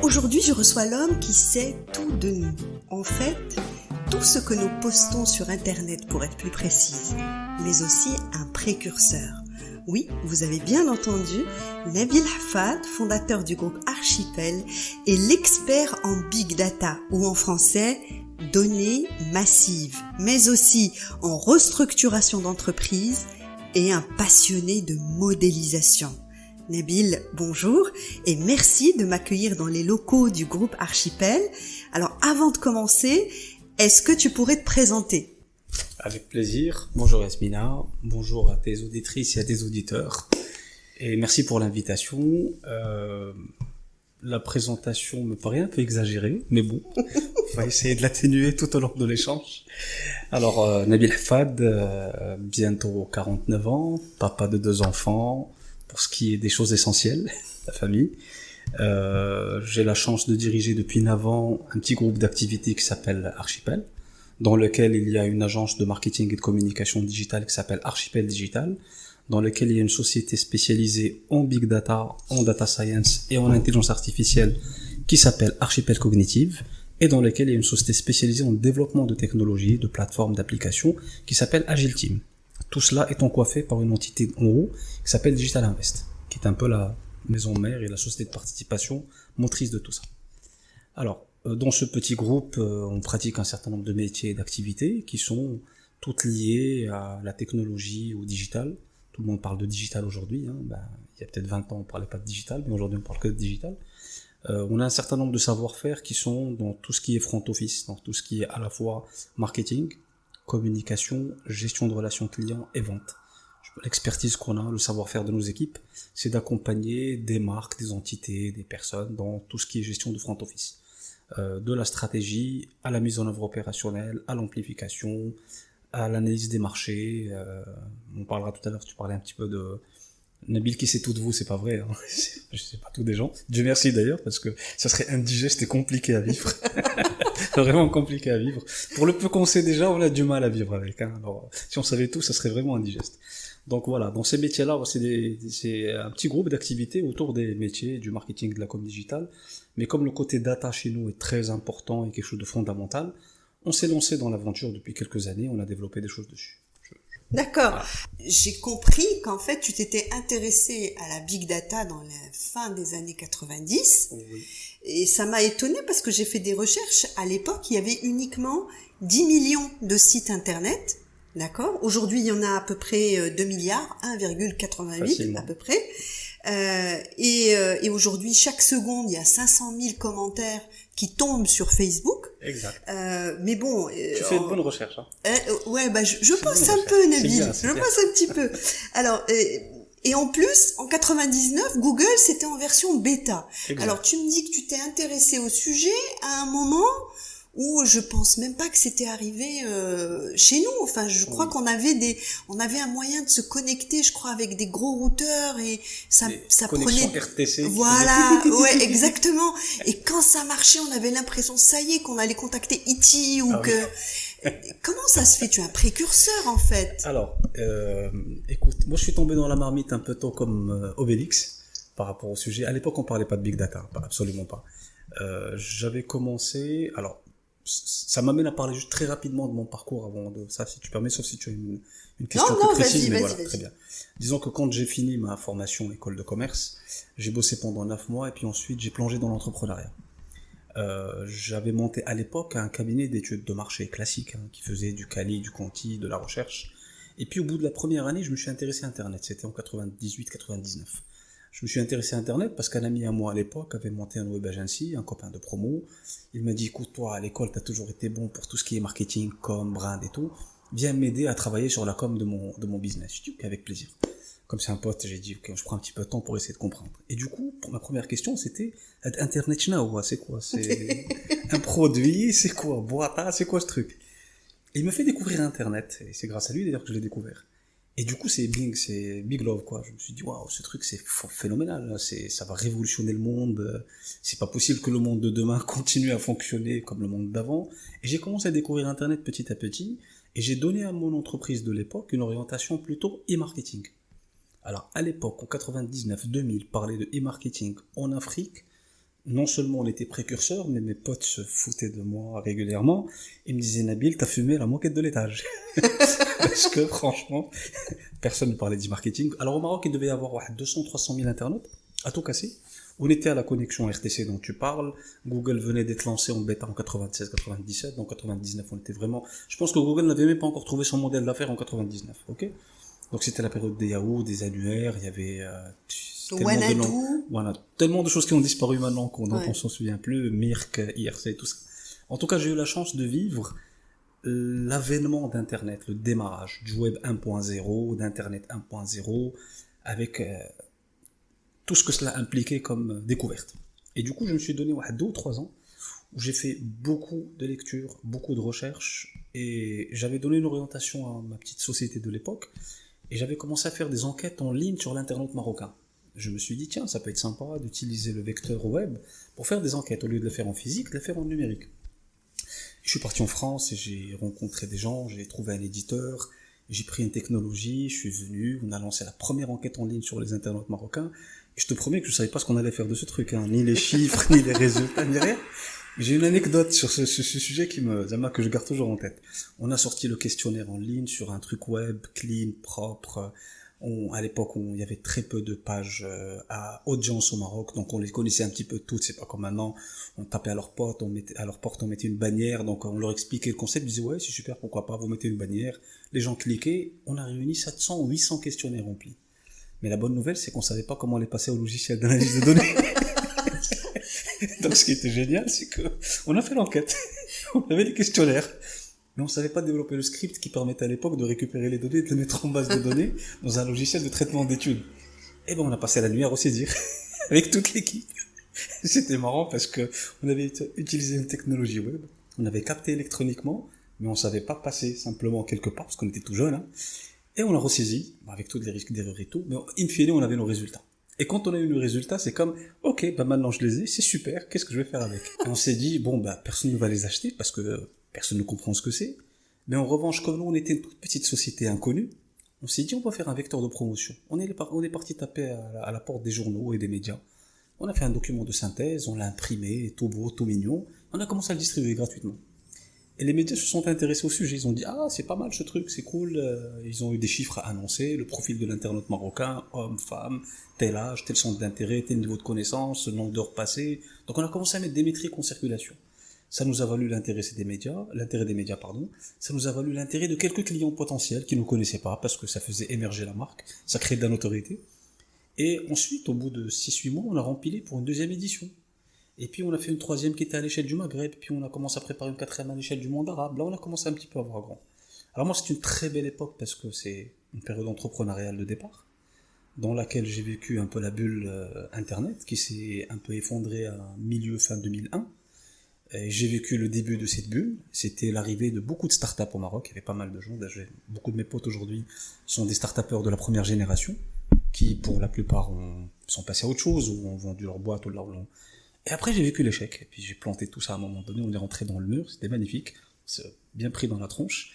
Aujourd'hui, je reçois l'homme qui sait tout de nous. En fait, tout ce que nous postons sur Internet pour être plus précise, mais aussi un précurseur. Oui, vous avez bien entendu, Nabil Hafad, fondateur du groupe Archipel, est l'expert en Big Data, ou en français, données massives, mais aussi en restructuration d'entreprise et un passionné de modélisation. Nabil, bonjour et merci de m'accueillir dans les locaux du groupe Archipel. Alors avant de commencer, est-ce que tu pourrais te présenter ? Avec plaisir. Bonjour Yasmina, bonjour à tes auditrices et à tes auditeurs. Et merci pour l'invitation. La présentation me paraît un peu exagérée, mais bon, on va essayer de l'atténuer tout au long de l'échange. Alors, Nabil Hafad, bientôt 49 ans, papa de 2 enfants, pour ce qui est des choses essentielles, la famille. J'ai la chance de diriger depuis 9 ans un petit groupe d'activités qui s'appelle Archipel, dans lequel il y a une agence de marketing et de communication digitale qui s'appelle Archipel Digital, dans lequel il y a une société spécialisée en big data, en data science et en intelligence artificielle qui s'appelle Archipel Cognitive, et dans lequel il y a une société spécialisée en développement de technologies, de plateformes, d'applications qui s'appelle Agile Team. Tout cela étant coiffé par une entité en haut qui s'appelle Digital Invest, qui est un peu la maison mère et la société de participation motrice de tout ça. Alors, dans ce petit groupe, on pratique un certain nombre de métiers et d'activités qui sont toutes liées à la technologie, au digital. Tout le monde parle de digital aujourd'hui. Il y a peut-être 20 ans, on parlait pas de digital, mais aujourd'hui, on parle que de digital. On a un certain nombre de savoir-faire qui sont dans tout ce qui est front office, dans tout ce qui est à la fois marketing, communication, gestion de relations clients et vente. L'expertise qu'on a, le savoir-faire de nos équipes, c'est d'accompagner des marques, des entités, des personnes dans tout ce qui est gestion de front office. De la stratégie à la mise en œuvre opérationnelle, à l'amplification, à l'analyse des marchés. On parlera tout à l'heure, tu parlais un petit peu de Nabil qui sait tout de vous, c'est pas vrai, hein. Je sais pas tout des gens. Dieu merci d'ailleurs, parce que ça serait indigeste et compliqué à vivre. Vraiment compliqué à vivre. Pour le peu qu'on sait déjà, on a du mal à vivre avec, hein. Alors, si on savait tout, ça serait vraiment indigeste. Donc voilà, dans ces métiers-là, c'est un petit groupe d'activités autour des métiers du marketing, de la com digitale. Mais comme le côté data chez nous est très important et quelque chose de fondamental, on s'est lancé dans l'aventure depuis quelques années, on a développé des choses dessus. D'accord. Voilà. J'ai compris qu'en fait, tu t'étais intéressé à la big data dans la fin des années 90. Oui. Et ça m'a étonnée parce que j'ai fait des recherches. À l'époque, il y avait uniquement 10 millions de sites internet. D'accord. Aujourd'hui, il y en a à peu près 2 milliards, 1,88 Facilement. à peu près. Et aujourd'hui, chaque seconde, il y a 500 000 commentaires qui tombent sur Facebook. Exact. Mais bon, Tu fais une bonne recherche, hein. ouais, je C'est pense bien, un peu, c'est Nabil. bien, c'est Je bien. pense un petit peu. Alors, et en plus, en 99, Google, c'était en version bêta. Exact. Alors, tu me dis que tu t'es intéressé au sujet à un moment où je pense même pas que c'était arrivé chez nous. Enfin, je crois qu'on avait un moyen de se connecter, je crois, avec des gros routeurs et ça Connexion prenait. RTC. Voilà, ouais, exactement. Et quand ça marchait, on avait l'impression, ça y est, qu'on allait contacter E.T. ou que. Comment ça se fait? Tu es un précurseur, en fait. Alors, écoute, moi je suis tombé dans la marmite un peu tôt comme Obélix par rapport au sujet. À l'époque, on parlait pas de big data, absolument pas. J'avais commencé. Alors, ça m'amène à parler juste très rapidement de mon parcours avant de ça, si tu permets, sauf si tu as une question plus précise. Mais voilà, très bien. Disons que quand j'ai fini ma formation école de commerce, j'ai bossé pendant 9 mois et puis ensuite j'ai plongé dans l'entrepreneuriat. J'avais monté à l'époque un cabinet d'études de marché classique, hein, qui faisait du quali, du quanti, de la recherche. Et puis au bout de la première année, je me suis intéressé à Internet. C'était en 98-99. Je me suis intéressé à Internet parce qu'un ami à moi à l'époque avait monté un web agency, un copain de promo. Il m'a dit, écoute, toi, à l'école, t'as toujours été bon pour tout ce qui est marketing, com, brand et tout. Viens m'aider à travailler sur la com de mon business. Je dis, ok, avec plaisir. Comme c'est un pote, j'ai dit, ok, je prends un petit peu de temps pour essayer de comprendre. Et du coup, pour ma première question, c'était, Internet Now, c'est quoi? C'est un produit, c'est quoi? Boita, c'est quoi ce truc? Et il me fait découvrir Internet. Et c'est grâce à lui, d'ailleurs, que je l'ai découvert. Et du coup, c'est Big Love, quoi. Je me suis dit, waouh, ce truc, c'est phénoménal. Ça va révolutionner le monde. C'est pas possible que le monde de demain continue à fonctionner comme le monde d'avant. Et j'ai commencé à découvrir Internet petit à petit. Et j'ai donné à mon entreprise de l'époque une orientation plutôt e-marketing. Alors, à l'époque, en 99-2000, parler de e-marketing en Afrique, non seulement on était précurseurs, mais mes potes se foutaient de moi régulièrement. Ils me disaient, Nabil, t'as fumé la moquette de l'étage. Parce que, franchement, personne ne parlait d'e-marketing. Alors, au Maroc, il devait y avoir 200-300 000 internautes, à tout casser. On était à la connexion RTC dont tu parles. Google venait d'être lancé en bêta en 96-97. Donc, 99, on était vraiment... Je pense que Google n'avait même pas encore trouvé son modèle d'affaires en 99, ok? Donc, c'était la période des Yahoo, des annuaires, il y avait... tellement de choses qui ont disparu maintenant dont on s'en souvient plus, Mirk, IRC, tout ça. En tout cas, j'ai eu la chance de vivre l'avènement d'Internet, le démarrage du web 1.0, d'Internet 1.0, avec tout ce que cela impliquait comme découverte. Et du coup, je me suis donné 2 ou 3 ans où j'ai fait beaucoup de lectures, beaucoup de recherches, et j'avais donné une orientation à ma petite société de l'époque, et j'avais commencé à faire des enquêtes en ligne sur l'internaute marocain. Je me suis dit, tiens, ça peut être sympa d'utiliser le vecteur web pour faire des enquêtes, au lieu de le faire en physique, de le faire en numérique. Je suis parti en France et j'ai rencontré des gens, j'ai trouvé un éditeur, j'ai pris une technologie, je suis venu, on a lancé la première enquête en ligne sur les internautes marocains, et je te promets que je savais pas ce qu'on allait faire de ce truc, hein, ni les chiffres, ni les résultats, ni rien. J'ai une anecdote sur ce sujet que je garde toujours en tête. On a sorti le questionnaire en ligne sur un truc web, clean, propre. À l'époque, il y avait très peu de pages à audience au Maroc, donc on les connaissait un petit peu toutes. C'est pas comme maintenant, on tapait à leur porte, on mettait une bannière, donc on leur expliquait le concept, ils disaient ouais, c'est super, pourquoi pas, vous mettez une bannière. Les gens cliquaient, on a réuni 700 ou 800 questionnaires remplis. Mais la bonne nouvelle, c'est qu'on savait pas comment les passer au logiciel d'analyse de données. Donc ce qui était génial, c'est que on a fait l'enquête, on avait les questionnaires, mais on savait pas développer le script qui permettait à l'époque de récupérer les données et de les mettre en base de données dans un logiciel de traitement d'études. Et ben on a passé la nuit à ressaisir avec toute l'équipe. C'était marrant parce que on avait utilisé une technologie web, on avait capté électroniquement, mais on savait pas passer simplement quelque part parce qu'on était tout jeune, hein. Et on a ressaisi avec tous les risques d'erreur et tout, mais in fine on avait nos résultats. Et quand on a eu le résultat, c'est comme, ok, bah maintenant je les ai, c'est super, qu'est-ce que je vais faire avec? Et on s'est dit, bon, bah personne ne va les acheter parce que personne ne comprend ce que c'est. Mais en revanche, comme nous on était une toute petite société inconnue, on s'est dit, on va faire un vecteur de promotion. On est parti taper à la porte des journaux et des médias. On a fait un document de synthèse, on l'a imprimé, tout beau, tout mignon. On a commencé à le distribuer gratuitement. Et les médias se sont intéressés au sujet, ils ont dit « Ah, c'est pas mal ce truc, c'est cool ». Ils ont eu des chiffres à annoncer, le profil de l'internaute marocain, homme, femme, tel âge, tel centre d'intérêt, tel niveau de connaissance, nombre d'heures passées. Donc on a commencé à mettre des métriques en circulation. Ça nous a valu l'intérêt des médias, ça nous a valu l'intérêt de quelques clients potentiels qui ne nous connaissaient pas parce que ça faisait émerger la marque, ça créait de la notoriété. Et ensuite, au bout de 6-8 mois, on a rempilé pour une 2e édition. Et puis on a fait une 3e qui était à l'échelle du Maghreb, puis on a commencé à préparer une 4e à l'échelle du monde arabe. Là on a commencé un petit peu à voir grand. Alors moi c'est une très belle époque parce que c'est une période entrepreneuriale de départ, dans laquelle j'ai vécu un peu la bulle internet, qui s'est un peu effondrée à fin 2001. Et j'ai vécu le début de cette bulle, c'était l'arrivée de beaucoup de startups au Maroc, il y avait pas mal de gens, beaucoup de mes potes aujourd'hui sont des startupeurs de la première génération, qui pour la plupart sont passés à autre chose, ou ont vendu leur boîte, ou leur... Et après, j'ai vécu l'échec, et puis j'ai planté tout ça à un moment donné, on est rentré dans le mur, c'était magnifique, c'est bien pris dans la tronche.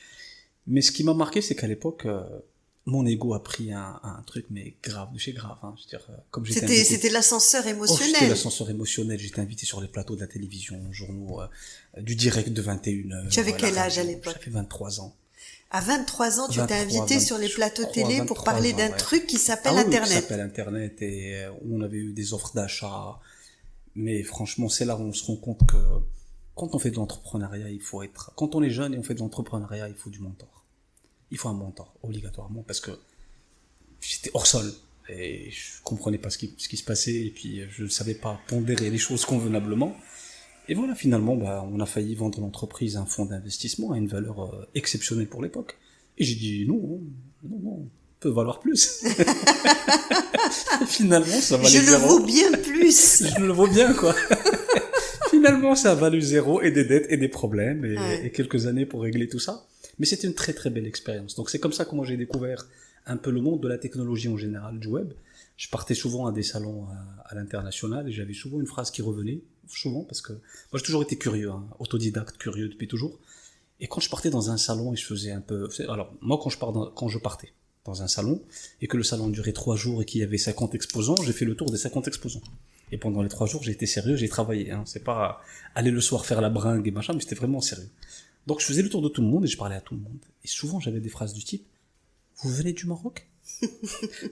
Mais ce qui m'a marqué, c'est qu'à l'époque, mon ego a pris un truc, mais grave, de chez grave, hein. Je veux dire, comme j'étais C'était l'ascenseur émotionnel. C'était l'ascenseur émotionnel, j'étais invité sur les plateaux de la télévision, journaux, du direct de 21h. Tu avais quel âge à l'époque? J'avais 23 ans. À 23 ans, tu t'es invité sur les plateaux télé pour parler d'un truc qui s'appelle Internet. Qui s'appelle Internet, et on avait eu des offres d'achat. Mais franchement, c'est là où on se rend compte que quand on fait de l'entrepreneuriat, quand on est jeune et on fait de l'entrepreneuriat, il faut du mentor. Il faut un mentor, obligatoirement, parce que j'étais hors sol, et je comprenais pas ce qui se passait, et puis je ne savais pas pondérer les choses convenablement. Et voilà, finalement, on a failli vendre l'entreprise à un fonds d'investissement à une valeur exceptionnelle pour l'époque. Et j'ai dit, non, peut valoir plus. Finalement, ça valait 0. Je le vaux bien plus. Je le vaux bien, quoi. Finalement, ça a valu 0 et des dettes et des problèmes et quelques années pour régler tout ça. Mais c'était une très très belle expérience. Donc c'est comme ça que moi j'ai découvert un peu le monde de la technologie en général, du web. Je partais souvent à des salons à l'international et j'avais souvent une phrase qui revenait, souvent, parce que moi j'ai toujours été curieux, hein, autodidacte, curieux depuis toujours. Et quand je partais dans un salon et je faisais un peu... Alors, moi quand je partais, dans un salon, et que le salon durait 3 jours et qu'il y avait 50 exposants, j'ai fait le tour des 50 exposants. Et pendant les 3 jours, j'ai été sérieux, j'ai travaillé, hein. C'est pas aller le soir faire la bringue et machin, mais c'était vraiment sérieux. Donc je faisais le tour de tout le monde et je parlais à tout le monde. Et souvent, j'avais des phrases du type, vous venez du Maroc?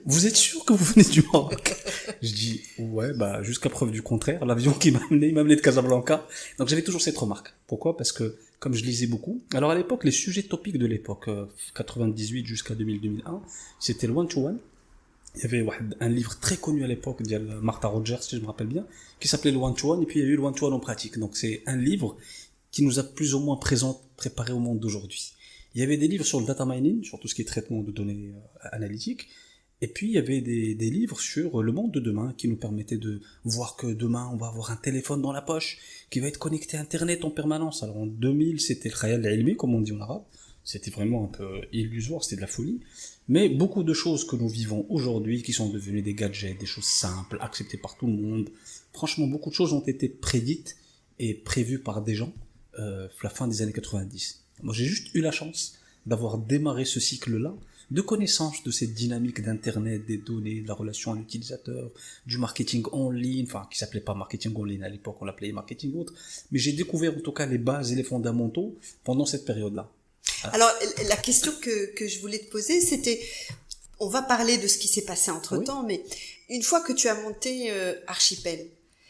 Vous êtes sûr que vous venez du Maroc? Je dis, ouais, bah, jusqu'à preuve du contraire, l'avion qui il m'a amené de Casablanca. Donc j'avais toujours cette remarque. Pourquoi? Parce que, comme je lisais beaucoup, alors à l'époque, les sujets topiques de l'époque, 98 jusqu'à 2000-2001, c'était le one-to-one. Il y avait un livre très connu à l'époque, de Martha Rogers, si je me rappelle bien, qui s'appelait le one-to-one, et puis il y a eu le one-to-one en pratique. Donc c'est un livre qui nous a plus ou moins préparé au monde d'aujourd'hui. Il y avait des livres sur le data mining, sur tout ce qui est traitement de données analytiques, et puis il y avait des livres sur le monde de demain qui nous permettaient de voir que demain on va avoir un téléphone dans la poche qui va être connecté à Internet en permanence. Alors en 2000 c'était le khayal al-ilmi, comme on dit en arabe, c'était vraiment un peu illusoire, c'était de la folie, mais beaucoup de choses que nous vivons aujourd'hui qui sont devenues des gadgets, des choses simples, acceptées par tout le monde, franchement beaucoup de choses ont été prédites et prévues par des gens la fin des années 90. Moi, j'ai juste eu la chance d'avoir démarré ce cycle-là, de connaissance de cette dynamique d'Internet, des données, de la relation à l'utilisateur, du marketing en ligne, enfin, qui s'appelait pas marketing en ligne à l'époque, on l'appelait marketing autre, mais j'ai découvert en tout cas les bases et les fondamentaux pendant cette période-là. Alors, la question que je voulais te poser, c'était, on va parler de ce qui s'est passé entre-temps, oui. Mais une fois que tu as monté Archipel.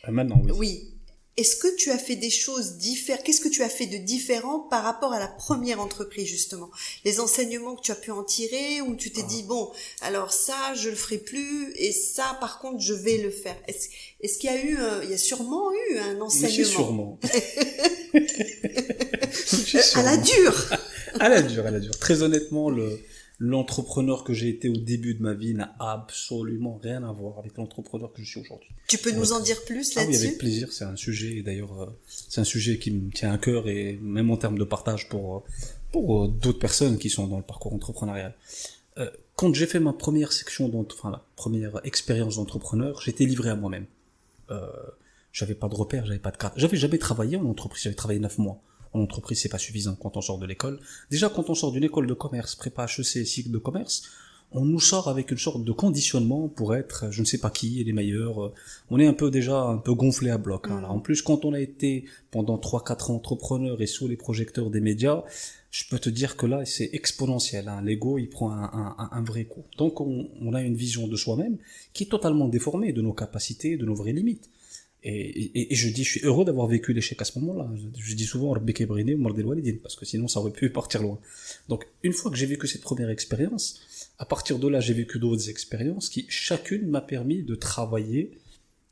Maintenant, oui. Oui. Est-ce que tu as fait des choses différentes? Qu'est-ce que tu as fait de différent par rapport à la première entreprise, justement? Les enseignements que tu as pu en tirer, ou tu t'es dit, bon, alors ça, je le ferai plus, et ça, par contre, je vais le faire. Est-ce qu'il y a eu, il y a sûrement eu un enseignement? Sûrement. À la dure. À la dure. Très honnêtement, l'entrepreneur que j'ai été au début de ma vie n'a absolument rien à voir avec l'entrepreneur que je suis aujourd'hui. Tu peux nous en dire plus là-dessus? Oui, avec plaisir. C'est un sujet, d'ailleurs, c'est un sujet qui me tient à cœur, et même en termes de partage pour d'autres personnes qui sont dans le parcours entrepreneurial. Quand j'ai fait ma première la première expérience d'entrepreneur, j'étais livré à moi-même. J'avais pas de repères, j'avais pas de carte. J'avais jamais travaillé en entreprise, j'avais travaillé 9 mois. En entreprise, c'est pas suffisant quand on sort de l'école. Déjà, quand on sort d'une école de commerce, prépa HEC, cycle de commerce, on nous sort avec une sorte de conditionnement pour être, je ne sais pas qui, et les meilleurs. On est un peu gonflé à bloc. Hein. Alors, en plus, quand on a été pendant 3-4 ans entrepreneur et sous les projecteurs des médias, je peux te dire que là, c'est exponentiel. Hein. L'ego, il prend un vrai coup. Donc, on a une vision de soi-même qui est totalement déformée de nos capacités, de nos vraies limites. Et je suis heureux d'avoir vécu l'échec à ce moment-là. Je dis souvent, parce que sinon ça aurait pu partir loin. Donc, une fois que j'ai vécu cette première expérience, à partir de là, j'ai vécu d'autres expériences qui, chacune, m'a permis de travailler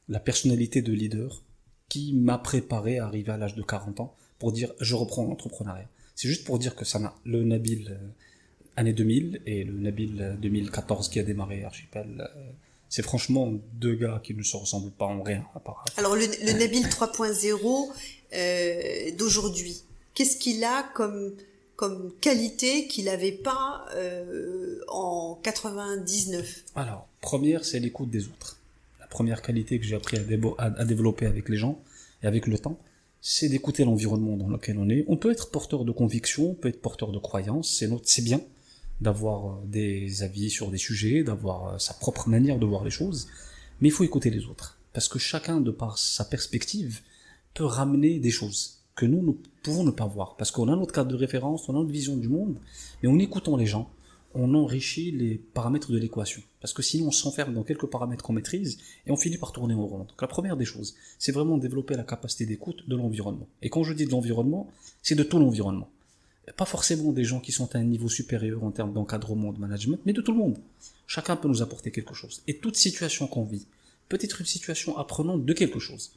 la personnalité de leader qui m'a préparé à arriver à l'âge de 40 ans pour dire, je reprends l'entrepreneuriat. C'est juste pour dire que ça m'a, le Nabil année 2000 et le Nabil 2014 qui a démarré Archipel, c'est franchement deux gars qui ne se ressemblent pas en rien. Alors le Nabil 3.0 d'aujourd'hui, qu'est-ce qu'il a comme qualité qu'il n'avait pas en 99? Alors, première, c'est l'écoute des autres. La première qualité que j'ai appris à développer avec les gens et avec le temps, c'est d'écouter l'environnement dans lequel on est. On peut être porteur de convictions, on peut être porteur de croyances, c'est bien d'avoir des avis sur des sujets, d'avoir sa propre manière de voir les choses, mais il faut écouter les autres, parce que chacun, de par sa perspective, peut ramener des choses que nous pouvons ne pas voir, parce qu'on a notre cadre de référence, on a notre vision du monde, mais en écoutant les gens, on enrichit les paramètres de l'équation, parce que sinon on s'enferme dans quelques paramètres qu'on maîtrise, et on finit par tourner en rond. Donc la première des choses, c'est vraiment développer la capacité d'écoute de l'environnement. Et quand je dis de l'environnement, c'est de tout l'environnement. Pas forcément des gens qui sont à un niveau supérieur en termes d'encadrement, de management, mais de tout le monde. Chacun peut nous apporter quelque chose. Et toute situation qu'on vit peut être une situation apprenante de quelque chose.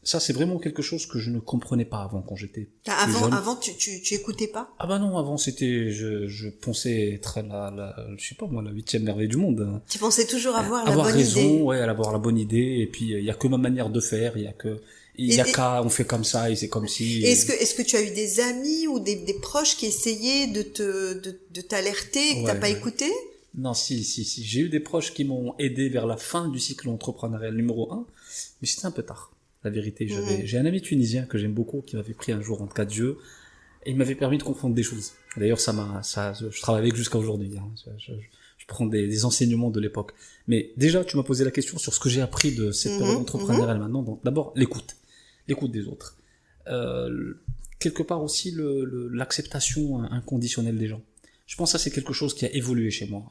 Ça, c'est vraiment quelque chose que je ne comprenais pas avant, quand j'étais plus jeune. Avant, tu écoutais pas? Ah bah non, avant c'était, je pensais être je sais pas moi, la 8e merveille du monde. Tu pensais toujours avoir la bonne raison, idée. Ouais, avoir la bonne idée, et puis il y a que ma manière de faire, on fait comme ça, et c'est comme si. Est-ce que tu as eu des amis ou des proches qui essayaient de t'alerter et que t'as pas écouté? Non, si. J'ai eu des proches qui m'ont aidé vers la fin du cycle entrepreneurial numéro 1, mais c'était un peu tard. La vérité, j'ai un ami tunisien que j'aime beaucoup, qui m'avait pris un jour entre 4 yeux, et il m'avait permis de comprendre des choses. D'ailleurs, je travaille avec jusqu'à aujourd'hui, hein. Je prends des enseignements de l'époque. Mais déjà, tu m'as posé la question sur ce que j'ai appris de cette période entrepreneuriale maintenant. Donc, d'abord, l'écoute des autres. Quelque part aussi l'acceptation inconditionnelle des gens. Je pense que ça c'est quelque chose qui a évolué chez moi.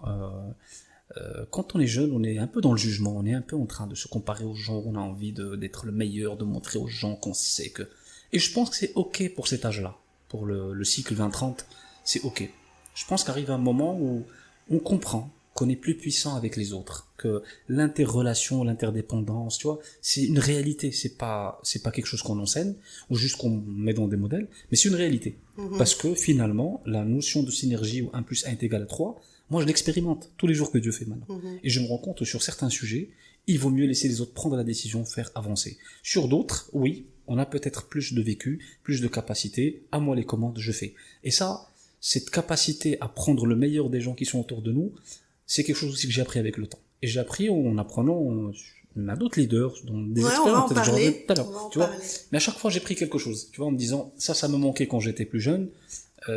Quand on est jeune, on est un peu dans le jugement, on est un peu en train de se comparer aux gens, on a envie d'être le meilleur, de montrer aux gens qu'on sait que... Et je pense que c'est ok pour cet âge-là, pour le cycle 20-30, c'est ok. Je pense qu'arrive un moment où on comprend qu'on est plus puissant avec les autres, que l'interrelation, l'interdépendance, tu vois, c'est une réalité, c'est pas quelque chose qu'on enseigne ou juste qu'on met dans des modèles, mais c'est une réalité. Parce que finalement, la notion de synergie où 1 + 1 = 3, moi je l'expérimente tous les jours que Dieu fait maintenant. Et je me rends compte que sur certains sujets, il vaut mieux laisser les autres prendre la décision, faire avancer. Sur d'autres, oui, on a peut-être plus de vécu, plus de capacité, à moi les commandes, je fais. Et ça, cette capacité à prendre le meilleur des gens qui sont autour de nous, c'est quelque chose aussi que j'ai appris avec le temps. Et j'ai appris en apprenant, on a d'autres leaders, dont des experts, on va en parler. Tu vois. Mais à chaque fois, j'ai pris quelque chose, tu vois, en me disant, ça me manquait quand j'étais plus jeune.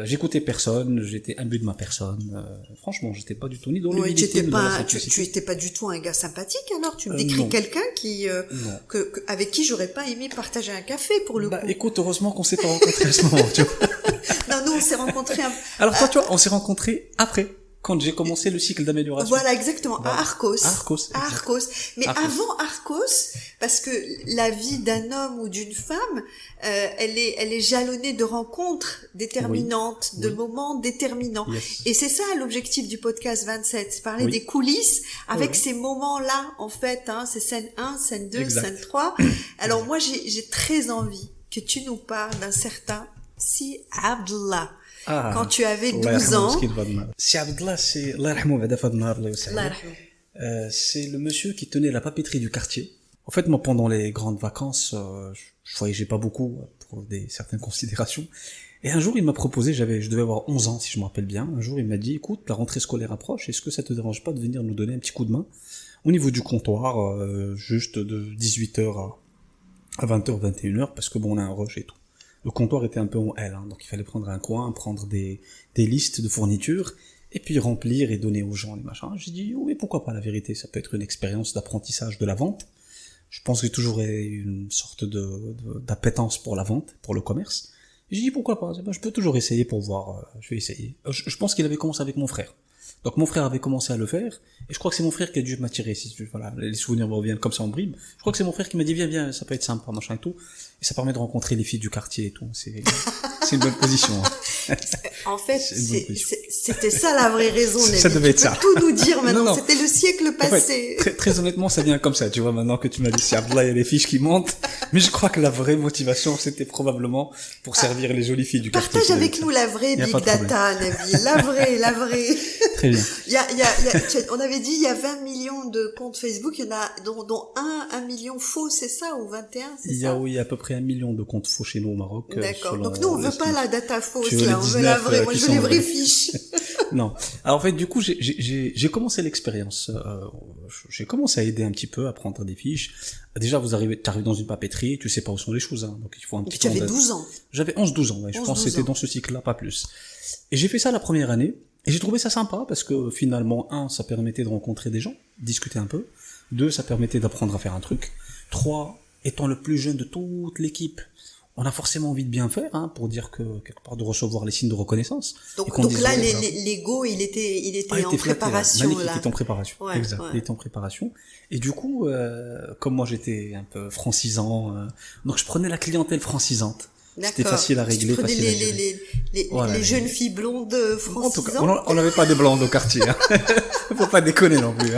J'écoutais personne, j'étais imbu de ma personne. Franchement, j'étais pas du tout ni dans l'humilité, ni dans la simplicité. Tu étais pas du tout un gars sympathique, alors tu me décris quelqu'un qui avec qui j'aurais pas aimé partager un café pour le coup. Écoute, heureusement qu'on s'est pas rencontrés à ce moment, tu vois. Non, nous on s'est rencontrés. Alors toi, tu vois, on s'est rencontrés après. Quand j'ai commencé le cycle d'amélioration. Voilà, exactement. À Arcos. À Arcos. Mais avant Arcos, parce que la vie d'un homme ou d'une femme, elle est jalonnée de rencontres déterminantes, de moments déterminants. Yes. Et c'est ça l'objectif du podcast 27, c'est parler des coulisses avec ces moments-là, en fait, c'est scène 1, scène 2, scène 3. Alors moi, j'ai très envie que tu nous parles d'un certain Si Abdallah. Quand tu avais 12 ans. Si Abdallah, c'est le monsieur qui tenait la papeterie du quartier. En fait, moi, pendant les grandes vacances, je voyageais pas beaucoup pour certaines considérations. Et un jour, il m'a proposé, je devais avoir 11 ans, si je me rappelle bien. Un jour, il m'a dit, écoute, la rentrée scolaire approche, est-ce que ça te dérange pas de venir nous donner un petit coup de main au niveau du comptoir, juste de 18h à 20h, 21h, parce que bon, on a un rush et tout. Le comptoir était un peu en L, donc il fallait prendre un coin, prendre des listes de fournitures, et puis remplir et donner aux gens les machins. J'ai dit, oui, pourquoi pas, la vérité, ça peut être une expérience d'apprentissage de la vente. Je pense que j'ai toujours eu une sorte d'appétence pour la vente, pour le commerce. Et j'ai dit, pourquoi pas, je peux toujours essayer pour voir, je vais essayer. Je pense qu'il avait commencé avec mon frère. Donc mon frère avait commencé à le faire, et je crois que c'est mon frère qui a dû m'attirer, voilà, les souvenirs me reviennent comme ça en brime. Je crois que c'est mon frère qui m'a dit, viens, ça peut être sympa, machin et tout. Et ça permet de rencontrer les filles du quartier et tout. C'est une bonne position. En fait, c'était ça la vraie raison. Ça devait être ça. Tout nous dire maintenant. Non. C'était le siècle passé. En fait, très honnêtement, ça vient comme ça. Tu vois, maintenant que tu m'as dit, si Abdallah, il y a des fiches qui montent. Mais je crois que la vraie motivation, c'était probablement pour servir les jolies filles du quartier. Partage avec nous la vraie Big Data, Nabil. La vraie. Très bien. On avait dit, il y a 20 millions de comptes Facebook. Il y en a, dont 1 million faux, c'est ça, ou 21, c'est ça? Il y a, oui, à peu près 1 million de comptes faux chez nous au Maroc. D'accord. Donc nous, on veut pas la data fausse, là. On veut la vraie. Moi, je veux les vraies fiches. Non. Alors, en fait, du coup, j'ai commencé l'expérience. J'ai commencé à aider un petit peu à prendre des fiches. Déjà, t'arrives dans une papeterie, tu sais pas où sont les choses, donc il faut un petit peu. Tu avais 12 ans. J'avais 11-12 ans, ouais. Je pense que c'était dans ce cycle-là, pas plus. Et j'ai fait ça la première année. Et j'ai trouvé ça sympa parce que finalement, 1, ça permettait de rencontrer des gens, discuter un peu. 2, ça permettait d'apprendre à faire un truc. 3, étant le plus jeune de toute l'équipe, on a forcément envie de bien faire, pour dire que, quelque part, de recevoir les signes de reconnaissance. Donc là, l'ego, il était en préparation, là. Il était en préparation. Ouais, exact. Ouais. Il était en préparation. Et du coup, comme moi, j'étais un peu francisant, donc je prenais la clientèle francisante. C'était facile à régler, facile à gérer. Les jeunes filles blondes francisantes. En tout cas, on n'avait pas des blondes au quartier, Faut pas déconner non plus,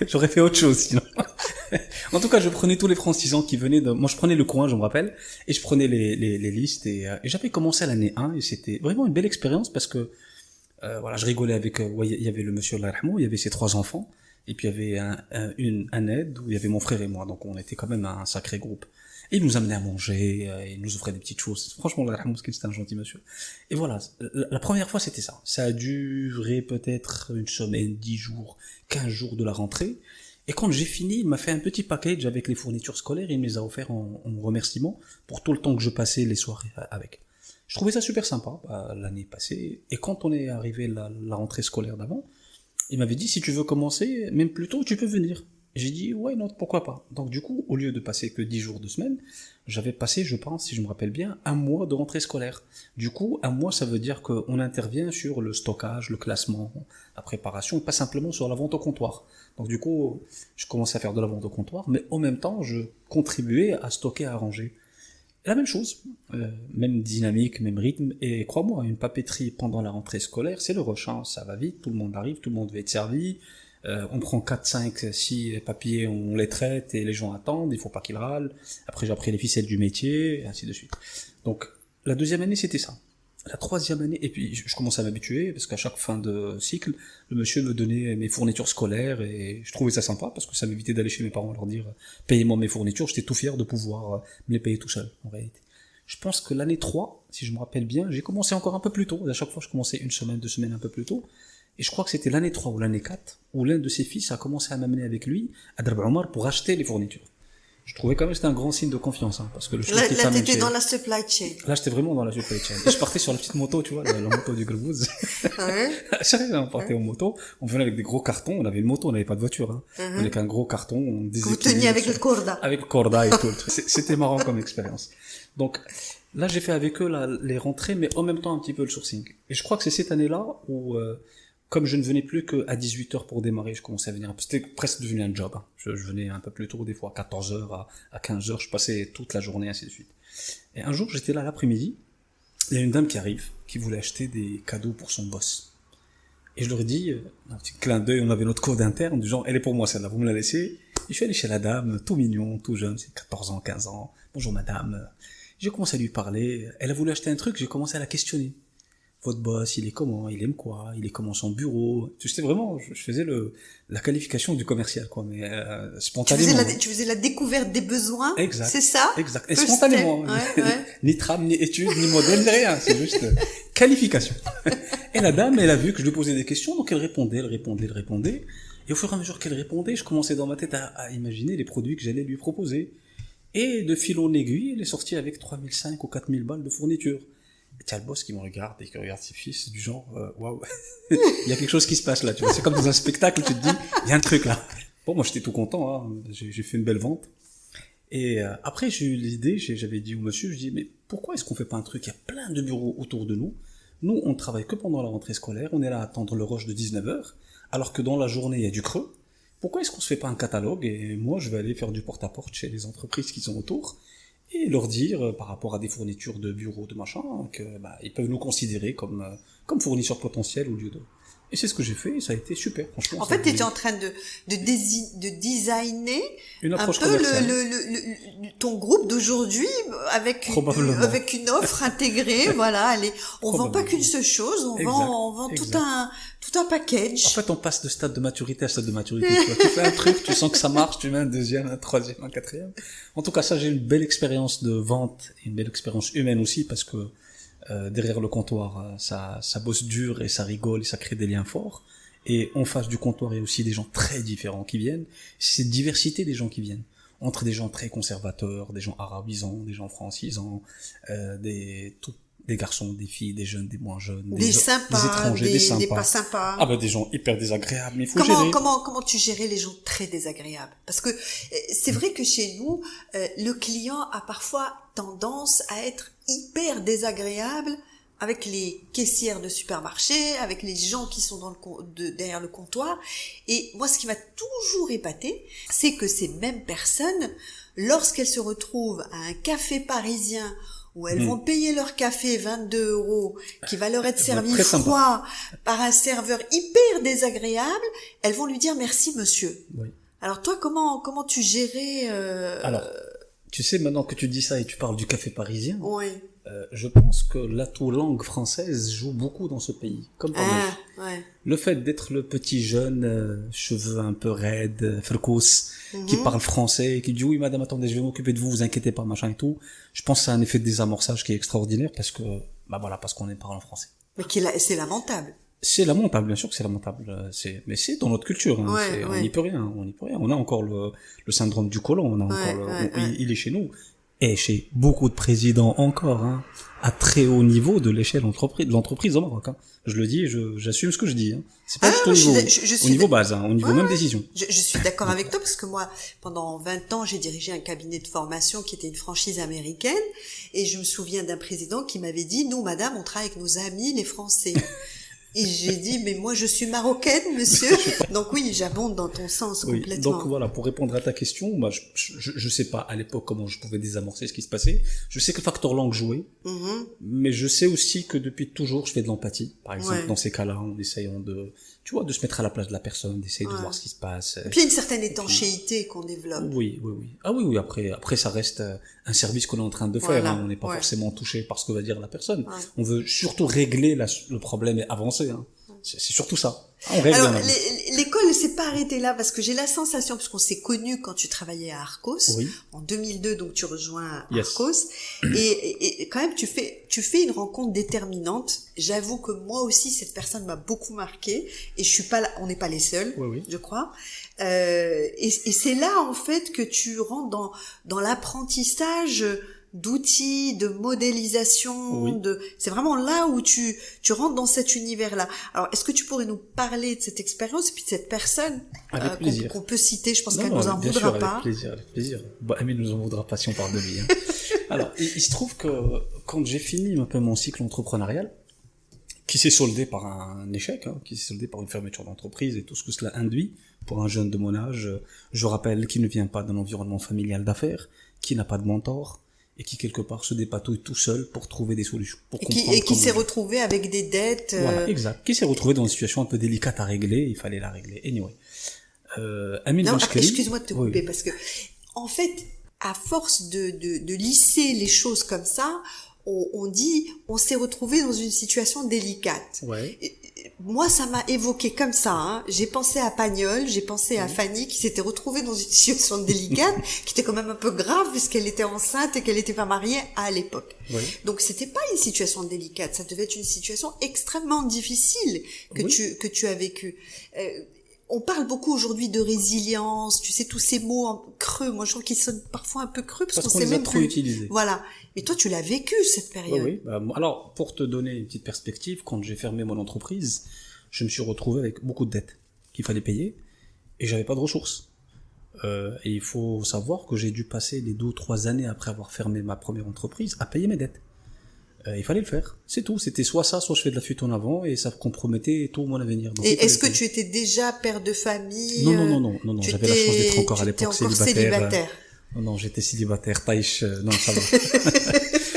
J'aurais fait autre chose, sinon. En tout cas, je prenais tous les francisants qui venaient moi, je prenais le coin, je me rappelle, et je prenais les listes, et j'avais commencé à l'année 1, et c'était vraiment une belle expérience parce que, je rigolais avec, il y avait le monsieur Allah yarhamou, il y avait ses 3 enfants, et puis il y avait un aide où il y avait mon frère et moi, donc on était quand même un sacré groupe. Et il nous amenait à manger, il nous offrait des petites choses. Franchement, Allah yarhamou, c'était un gentil monsieur. Et voilà, la première fois, c'était ça. Ça a duré peut-être une semaine, 10 jours, 15 jours de la rentrée. Et quand j'ai fini, il m'a fait un petit package avec les fournitures scolaires et il me les a offerts en remerciement pour tout le temps que je passais les soirées avec. Je trouvais ça super sympa, l'année passée. Et quand on est arrivé la rentrée scolaire d'avant, Il m'avait dit, si tu veux commencer, même plus tôt, tu peux venir. J'ai dit, ouais, non, pourquoi pas. Donc du coup, au lieu de passer que 10 jours de semaine, j'avais passé, je pense, si je me rappelle bien, un mois de rentrée scolaire. Du coup, un mois, ça veut dire qu'on intervient sur le stockage, le classement, la préparation, pas simplement sur la vente au comptoir. Donc du coup, je commençais à faire de la vente au comptoir, mais en même temps, je contribuais à stocker, à ranger. La même chose, même dynamique, même rythme, et crois-moi, une papeterie pendant la rentrée scolaire, c'est le rush, hein, ça va vite, tout le monde arrive, tout le monde veut être servi, on prend 4, 5, 6 papiers, on les traite, et les gens attendent, il faut pas qu'ils râlent, après j'ai appris les ficelles du métier, et ainsi de suite. Donc, la deuxième année, c'était ça. La troisième année, et puis je commençais à m'habituer, parce qu'à chaque fin de cycle, le monsieur me donnait mes fournitures scolaires, et je trouvais ça sympa, parce que ça m'évitait d'aller chez mes parents leur dire, payez-moi mes fournitures, j'étais tout fier de pouvoir me les payer tout seul, en réalité. Je pense que l'année 3, si je me rappelle bien, j'ai commencé encore un peu plus tôt, à chaque fois je commençais une semaine, 2 semaines un peu plus tôt, et je crois que c'était l'année 3 ou l'année 4, où l'un de ses fils a commencé à m'amener avec lui à Darb Omar pour acheter les fournitures. Je trouvais quand même que c'était un grand signe de confiance, hein, parce que le chose Là, qui là t'étais dans la supply chain. Là, j'étais vraiment dans la supply chain. Et je partais sur la petite moto, tu vois, la moto du Grbouz. Ouais. Sérieux, on partait en moto, on venait avec des gros cartons, on avait une moto, on n'avait pas de voiture, hein. On avait qu'un gros carton, on Que vous teniez avec le corda. avec le corda et tout. C'était marrant comme expérience. Donc, là, j'ai fait avec eux les rentrées, mais en même temps un petit peu le sourcing. Et je crois que c'est cette année-là où, comme je ne venais plus qu'à 18h pour démarrer, je commençais à venir un peu. C'était presque devenu un job, hein. Je venais un peu plus tôt, des fois à 14h, à 15h, je passais toute la journée, ainsi de suite. Et un jour, j'étais là l'après-midi, il y a une dame qui arrive, qui voulait acheter des cadeaux pour son boss. Et je leur ai dit, un petit clin d'œil, on avait notre code interne, du genre, elle est pour moi celle-là, vous me la laissez. Et je suis allé chez la dame, tout mignon, tout jeune, c'est 14 ans, 15 ans. Bonjour madame. J'ai commencé à lui parler, elle a voulu acheter un truc, j'ai commencé à la questionner. Votre boss, il est comment, il aime quoi, il est comment son bureau. Tu sais vraiment, je faisais la qualification du commercial, quoi, mais spontanément. Tu faisais la découverte des besoins. Exact. C'est ça? Exact. Et spontanément. Ouais. Ni trame, ni étude, ni modèle, ni rien. C'est juste qualification. Et la dame, elle a vu que je lui posais des questions, donc elle répondait. Et au fur et à mesure qu'elle répondait, je commençais dans ma tête à imaginer les produits que j'allais lui proposer. Et de fil en aiguille, elle est sortie avec 3500 ou 4000 balles de fourniture. Et t'as le boss qui me regarde et qui regarde ses fils du genre, waouh, il y a quelque chose qui se passe là, tu vois. C'est comme dans un spectacle, tu te dis, il y a un truc là. Bon, moi j'étais tout content, hein. J'ai fait une belle vente. Et après j'ai eu l'idée, j'avais dit au monsieur, je dis, mais pourquoi est-ce qu'on fait pas un truc? Il y a plein de bureaux autour de nous. Nous, on travaille que pendant la rentrée scolaire, on est là à attendre le rush de 19h, alors que dans la journée, il y a du creux. Pourquoi est-ce qu'on se fait pas un catalogue? Et moi, je vais aller faire du porte-à-porte chez les entreprises qui sont autour, et leur dire, par rapport à des fournitures de bureaux, de machin, que ils peuvent nous considérer comme fournisseurs potentiels au lieu de... Et c'est ce que j'ai fait, et ça a été super, franchement. En fait, tu étais en train de designer une approche un peu ton groupe d'aujourd'hui avec une offre intégrée. Voilà, allez, on vend pas qu'une seule chose, on vend tout un package. En fait, on passe de stade de maturité à stade de maturité. Tu fais un truc, tu sens que ça marche, tu mets un deuxième, un troisième, un quatrième. En tout cas, ça, j'ai une belle expérience de vente et une belle expérience humaine aussi, parce que derrière le comptoir, ça bosse dur et ça rigole et ça crée des liens forts. Et en face du comptoir, il y a aussi des gens très différents qui viennent. C'est cette diversité des gens qui viennent. Entre des gens très conservateurs, des gens arabisants, des gens francisants, des garçons, des filles, des jeunes, des moins jeunes, des sympas, des étrangers, des sympas. Des pas sympas. Ah des gens hyper désagréables, mais il faut gérer. Comment tu gérais les gens très désagréables? Parce que c'est vrai que chez nous, le client a parfois tendance à être hyper désagréable avec les caissières de supermarché, avec les gens qui sont derrière le comptoir. Et moi, ce qui m'a toujours épaté, c'est que ces mêmes personnes, lorsqu'elles se retrouvent à un café parisien où elles vont payer leur café 22 €, qui va leur être servi froid par un serveur hyper désagréable, elles vont lui dire merci monsieur. Oui. Alors toi, comment tu gérais Alors, tu sais, maintenant que tu dis ça et tu parles du café parisien, oui. Je pense que l'atout langue française joue beaucoup dans ce pays, comme par magie. Ouais. Le fait d'être le petit jeune, cheveux un peu raides, fricous, qui parle français, et qui dit oui madame, attendez, je vais m'occuper de vous, vous inquiétez pas, machin et tout. Je pense que c'est un effet de désamorçage qui est extraordinaire parce que, parce qu'on parle en français. Mais c'est lamentable. C'est lamentable, bien sûr que c'est lamentable. Mais c'est dans notre culture, hein. On n'y peut rien. On a encore le syndrome du colon, il est chez nous. et chez beaucoup de présidents encore, hein, à très haut niveau de l'échelle de l'entreprise au Maroc. Hein. Je le dis, j'assume ce que je dis. Hein. C'est pas juste au niveau base, hein, au niveau même décision. Je suis d'accord avec toi parce que moi, pendant 20 ans, j'ai dirigé un cabinet de formation qui était une franchise américaine et je me souviens d'un président qui m'avait dit, nous, madame, on travaille avec nos amis, les Français. Et j'ai dit, mais moi, je suis marocaine, monsieur. Donc oui, j'abonde dans ton sens complètement. Donc voilà, pour répondre à ta question, moi, je sais pas à l'époque comment je pouvais désamorcer ce qui se passait. Je sais que le facteur langue jouait, mais je sais aussi que depuis toujours, je fais de l'empathie. Par exemple, dans ces cas-là, en essayant de, tu vois, de se mettre à la place de la personne, d'essayer de voir ce qui se passe. Et puis il y a une certaine étanchéité qu'on développe. Oui. Ah oui, après ça reste un service qu'on est en train de faire. Hein. On n'est pas forcément touché par ce que va dire la personne. On veut surtout régler le problème et avancer. Hein. C'est surtout ça. On règle. Alors, l'école ne s'est pas arrêtée là parce que j'ai la sensation, puisqu'on s'est connus quand tu travaillais à Arcos, en 2002, donc tu rejoins Arcos, et quand même tu fais une rencontre déterminante. J'avoue que moi aussi cette personne m'a beaucoup marqué, et je suis pas là, on n'est pas les seuls, je crois. Et c'est là en fait que tu rentres dans l'apprentissage d'outils, de modélisation, c'est vraiment là où tu rentres dans cet univers-là. Alors, est-ce que tu pourrais nous parler de cette expérience et puis de cette personne qu'on peut citer? Je pense qu'elle nous en voudra pas. Avec plaisir. Bon, Amine nous en voudra pas si on parle de lui. Hein. Alors, il se trouve que quand j'ai fini un peu mon cycle entrepreneurial, qui s'est soldé par un échec, hein, qui s'est soldé par une fermeture d'entreprise et tout ce que cela induit pour un jeune de mon âge, je rappelle qu'il ne vient pas d'un environnement familial d'affaires, qui n'a pas de mentor, et qui quelque part se dépatouille tout seul pour trouver des solutions. Et qui s'est retrouvé avec des dettes. Voilà, exact. Qui s'est retrouvé dans une situation un peu délicate à régler, il fallait la régler. Anyway. Amine Benchkeli. Excuse-moi de te couper, parce que, en fait, à force de lisser les choses comme ça, on s'est retrouvé dans une situation délicate. Moi, ça m'a évoqué comme ça, hein. J'ai pensé à Pagnol, j'ai pensé à Fanny qui s'était retrouvée dans une situation délicate, qui était quand même un peu grave puisqu'elle était enceinte et qu'elle n'était pas mariée à l'époque. Donc, c'était pas une situation délicate, ça devait être une situation extrêmement difficile que tu as vécue. On parle beaucoup aujourd'hui de résilience, tu sais, tous ces mots en creux. Moi, je trouve qu'ils sonnent parfois un peu creux parce qu'on les sait a même trop utilisés. Voilà. Mais toi, tu l'as vécu, cette période. Oui. Alors, pour te donner une petite perspective, quand j'ai fermé mon entreprise, je me suis retrouvé avec beaucoup de dettes qu'il fallait payer et j'avais pas de ressources. Et il faut savoir que j'ai dû passer les 2 ou 3 années après avoir fermé ma première entreprise à payer mes dettes. Il fallait le faire, c'est tout. C'était soit ça, soit je fais de la fuite en avant et ça compromettait tout mon avenir. Donc, et est-ce que tu étais déjà père de famille? Non. J'avais la chance d'être encore à l'époque célibataire. Non, j'étais célibataire. Taïch, non, ça va.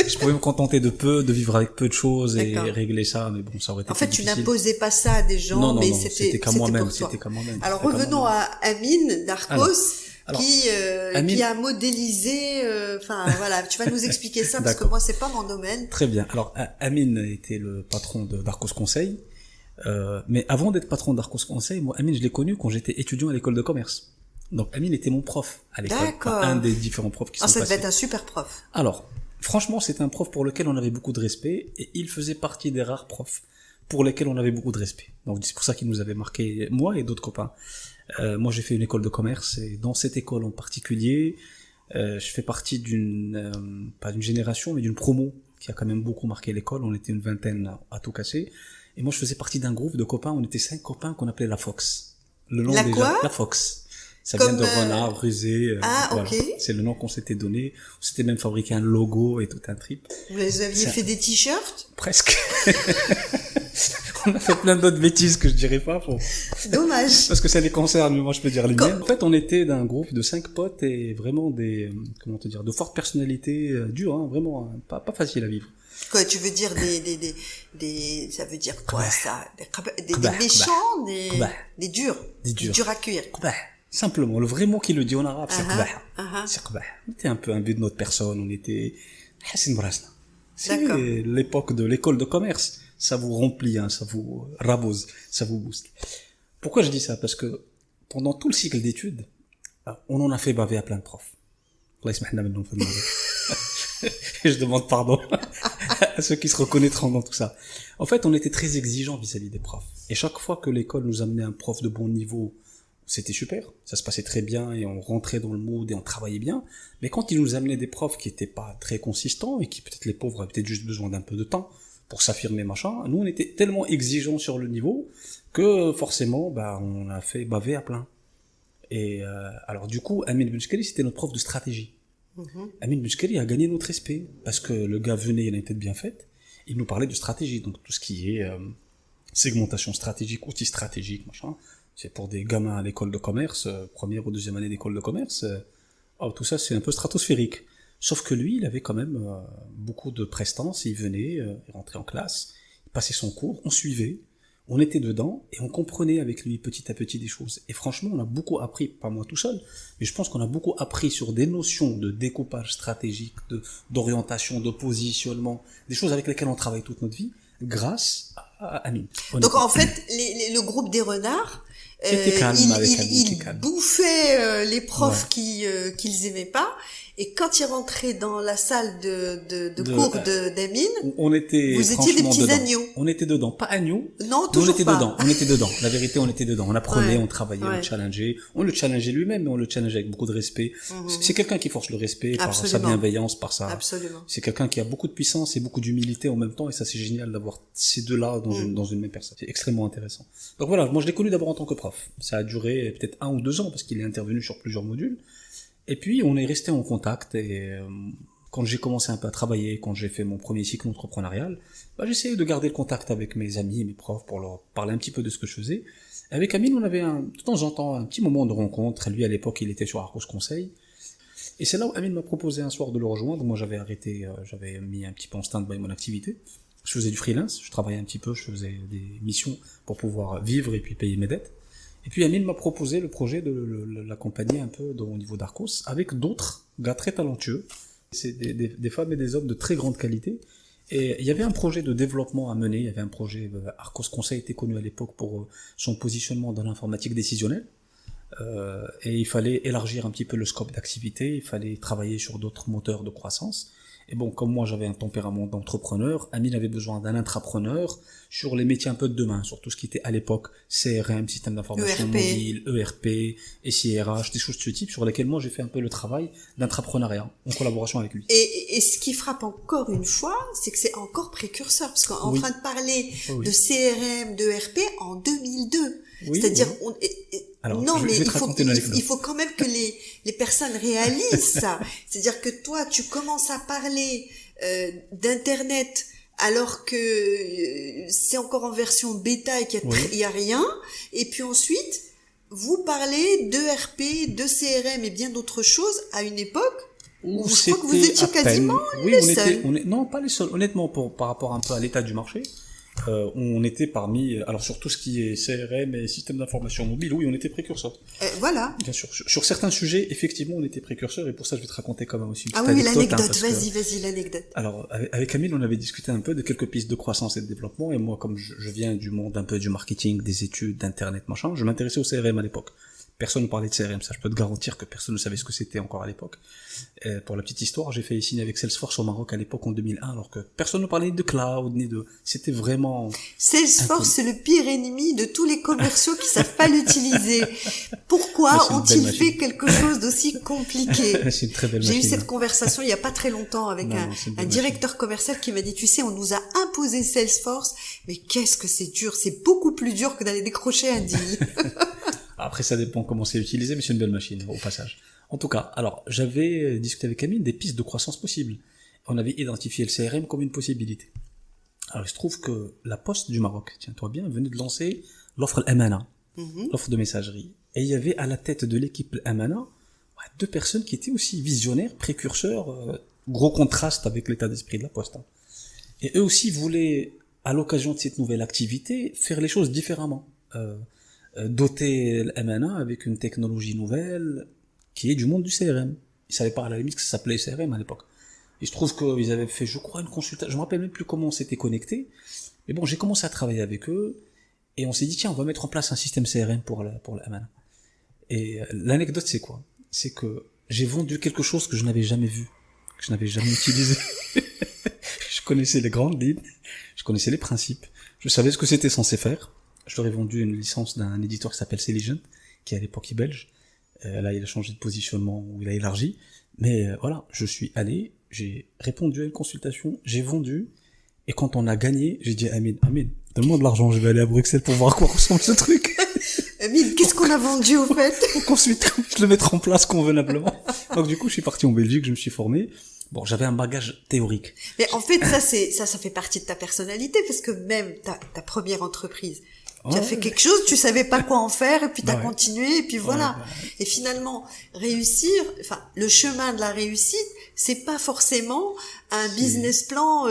Je pouvais me contenter de vivre avec peu de choses et régler ça, mais bon, ça aurait été difficile. En fait, tu n'imposais pas ça à des gens, mais c'était qu'à moi-même. Alors, revenons à Amine Darcos. Qui a modélisé, voilà, tu vas nous expliquer ça parce que moi c'est pas mon domaine. Très bien. Alors Amine était le patron d'Arcos Conseil, mais avant d'être patron d'Arcos Conseil, moi Amine je l'ai connu quand j'étais étudiant à l'école de commerce. Donc Amine était mon prof à l'école, un des différents profs qui sont passés. Ça devait être un super prof. Alors, franchement, c'était un prof pour lequel on avait beaucoup de respect et il faisait partie des rares profs pour lesquels on avait beaucoup de respect. Donc c'est pour ça qu'il nous avait marqué, moi et d'autres copains. Moi j'ai fait une école de commerce et dans cette école en particulier, je fais partie pas d'une génération mais d'une promo qui a quand même beaucoup marqué l'école. On était une vingtaine à tout casser et moi je faisais partie d'un groupe de copains, on était 5 copains qu'on appelait la Fox. Le nom la Fox. Ça vient de renard, rusé. Voilà. C'est le nom qu'on s'était donné. On s'était même fabriqué un logo et tout un trip. Vous aviez fait des t-shirts? Presque. On a fait plein d'autres bêtises que je dirais pas. Dommage. Parce que ça les concerne, mais moi je peux dire les miennes. En fait, on était d'un groupe de 5 potes et vraiment de fortes personnalités dures, hein, vraiment, hein, pas facile à vivre. Quoi, tu veux dire ça veut dire quoi, ça? Des méchants, des durs. Des durs à cuire. Simplement, le vrai mot qui le dit en arabe, c'est qbah. C'est qbah. On était un peu un but de notre personne, on était Hassan Brasna. C'est l'époque de l'école de commerce. Ça vous remplit, hein, ça vous rabose, ça vous booste. Pourquoi je dis ça? Parce que pendant tout le cycle d'études, on en a fait baver à plein de profs. Allah yasmahna minhum fi al-mawdu'. Et je demande pardon à ceux qui se reconnaîtront dans tout ça. En fait, on était très exigeants vis-à-vis des profs. Et chaque fois que l'école nous amenait un prof de bon niveau c'était super, ça se passait très bien et on rentrait dans le mood et on travaillait bien. Mais quand ils nous amenaient des profs qui étaient pas très consistants et qui peut-être les pauvres avaient peut-être juste besoin d'un peu de temps pour s'affirmer machin, nous on était tellement exigeants sur le niveau que forcément on a fait baver à plein. Et alors du coup, Amin Benchkali c'était notre prof de stratégie. Amin Benchkali a gagné notre respect parce que le gars venait, il a une tête bien faite, il nous parlait de stratégie, donc tout ce qui est segmentation stratégique, outils stratégiques, machin. C'est pour des gamins à l'école de commerce, première ou deuxième année d'école de commerce. Tout ça, c'est un peu stratosphérique. Sauf que lui, il avait quand même beaucoup de prestance. Il venait, il rentrait en classe, il passait son cours, on suivait, on était dedans et on comprenait avec lui petit à petit des choses. Et franchement, on a beaucoup appris, pas moi tout seul, mais je pense qu'on a beaucoup appris sur des notions de découpage stratégique, d'orientation, de positionnement, des choses avec lesquelles on travaille toute notre vie, grâce à Amin. Donc en fait, le groupe des renards, il bouffait les profs qu'ils aimaient pas, et quand ils rentraient dans la salle de cours d'Amin, vous étiez des petits dedans. Agneaux. On était dedans, pas agneaux. Non, toujours pas. On était dedans. La vérité, on était dedans. On apprenait, on travaillait, on challengeait. On le challengeait lui-même, mais on le challengeait avec beaucoup de respect. C'est quelqu'un qui force le respect par sa bienveillance, par sa. Absolument. C'est quelqu'un qui a beaucoup de puissance et beaucoup d'humilité en même temps, et ça c'est génial d'avoir ces deux-là dans une même personne. C'est extrêmement intéressant. Donc voilà, moi je l'ai connu d'abord en tant que prof. Ça a duré peut-être 1 ou 2 ans parce qu'il est intervenu sur plusieurs modules. Et puis, on est resté en contact et quand j'ai commencé un peu à travailler, quand j'ai fait mon premier cycle entrepreneurial, j'essayais de garder le contact avec mes amis, mes profs pour leur parler un petit peu de ce que je faisais. Et avec Amin, on avait de temps en temps un petit moment de rencontre. Lui, à l'époque, il était sur Arcos Conseil. Et c'est là où Amin m'a proposé un soir de le rejoindre. Moi, j'avais arrêté, j'avais mis un petit peu en stand-by mon activité. Je faisais du freelance, je travaillais un petit peu, je faisais des missions pour pouvoir vivre et puis payer mes dettes. Et puis Amin m'a proposé le projet de l'accompagner un peu au niveau d'Arcos avec d'autres gars très talentueux. C'est des femmes et des hommes de très grande qualité. Et il y avait un projet de développement à mener. Il y avait un projet, Arcos Conseil était connu à l'époque pour son positionnement dans l'informatique décisionnelle. Et il fallait élargir un petit peu le scope d'activité. Il fallait travailler sur d'autres moteurs de croissance. Et bon, comme moi j'avais un tempérament d'entrepreneur, Amin avait besoin d'un intrapreneur sur les métiers un peu de demain, sur tout ce qui était à l'époque CRM, système d'information mobile, ERP, SIRH, des choses de ce type sur lesquelles moi j'ai fait un peu le travail d'intrapreneuriat en collaboration avec lui. Et ce qui frappe encore une fois, c'est que c'est encore précurseur, parce qu'on est en train de parler de CRM, de ERP en 2002. C'est-à-dire, Alors, il faut quand même que les personnes réalisent ça. C'est-à-dire que toi, tu commences à parler d'internet alors que c'est encore en version bêta et qu'il y a rien. Et puis ensuite, vous parlez d'ERP, de CRM et bien d'autres choses à une époque où je crois que vous étiez quasiment les seuls. Non, pas les seuls. Honnêtement, par rapport un peu à l'état du marché. On était parmi, alors sur tout ce qui est CRM et système d'information mobile, oui, on était précurseurs. Voilà. Bien sûr. Sur certains sujets, effectivement, on était précurseurs, et pour ça, je vais te raconter quand même aussi une petite anecdote. l'anecdote. Vas-y, l'anecdote. Alors, avec Camille, on avait discuté un peu de quelques pistes de croissance et de développement, et moi, comme je viens du monde un peu du marketing, des études, d'internet, machin, je m'intéressais au CRM à l'époque. Personne ne parlait de CRM, ça je peux te garantir que personne ne savait ce que c'était encore à l'époque. Pour la petite histoire, j'ai fait signer avec Salesforce au Maroc à l'époque en 2001, alors que personne ne parlait de cloud, ni de... C'était vraiment... Salesforce, c'est le pire ennemi de tous les commerciaux qui savent pas l'utiliser. Pourquoi ont-ils fait quelque chose d'aussi compliqué? C'est une très belle J'ai machine. eu cette conversation il y a pas très longtemps avec un directeur commercial qui m'a dit, tu sais, on nous a imposé Salesforce, mais qu'est-ce que c'est dur, c'est beaucoup plus dur que d'aller décrocher un deal. Après, ça dépend comment c'est utilisé, mais c'est une belle machine, au passage. En tout cas, alors, j'avais discuté avec Camille des pistes de croissance possibles. On avait identifié le CRM comme une possibilité. Alors, il se trouve que la Poste du Maroc, tiens-toi bien, venait de lancer l'offre Amana, l'offre de messagerie. Et il y avait à la tête de l'équipe Amana 2 personnes qui étaient aussi visionnaires, précurseurs, gros contraste avec l'état d'esprit de la Poste. Et eux aussi voulaient, à l'occasion de cette nouvelle activité, faire les choses différemment. Doter l'MNA avec une technologie nouvelle qui est du monde du CRM. Ils savaient pas à la limite que ça s'appelait CRM à l'époque. Il se trouve qu'ils avaient fait, je crois, une consultation. Je me rappelle même plus comment on s'était connecté. Mais bon, j'ai commencé à travailler avec eux et on s'est dit, tiens, on va mettre en place un système CRM pour l'MNA. Et l'anecdote, c'est quoi? C'est que j'ai vendu quelque chose que je n'avais jamais vu, que je n'avais jamais utilisé. Je connaissais les grandes lignes, je connaissais les principes, je savais ce que c'était censé faire. Je leur ai vendu une licence d'un éditeur qui s'appelle Celigen, qui à l'époque est belge. Là, il a changé de positionnement, ou il a élargi. Mais voilà, je suis allé, j'ai répondu à une consultation, j'ai vendu, et quand on a gagné, j'ai dit Amine, donne-moi de l'argent, je vais aller à Bruxelles pour voir à quoi ressemble ce truc. Amine, qu'est-ce qu'on a vendu au fait? Pour qu'ensuite je le mette en place convenablement. Donc du coup, je suis parti en Belgique, je me suis formé. Bon, j'avais un bagage théorique. Mais en fait, ça fait partie de ta personnalité, parce que même ta première entreprise, tu as fait quelque chose, tu savais pas quoi en faire, et puis t'as continué, et puis voilà. Et finalement, réussir, enfin, le chemin de la réussite, c'est pas forcément un business plan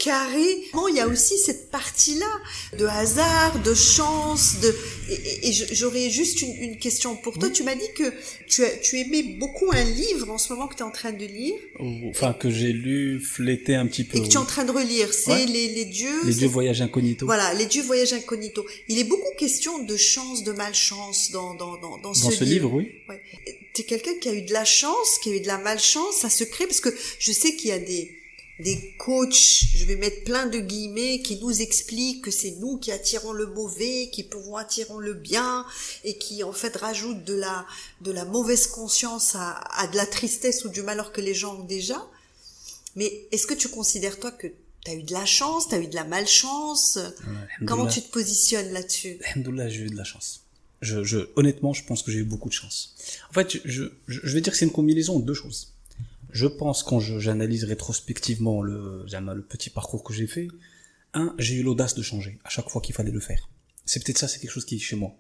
carré. Bon, il y a aussi cette partie-là de hasard, de chance, et j'aurais juste une question pour toi. Tu m'as dit que tu aimais beaucoup un livre en ce moment que tu es en train de lire. Enfin, que j'ai lu, flété un petit peu. Et que tu es en train de relire. C'est les dieux. Les dieux voyagent incognito. Voilà, les dieux voyagent incognito. Il est beaucoup question de chance, de malchance dans ce livre. Oui. Ouais. T'es quelqu'un qui a eu de la chance, qui a eu de la malchance, ça se crée, parce que je sais qu'il y a des coachs, je vais mettre plein de guillemets, qui nous expliquent que c'est nous qui attirons le mauvais, qui pouvons attirer le bien, et qui en fait rajoutent de la mauvaise conscience à de la tristesse ou du malheur que les gens ont déjà. Mais est-ce que tu considères toi que t'as eu de la chance, t'as eu de la malchance? Comment tu te positionnes là-dessus? Alhamdoulilah, j'ai eu de la chance. Honnêtement, je pense que j'ai eu beaucoup de chance. En fait, je vais dire que c'est une combinaison de deux choses. Je pense, quand j'analyse rétrospectivement le petit parcours que j'ai fait, j'ai eu l'audace de changer à chaque fois qu'il fallait le faire. C'est peut-être ça, c'est quelque chose qui est chez moi.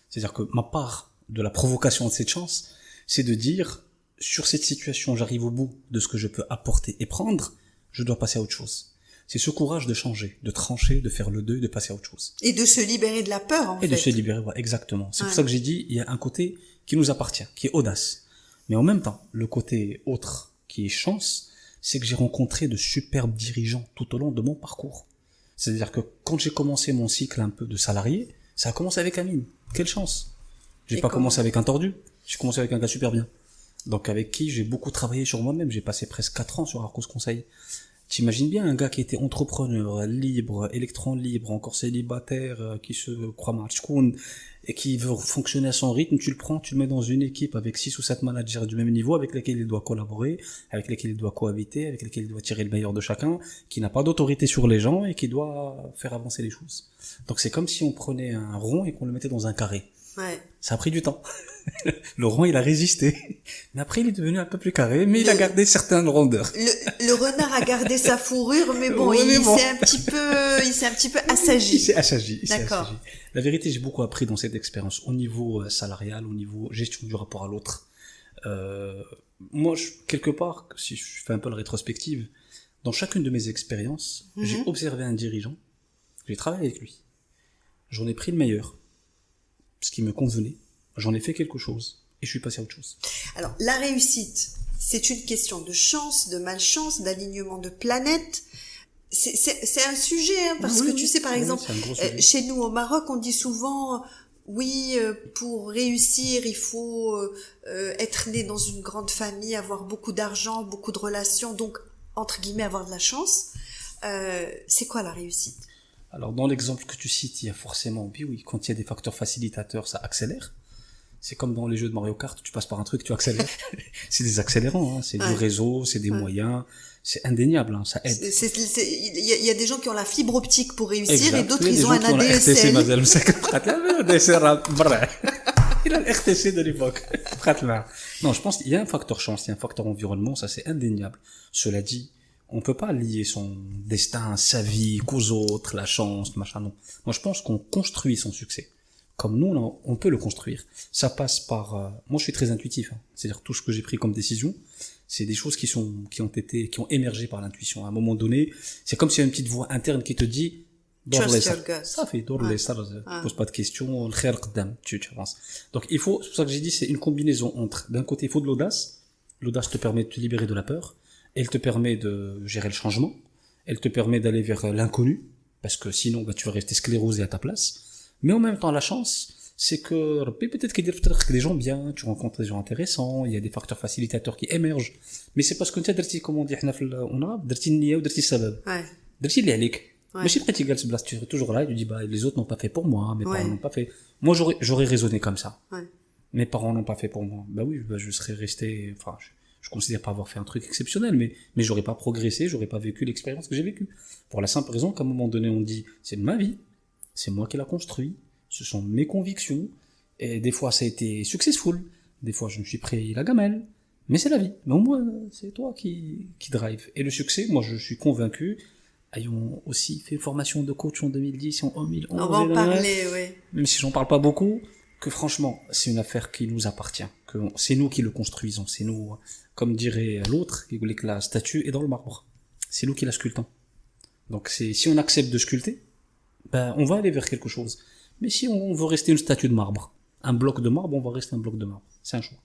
C'est-à-dire que ma part de la provocation de cette chance, c'est de dire, sur cette situation, j'arrive au bout de ce que je peux apporter et prendre, je dois passer à autre chose. C'est ce courage de changer, de trancher, de faire le deuil, de passer à autre chose. Et de se libérer de la peur, en fait. Et de se libérer, voilà, exactement. C'est pour ça que j'ai dit, il y a un côté qui nous appartient, qui est audace. Mais en même temps, le côté autre, qui est chance, c'est que j'ai rencontré de superbes dirigeants tout au long de mon parcours. C'est-à-dire que quand j'ai commencé mon cycle un peu de salarié, ça a commencé avec Amine. Quelle chance! J'ai pas commencé avec un tordu. J'ai commencé avec un gars super bien. Donc avec qui j'ai beaucoup travaillé sur moi-même. J'ai passé presque 4 ans sur Arcos Conseil. T'imagines bien un gars qui était entrepreneur, libre, électron libre, encore célibataire, qui se croit matchkoun, et qui veut fonctionner à son rythme, tu le prends, tu le mets dans une équipe avec 6 ou 7 managers du même niveau, avec lesquels il doit collaborer, avec lesquels il doit cohabiter, avec lesquels il doit tirer le meilleur de chacun, qui n'a pas d'autorité sur les gens et qui doit faire avancer les choses. Donc c'est comme si on prenait un rond et qu'on le mettait dans un carré. Ouais. Ça a pris du temps. Le rond, il a résisté. Mais après, il est devenu un peu plus carré, mais il a gardé certaines rondeurs. Le renard a gardé sa fourrure, mais bon, il s'est un petit peu assagi. Il s'est assagi. D'accord. La vérité, j'ai beaucoup appris dans cette expérience, au niveau salarial, au niveau gestion du rapport à l'autre. Moi, quelque part, si je fais un peu la rétrospective, dans chacune de mes expériences, j'ai observé un dirigeant, j'ai travaillé avec lui. J'en ai pris le meilleur, ce qui me convenait. J'en ai fait quelque chose et je suis passé à autre chose. Alors, la réussite, c'est une question de chance, de malchance, d'alignement de planètes. C'est un sujet, parce que tu sais, par exemple, chez nous au Maroc, on dit souvent, pour réussir, il faut être né dans une grande famille, avoir beaucoup d'argent, beaucoup de relations, donc, entre guillemets, avoir de la chance. C'est quoi la réussite? Alors, dans l'exemple que tu cites, il y a forcément, oui, quand il y a des facteurs facilitateurs, ça accélère. C'est comme dans les jeux de Mario Kart, tu passes par un truc, tu accélères. C'est des accélérants, c'est du réseau, c'est des moyens, c'est indéniable, ça aide. Il y a des gens qui ont la fibre optique pour réussir, et d'autres, ils ont un ADSL. ADSL. Il a le RTC de l'époque. Non, je pense qu'il y a un facteur chance, il y a un facteur environnement, ça c'est indéniable. Cela dit, on peut pas lier son destin, sa vie, qu'aux autres, la chance, machin, non. Moi, je pense qu'on construit son succès. Comme nous, on peut le construire. Ça passe par... moi, je suis très intuitif. C'est-à-dire, tout ce que j'ai pris comme décision, c'est des choses qui ont émergé par l'intuition. À un moment donné, c'est comme s'il y a une petite voix interne qui te dit... Trust your gut. Ça fait, tu poses pas de questions, le khair qdam, tu avances. Donc, c'est pour ça que j'ai dit, c'est une combinaison entre, d'un côté, il faut de l'audace. L'audace te permet de te libérer de la peur. Elle te permet de gérer le changement. Elle te permet d'aller vers l'inconnu. Parce que sinon, tu vas rester sclérosé à ta place. Mais en même temps, la chance, c'est que peut-être qu'il y a des gens bien, tu rencontres des gens intéressants, il y a des facteurs facilitateurs qui émergent. Mais c'est parce que tu as درتي, comme on dit, on a درتي النية ودرتي السبب. درتي اللي عليك. Ouais. Mais si après, tu es toujours là, et tu dis, bah, les autres n'ont pas fait pour moi, mes Ouais. parents n'ont pas fait. Moi, j'aurais raisonné comme ça. Ouais. Mes parents n'ont pas fait pour moi. Bah oui, bah, je serais resté, enfin, je considère pas avoir fait un truc exceptionnel, mais j'aurais pas progressé, j'aurais pas vécu l'expérience que j'ai vécue. Pour la simple raison qu'à un moment donné, on dit, c'est de ma vie, c'est moi qui l'a construit, ce sont mes convictions, et des fois ça a été successful, des fois je me suis pris la gamelle, mais c'est la vie. Mais au moins, c'est toi qui drive. Et le succès, moi je suis convaincu, ayons aussi fait formation de coach en 2010, en 2011. On va en parler, oui. Même si j'en parle pas beaucoup, que franchement, c'est une affaire qui nous appartient, que c'est nous qui le construisons, c'est nous, comme dirait l'autre, qui voulait que la statue est dans le marbre. C'est nous qui la sculptons. Donc si on accepte de sculpter, ben, on va aller vers quelque chose. Mais si on veut rester une statue de marbre, un bloc de marbre, on va rester un bloc de marbre. C'est un choix.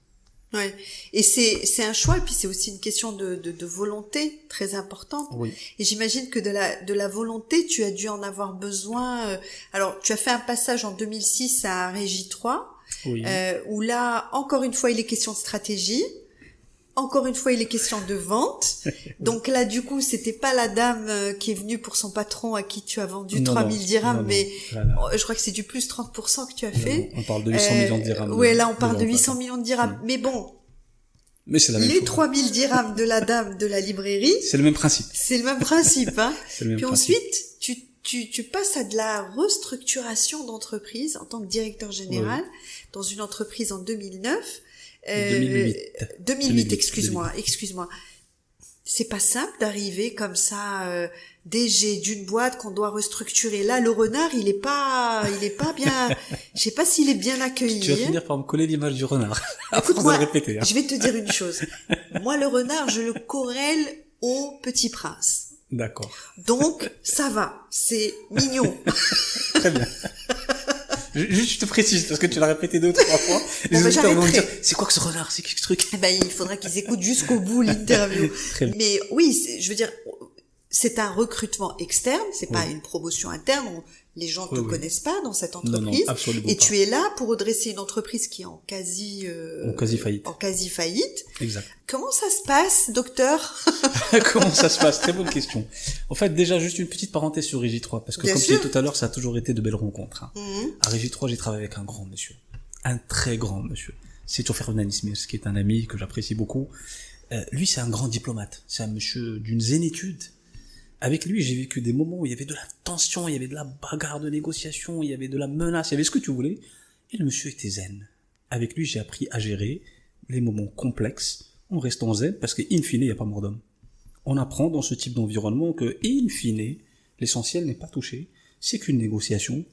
Ouais. Et c'est un choix, et puis c'est aussi une question de volonté très importante. Oui. Et j'imagine que de la volonté, tu as dû en avoir besoin. Alors, tu as fait un passage en 2006 à Régie 3, Oui. où là, encore une fois, il est question de stratégie. Encore une fois, il est question de vente. Donc là, du coup, c'était pas la dame qui est venue pour son patron à qui tu as vendu Non, 3000 non, dirhams, non, mais voilà. je crois que c'est du plus 30% que tu as Non, fait. non, on parle de 800 millions de dirhams. Ouais, là, on parle de vente. 800 millions de dirhams. Mais bon, Mais c'est la même les chose. 3000 dirhams de la dame de la librairie, C'est le même principe. c'est le même principe, hein. C'est le même Puis principe. ensuite, tu passes à de la restructuration d'entreprise en tant que directeur général dans une entreprise en 2009. 2008, excuse-moi. C'est pas simple d'arriver comme ça, DG d'une boîte qu'on doit restructurer. Là, le renard, il est pas bien, je sais pas s'il est bien accueilli. Tu vas finir par me coller l'image du renard. Écoute, Après, moi, on va répéter, hein. je vais te dire une chose. Moi, le renard, je le corrèle au Petit Prince. D'accord. Donc, ça va. C'est mignon. Très bien. Juste, je te précise, parce que tu l'as répété 2 ou 3 fois. Les Bon, auditeurs vont me j'arrêterai. dire, c'est quoi que ce renard? C'est quel truc? Eh ben, il faudra qu'ils écoutent jusqu'au bout l'interview. Très bien. Mais oui, je veux dire, c'est un recrutement externe, c'est pas une promotion interne. Les gens te connaissent pas dans cette entreprise. Non, absolument et pas. tu es là pour redresser une entreprise qui est en quasi faillite. en quasi faillite. Exact. Comment ça se passe, docteur? Comment ça se passe? Très bonne question. En fait, déjà, juste une petite parenthèse sur Régie 3, parce que Bien comme sûr. tu dis tout à l'heure, ça a toujours été de belles rencontres, hein. Mhm. À Régie 3, j'ai travaillé avec un grand monsieur. Un très grand monsieur. C'est Tchofer Ismail, qui est un ami que j'apprécie beaucoup. Lui, c'est un grand diplomate. C'est un monsieur d'une zénitude. Avec lui, j'ai vécu des moments où il y avait de la tension, il y avait de la bagarre de négociation, il y avait de la menace, il y avait ce que tu voulais. Et le monsieur était zen. Avec lui, j'ai appris à gérer les moments complexes en restant zen, parce qu'in fine, il n'y a pas mort d'homme. On apprend dans ce type d'environnement que, in fine, l'essentiel n'est pas touché, c'est qu'une négociation.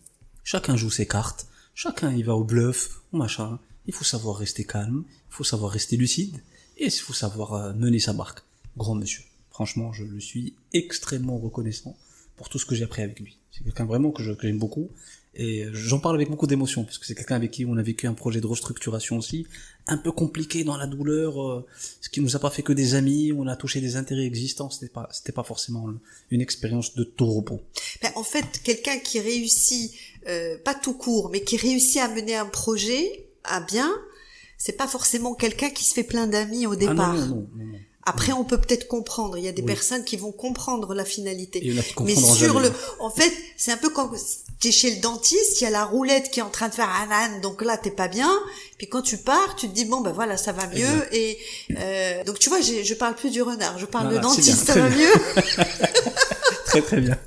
Chacun joue ses cartes, chacun y va au bluff, au machin. Il faut savoir rester calme, il faut savoir rester lucide, et il faut savoir mener sa barque. Grand monsieur. Franchement, je le suis extrêmement reconnaissant pour tout ce que j'ai appris avec lui. C'est quelqu'un vraiment que j'aime beaucoup. Et j'en parle avec beaucoup d'émotion, parce que c'est quelqu'un avec qui on a vécu un projet de restructuration aussi, un peu compliqué dans la douleur, ce qui nous a pas fait que des amis, on a touché des intérêts existants, c'était pas forcément une expérience de tout repos. Ben, en fait, quelqu'un qui réussit, pas tout court, mais qui réussit à mener un projet à bien, c'est pas forcément quelqu'un qui se fait plein d'amis au départ. Ah non. Après, on peut peut-être comprendre. Il y a des personnes qui vont comprendre la finalité. Et il y en a qui Mais comprendront sur jamais. en fait, c'est un peu quand t'es chez le dentiste, il y a la roulette qui est en train de faire un âne, donc là, t'es pas bien. Puis quand tu pars, tu te dis, bon, ben voilà, ça va mieux. Exact. Et, donc tu vois, je parle plus du renard, je parle Voilà, de c'est bien, dentiste, ça très va bien. mieux. Très très bien.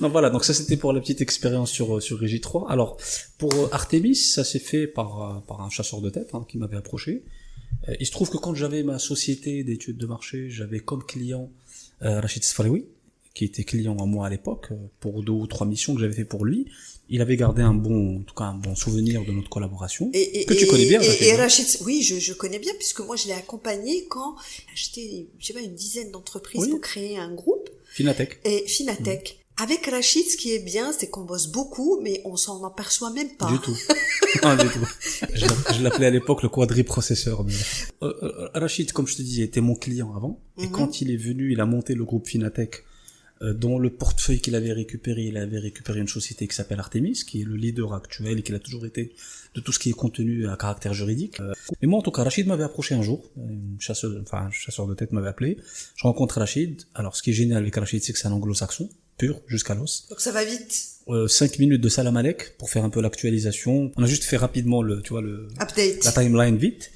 Non voilà, donc ça c'était pour la petite expérience sur Régie 3. Alors pour Artemis, ça s'est fait par un chasseur de tête qui m'avait approché. Il se trouve que quand j'avais ma société d'études de marché, j'avais comme client Rachid Sfaraoui, qui était client à moi à l'époque pour 2 ou 3 missions que j'avais fait pour lui. Il avait gardé en tout cas un bon souvenir de notre collaboration que tu connais bien. Et Rachid, oui, je connais bien puisque moi je l'ai accompagné quand il a acheté, je sais pas, une dizaine d'entreprises pour créer un groupe. Finatech. Et Finatech. Avec Rachid, ce qui est bien, c'est qu'on bosse beaucoup, mais on s'en aperçoit même pas. Du tout. Non, du tout. Je l'appelais à l'époque le quadriprocesseur. Mais... Rachid, comme je te dis, était mon client avant. Et quand il est venu, il a monté le groupe Finatech, dont le portefeuille qu'il avait récupéré, il avait récupéré une société qui s'appelle Artemis, qui est le leader actuel et qui a toujours été de tout ce qui est contenu à caractère juridique. Et moi, en tout cas, Rachid m'avait approché un jour, un chasseur de tête m'avait appelé. Je rencontre Rachid. Alors, ce qui est génial avec Rachid, c'est que c'est un anglo-saxon, pur, jusqu'à l'os. Donc ça va vite. 5 minutes de salam alek pour faire un peu l'actualisation. On a juste fait rapidement Update. la timeline vite.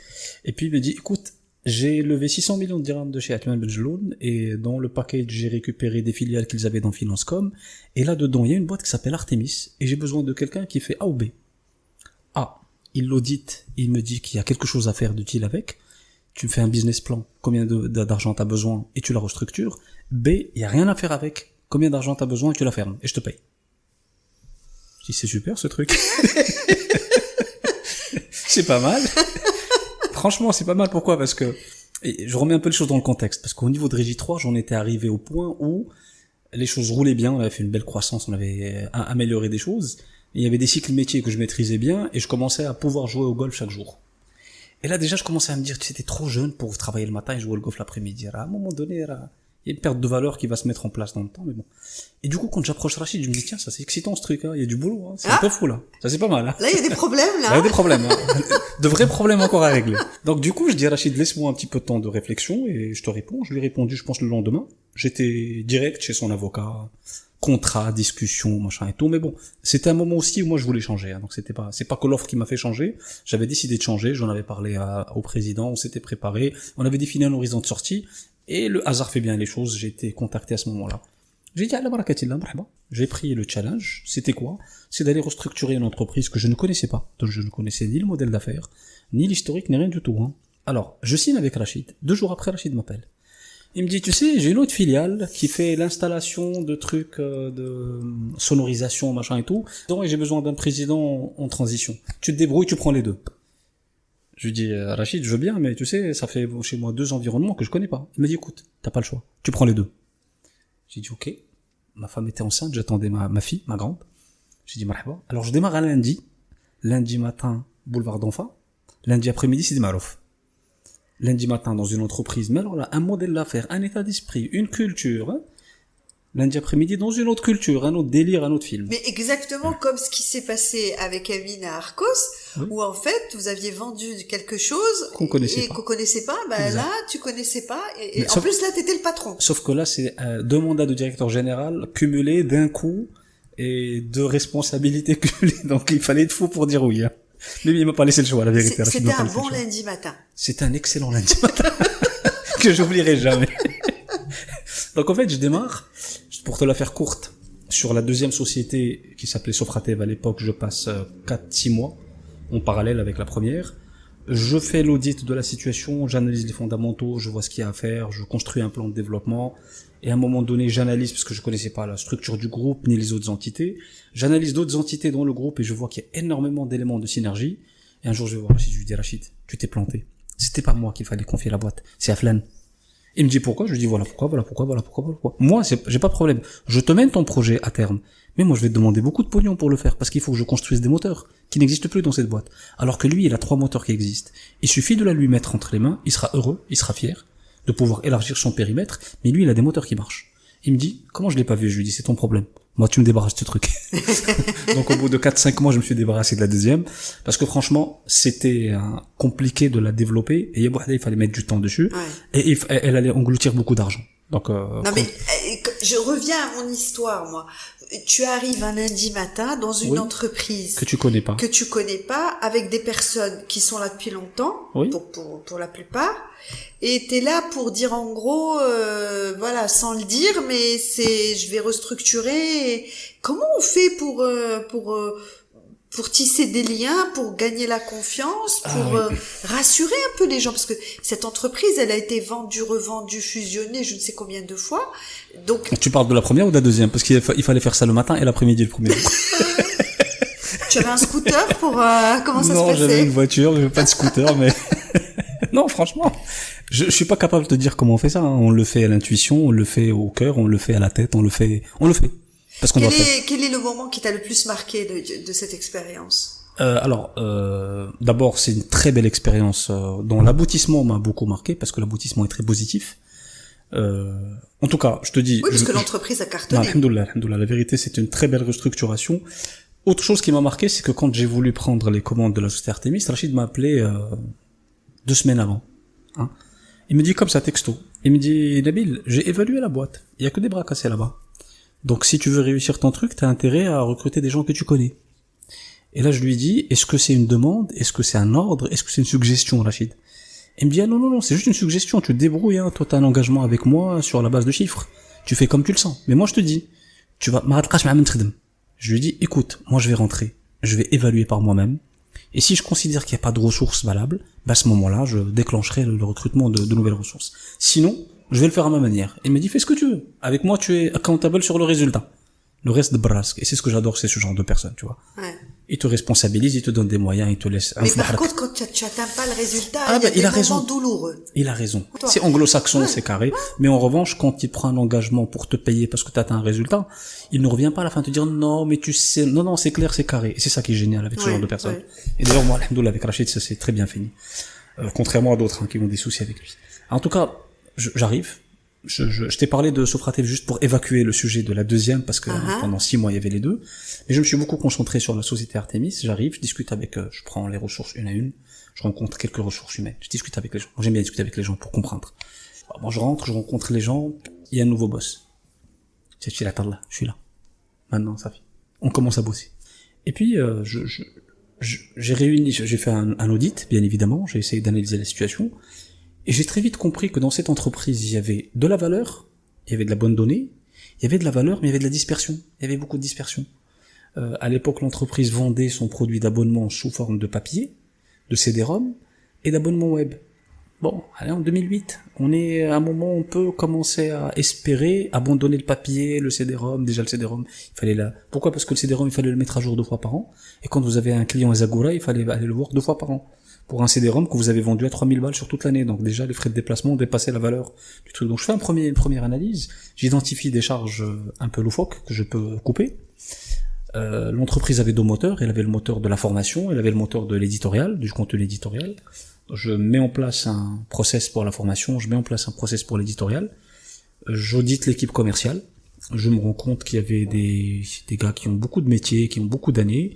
Et puis il me dit, écoute, j'ai levé 600 millions de dirhams de chez Atman Benjeloun et dans le package, j'ai récupéré des filiales qu'ils avaient dans Financecom. Et là-dedans, il y a une boîte qui s'appelle Artemis et j'ai besoin de quelqu'un qui fait A ou B. A, il l'audite, il me dit qu'il y a quelque chose à faire d'utile avec. Tu me fais un business plan, combien d'argent t'as besoin et tu la restructures. B, il y a rien à faire avec, combien d'argent t'as besoin et tu la fermes et je te paye. Je dis, c'est super ce truc. C'est pas mal. Franchement, c'est pas mal. Pourquoi? Parce que, et je remets un peu les choses dans le contexte, parce qu'au niveau de Régie 3, j'en étais arrivé au point où les choses roulaient bien, on avait fait une belle croissance, on avait amélioré des choses, et il y avait des cycles métiers que je maîtrisais bien, et je commençais à pouvoir jouer au golf chaque jour. Et là, déjà, je commençais à me dire, tu sais, t'es trop jeune pour travailler le matin et jouer au golf l'après-midi. À un moment donné, il y a une perte de valeur qui va se mettre en place dans le temps, mais bon. Et du coup, quand j'approche Rachid, je me dis, tiens, ça c'est excitant ce truc, hein. Il y a du boulot, hein. C'est un peu fou, là. Ça c'est pas mal, hein. Là, il y a des problèmes, là. Il y a des problèmes, hein. De vrais problèmes encore à régler. Donc, du coup, je dis à Rachid, laisse-moi un petit peu de temps de réflexion et je te réponds. Je lui ai répondu, je pense, le lendemain. J'étais direct chez son avocat. Contrat, discussion, machin et tout. Mais bon, c'était un moment aussi où moi je voulais changer, hein. Donc c'est pas que l'offre qui m'a fait changer. J'avais décidé de changer. J'en avais parlé au président. On s'était préparé. On avait défini un horizon de sortie. Et le hasard fait bien les choses. J'ai été contacté à ce moment-là. J'ai dit, Allah barakatillah, marhaba. J'ai pris le challenge. C'était quoi? C'est d'aller restructurer une entreprise que je ne connaissais pas. Donc je ne connaissais ni le modèle d'affaires, ni l'historique, ni rien du tout, hein. Alors, je signe avec Rachid. 2 jours après, Rachid m'appelle. Il me dit, tu sais, j'ai une autre filiale qui fait l'installation de trucs de sonorisation, machin et tout. Donc, j'ai besoin d'un président en transition. Tu te débrouilles, tu prends les deux. Je lui dis, Rachid, je veux bien, mais tu sais, ça fait chez moi 2 environnements que je connais pas. Il m'a dit, écoute, t'as pas le choix. Tu prends les deux. J'ai dit, ok. Ma femme était enceinte, j'attendais ma fille, ma grande. J'ai dit, marhaba. Alors, je démarre un lundi. Lundi matin, boulevard d'Enfa. Lundi après-midi, c'est Marouf. Lundi matin dans une entreprise, mais alors là, un modèle d'affaires, un état d'esprit, une culture, hein. Lundi après-midi dans une autre culture, un autre délire, un autre film. Mais exactement comme ce qui s'est passé avec Amine à Arcos, oui. Où en fait, vous aviez vendu quelque chose qu'on connaissait pas. Bah là, tu connaissais pas, et en plus là, t'étais le patron. Sauf que là, c'est 2 mandats de directeur général cumulés d'un coup, et 2 responsabilités cumulées, donc il fallait être fou pour dire oui, hein. Lui, il m'a pas laissé le choix, la vérité. C'était un bon lundi matin. C'était un excellent lundi matin. Que j'oublierai jamais. Donc, en fait, je démarre, pour te la faire courte, sur la deuxième société qui s'appelait Sofratev à l'époque, je passe 4-6 mois en parallèle avec la première. Je fais l'audit de la situation, j'analyse les fondamentaux, je vois ce qu'il y a à faire, je construis un plan de développement. Et à un moment donné, j'analyse, parce que je connaissais pas la structure du groupe, ni les autres entités. J'analyse d'autres entités dans le groupe et je vois qu'il y a énormément d'éléments de synergie. Et un jour, je vais voir Rachid, je lui dis, Rachid, tu t'es planté. C'était pas moi qu'il fallait confier la boîte. C'est Aflan. Il me dit pourquoi? Je lui dis voilà pourquoi. Moi, j'ai pas de problème. Je te mène ton projet à terme. Mais moi, je vais te demander beaucoup de pognon pour le faire parce qu'il faut que je construise des moteurs qui n'existent plus dans cette boîte. Alors que lui, il a 3 moteurs qui existent. Il suffit de la lui mettre entre les mains. Il sera heureux, il sera fier de pouvoir élargir son périmètre, mais lui, il a des moteurs qui marchent. Il me dit, comment je l'ai pas vu? Je lui dis, c'est ton problème. Moi, tu me débarrasses de ce truc. Donc, au bout de 4-5 mois, je me suis débarrassé de la deuxième, parce que franchement, c'était compliqué de la développer, et il fallait mettre du temps dessus, ouais. Et elle allait engloutir beaucoup d'argent. Donc, non, mais je reviens à mon histoire, moi. Tu arrives un lundi matin dans une entreprise que tu connais pas, avec des personnes qui sont là depuis longtemps, oui. pour la plupart, et t'es là pour dire en gros, voilà, sans le dire, mais je vais restructurer. Et comment on fait pour tisser des liens, pour gagner la confiance, pour rassurer un peu les gens, parce que cette entreprise, elle a été vendue, revendue, fusionnée, je ne sais combien de fois. Donc, tu parles de la première ou de la deuxième? Parce qu'il fallait faire ça le matin et l'après-midi le premier jour. Tu avais un scooter pour comment ça se passait? Non, j'avais une voiture, j'avais pas de scooter, mais non, franchement, je suis pas capable de te dire comment on fait ça, hein. On le fait à l'intuition, on le fait au cœur, on le fait à la tête, on le fait. Parce qu'on quel est le moment qui t'a le plus marqué de cette expérience? D'abord, c'est une très belle expérience dont l'aboutissement m'a beaucoup marqué parce que l'aboutissement est très positif. En tout cas, je te dis. Oui, parce que l'entreprise a cartonné. Alhamdoulilah, la vérité, c'est une très belle restructuration. Autre chose qui m'a marqué, c'est que quand j'ai voulu prendre les commandes de la société Artemis, Rachid m'a appelé 2 semaines avant. Hein. Il me dit comme ça, texto. Il me dit, Nabil, j'ai évalué la boîte. Il y a que des bras cassés là-bas. Donc si tu veux réussir ton truc, t'as intérêt à recruter des gens que tu connais. Et là je lui dis, est-ce que c'est une demande, est-ce que c'est un ordre, est-ce que c'est une suggestion, Rachid? Il me dit, ah, non, c'est juste une suggestion, tu te débrouilles, hein, toi t'as un engagement avec moi sur la base de chiffres, tu fais comme tu le sens. Mais moi je te dis, tu vas, je lui dis, écoute, moi je vais rentrer, je vais évaluer par moi-même, et si je considère qu'il n'y a pas de ressources valables, bah à ce moment-là, je déclencherai le recrutement de nouvelles ressources. Sinon, je vais le faire à ma manière. Il me dit, fais ce que tu veux. Avec moi, tu es accountable sur le résultat. Le reste de brasque. Et c'est ce que j'adore, c'est ce genre de personne, tu vois. Ouais. Il te responsabilise, il te donne des moyens, il te laisse... Mais par contre, quand tu n'atteins pas le résultat, il y a a des raison. moments douloureux. Il a raison. Toi. C'est anglo-saxon, c'est carré. Mais en revanche, quand il prend un engagement pour te payer parce que tu atteins un résultat, il ne revient pas à la fin te dire non, mais tu sais, non, c'est clair, c'est carré. Et c'est ça qui est génial avec ce genre de personnes. Ouais. Et d'ailleurs, moi, alhamdoulilah, avec Rachid, ça s'est très bien fini. Contrairement à d'autres, qui ont des soucis avec lui. En tout cas, j'arrive. Je t'ai parlé de Socrates juste pour évacuer le sujet de la deuxième, parce que pendant 6 mois, il y avait les deux. Mais je me suis beaucoup concentré sur la société Artemis. J'arrive, je discute avec, je prends les ressources une à une, je rencontre quelques ressources humaines, je discute avec les gens. J'aime bien discuter avec les gens pour comprendre. Bon, je rentre, je rencontre les gens, il y a un nouveau boss. Je suis là. Maintenant, ça fait. On commence à bosser. Et puis, j'ai fait un audit, bien évidemment, j'ai essayé d'analyser la situation. Et j'ai très vite compris que dans cette entreprise, il y avait de la valeur, il y avait de la bonne donnée, il y avait de la valeur, mais il y avait de la dispersion. Il y avait beaucoup de dispersion. À l'époque, l'entreprise vendait son produit d'abonnement sous forme de papier, de CD-ROM et d'abonnement web. Bon, allez, en 2008, on est à un moment où on peut commencer à espérer abandonner le papier, le CD-ROM. Déjà, le CD-ROM, il fallait Pourquoi? Parce que le CD-ROM, il fallait le mettre à jour 2 fois par an. Et quand vous avez un client Zagora, il fallait aller le voir 2 fois par an. Pour un CD-ROM que vous avez vendu à 3000 balles sur toute l'année. Donc déjà, les frais de déplacement ont dépassé la valeur du truc. Donc je fais une première analyse, j'identifie des charges un peu loufoques que je peux couper. L'entreprise avait 2 moteurs, elle avait le moteur de la formation, elle avait le moteur de l'éditorial, du contenu éditorial. Je mets en place un process pour la formation, je mets en place un process pour l'éditorial. J'audite l'équipe commerciale. Je me rends compte qu'il y avait des gars qui ont beaucoup de métiers, qui ont beaucoup d'années.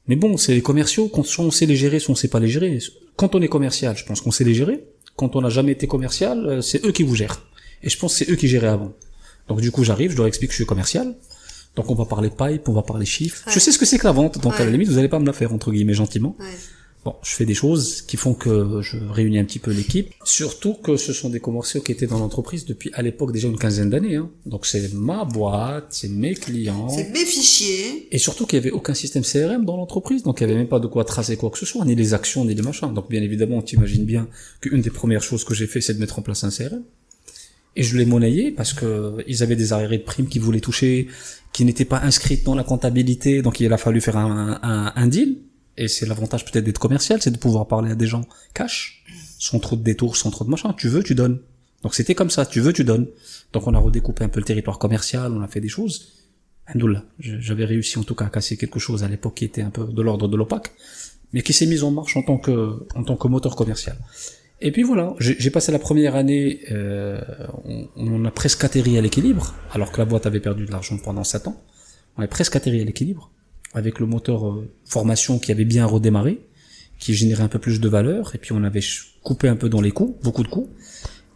Mais bon, c'est les commerciaux, soit on sait les gérer, soit on sait pas les gérer. Quand on est commercial, je pense qu'on sait les gérer. Quand on n'a jamais été commercial, c'est eux qui vous gèrent. Et je pense que c'est eux qui géraient avant. Donc du coup, j'arrive, je leur explique que je suis commercial. Donc on va parler pipe, on va parler chiffres. Ouais. Je sais ce que c'est que la vente, donc à la limite, vous allez pas me la faire, entre guillemets, gentiment. Ouais. Bon, je fais des choses qui font que je réunis un petit peu l'équipe. Surtout que ce sont des commerciaux qui étaient dans l'entreprise depuis, à l'époque, déjà une 15aine d'années. Donc c'est ma boîte, c'est mes clients. C'est mes fichiers. Et surtout qu'il y avait aucun système CRM dans l'entreprise. Donc il y avait même pas de quoi tracer quoi que ce soit, ni les actions, ni les machins. Donc bien évidemment, on t'imagine bien qu'une des premières choses que j'ai fait, c'est de mettre en place un CRM. Et je l'ai monnayé parce que ils avaient des arriérés de primes qui voulaient toucher, qui n'étaient pas inscrites dans la comptabilité. Donc il a fallu faire un deal. Et c'est l'avantage peut-être d'être commercial, c'est de pouvoir parler à des gens cash, sans trop de détours, sans trop de machin. Tu veux, tu donnes. Donc c'était comme ça, tu veux, tu donnes. Donc on a redécoupé un peu le territoire commercial, on a fait des choses. Alhamdoulilah, j'avais réussi en tout cas à casser quelque chose à l'époque qui était un peu de l'ordre de l'opaque, mais qui s'est mise en marche en tant que moteur commercial. Et puis voilà, j'ai passé la première année, on a presque atterri à l'équilibre, alors que la boîte avait perdu de l'argent pendant 7 ans. On a presque atterri à l'équilibre, avec le moteur formation qui avait bien redémarré, qui générait un peu plus de valeur, et puis on avait coupé un peu dans les coûts, beaucoup de coûts.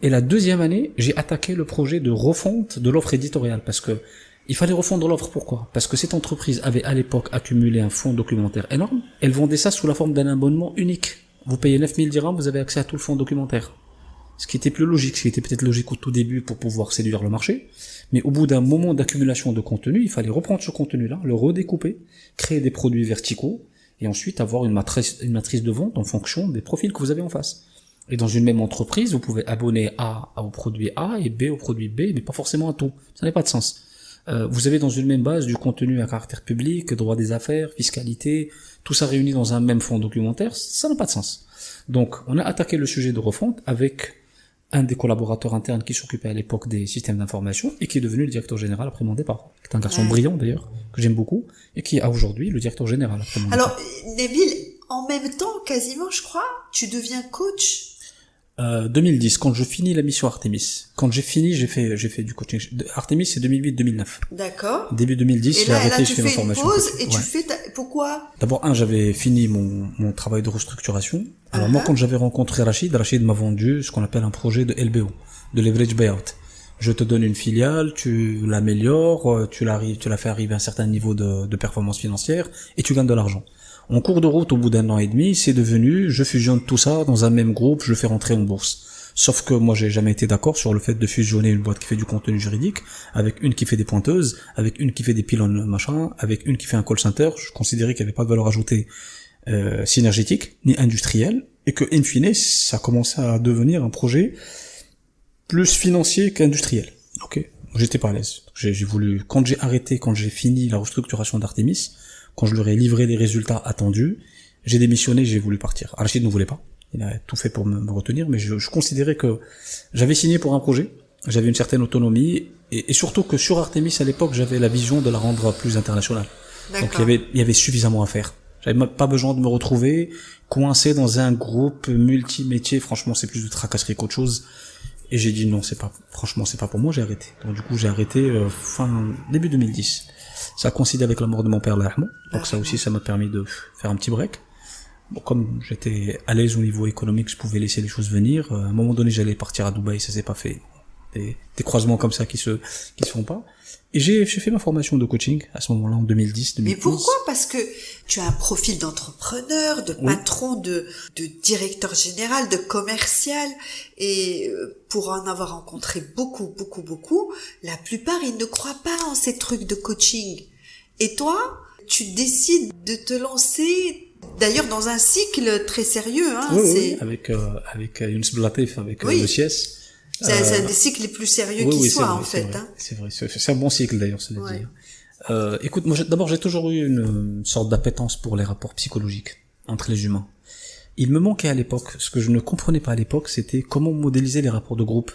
Et la deuxième année, j'ai attaqué le projet de refonte de l'offre éditoriale, parce que il fallait refondre l'offre. Pourquoi? Parce que cette entreprise avait à l'époque accumulé un fonds documentaire énorme. Elle vendait ça sous la forme d'un abonnement unique. Vous payez 9000 dirhams, vous avez accès à tout le fonds documentaire. Ce qui était plus logique, ce qui était peut-être logique au tout début pour pouvoir séduire le marché. Mais au bout d'un moment d'accumulation de contenu, il fallait reprendre ce contenu-là, le redécouper, créer des produits verticaux, et ensuite avoir une matrice de vente en fonction des profils que vous avez en face. Et dans une même entreprise, vous pouvez abonner A au produit A et B au produit B, mais pas forcément à tout. Ça n'a pas de sens. Vous avez dans une même base du contenu à caractère public, droit des affaires, fiscalité, tout ça réuni dans un même fonds documentaire, ça n'a pas de sens. Donc, on a attaqué le sujet de refonte avec un des collaborateurs internes qui s'occupait à l'époque des systèmes d'information et qui est devenu le directeur général après mon départ. C'est un garçon brillant d'ailleurs, que j'aime beaucoup, et qui est aujourd'hui le directeur général après mon départ. Alors, Nabil, en même temps, quasiment, je crois, tu deviens coach. 2010, quand je finis la mission Artemis. Quand j'ai fini, j'ai fait du coaching. Artemis, c'est 2008-2009. D'accord. Début 2010, j'ai arrêté, je fais ma formation. Et là, tu fais une pause, et tu fais pourquoi? D'abord, j'avais fini mon travail de restructuration. Alors moi, quand j'avais rencontré Rachid m'a vendu ce qu'on appelle un projet de LBO, de leverage buyout. Je te donne une filiale, tu l'améliores, tu la fais arriver à un certain niveau de performance financière et tu gagnes de l'argent. En cours de route, au bout d'1 an et demi, c'est devenu, je fusionne tout ça dans un même groupe, je le fais rentrer en bourse. Sauf que moi, j'ai jamais été d'accord sur le fait de fusionner une boîte qui fait du contenu juridique avec une qui fait des pointeuses, avec une qui fait des pylônes machin, avec une qui fait un call center. Je considérais qu'il n'y avait pas de valeur ajoutée synergétique ni industrielle et que, in fine, ça commençait à devenir un projet plus financier qu'industriel. Ok, j'étais pas à l'aise. J'ai voulu, quand j'ai fini la restructuration d'Artemis, quand je leur ai livré les résultats attendus, j'ai démissionné, j'ai voulu partir. Rachid ne voulait pas. Il a tout fait pour me retenir, mais je considérais que j'avais signé pour un projet, j'avais une certaine autonomie, et surtout que sur Artemis, à l'époque, j'avais la vision de la rendre plus internationale. Donc il y avait suffisamment à faire. J'avais pas besoin de me retrouver coincé dans un groupe multi-métier. Franchement, c'est plus de tracasserie qu'autre chose. Et j'ai dit non, c'est pas pour moi, j'ai arrêté. Donc du coup, j'ai arrêté début 2010. Ça a coïncidé avec la mort de mon père, là. Donc ça aussi, ça m'a permis de faire un petit break. Bon, comme j'étais à l'aise au niveau économique, je pouvais laisser les choses venir. À un moment donné, j'allais partir à Dubaï, ça s'est pas fait. Des croisements comme ça qui se font pas. Et j'ai fait ma formation de coaching à ce moment-là, en 2010, 2012. Mais pourquoi? Parce que tu as un profil d'entrepreneur, de patron, de directeur général, de commercial. Et pour en avoir rencontré beaucoup, la plupart, ils ne croient pas en ces trucs de coaching. Et toi, tu décides de te lancer, d'ailleurs dans un cycle très sérieux. Hein, oui, avec Younes Blatif, avec le CIES. C'est un des cycles les plus sérieux qui soient, en fait. C'est vrai. C'est un bon cycle, d'ailleurs, ça veut dire. Écoute, moi, d'abord, j'ai toujours eu une sorte d'appétence pour les rapports psychologiques entre les humains. Il me manquait à l'époque, ce que je ne comprenais pas à l'époque, c'était comment modéliser les rapports de groupe,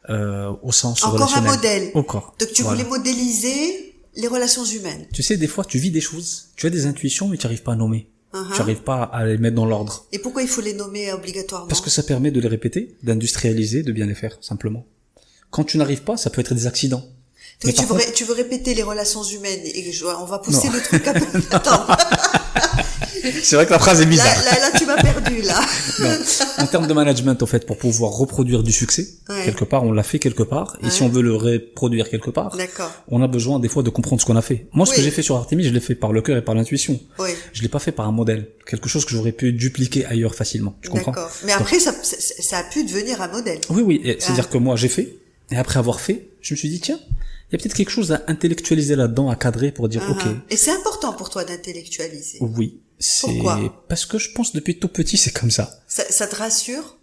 au sens relationnel. Encore un modèle. Encore. Donc tu voulais modéliser les relations humaines. Tu sais, des fois, tu vis des choses, tu as des intuitions, mais tu n'arrives pas à nommer. Tu n'arrives pas à les mettre dans l'ordre. Et pourquoi il faut les nommer obligatoirement? Parce que ça permet de les répéter, d'industrialiser, de bien les faire, simplement. Quand tu n'arrives pas, ça peut être des accidents. Donc tu veux répéter les relations humaines et on va pousser le truc un peu. Attends. C'est vrai que la phrase est bizarre. Là, tu m'as perdu, là. Non. En termes de management, en fait, pour pouvoir reproduire du succès, quelque part, on l'a fait quelque part, et si on veut le reproduire quelque part, on a besoin des fois de comprendre ce qu'on a fait. Moi, ce que j'ai fait sur Artemis, je l'ai fait par le cœur et par l'intuition. Je l'ai pas fait par un modèle, quelque chose que j'aurais pu dupliquer ailleurs facilement. Tu comprends? D'accord. Mais après, ça a pu devenir un modèle. Oui. C'est-à-dire que moi, j'ai fait, et après avoir fait, je me suis dit, tiens, il y a peut-être quelque chose à intellectualiser là-dedans, à cadrer pour dire, ok. Et c'est important pour toi d'intellectualiser. Oui. Pourquoi? Parce que je pense depuis tout petit, c'est comme ça. Ça te rassure?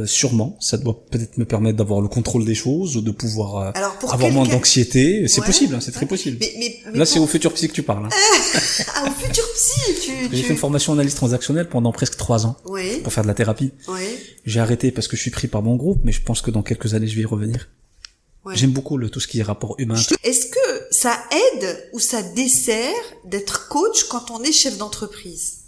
Sûrement. Ça doit peut-être me permettre d'avoir le contrôle des choses, ou de pouvoir avoir moins d'anxiété. C'est possible, c'est très possible. Mais là, c'est au futur psy que tu parles. Au futur psy, J'ai fait une formation analyse transactionnelle pendant presque 3 ans. Pour faire de la thérapie. J'ai arrêté parce que je suis pris par mon groupe, mais je pense que dans quelques années, je vais y revenir. J'aime beaucoup tout ce qui est rapport humain. Est-ce que ça aide ou ça dessert d'être coach quand on est chef d'entreprise?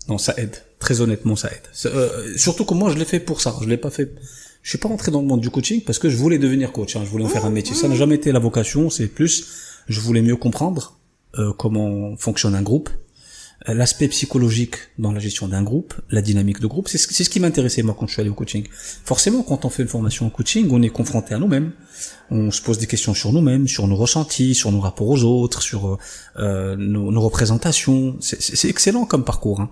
Non, ça aide. Très honnêtement, ça aide. Surtout que moi, je l'ai fait pour ça. Je l'ai pas fait. Je suis pas rentré dans le monde du coaching parce que je voulais devenir coach. Je voulais en faire un métier. Ça n'a jamais été la vocation. C'est plus, je voulais mieux comprendre comment fonctionne un groupe, l'aspect psychologique dans la gestion d'un groupe, la dynamique de groupe. C'est ce qui m'intéressait moi quand je suis allé au coaching. Forcément, quand on fait une formation en coaching, on est confronté à nous-mêmes. On se pose des questions sur nous-mêmes, sur nos ressentis, sur nos rapports aux autres, sur nos représentations. C'est excellent comme parcours.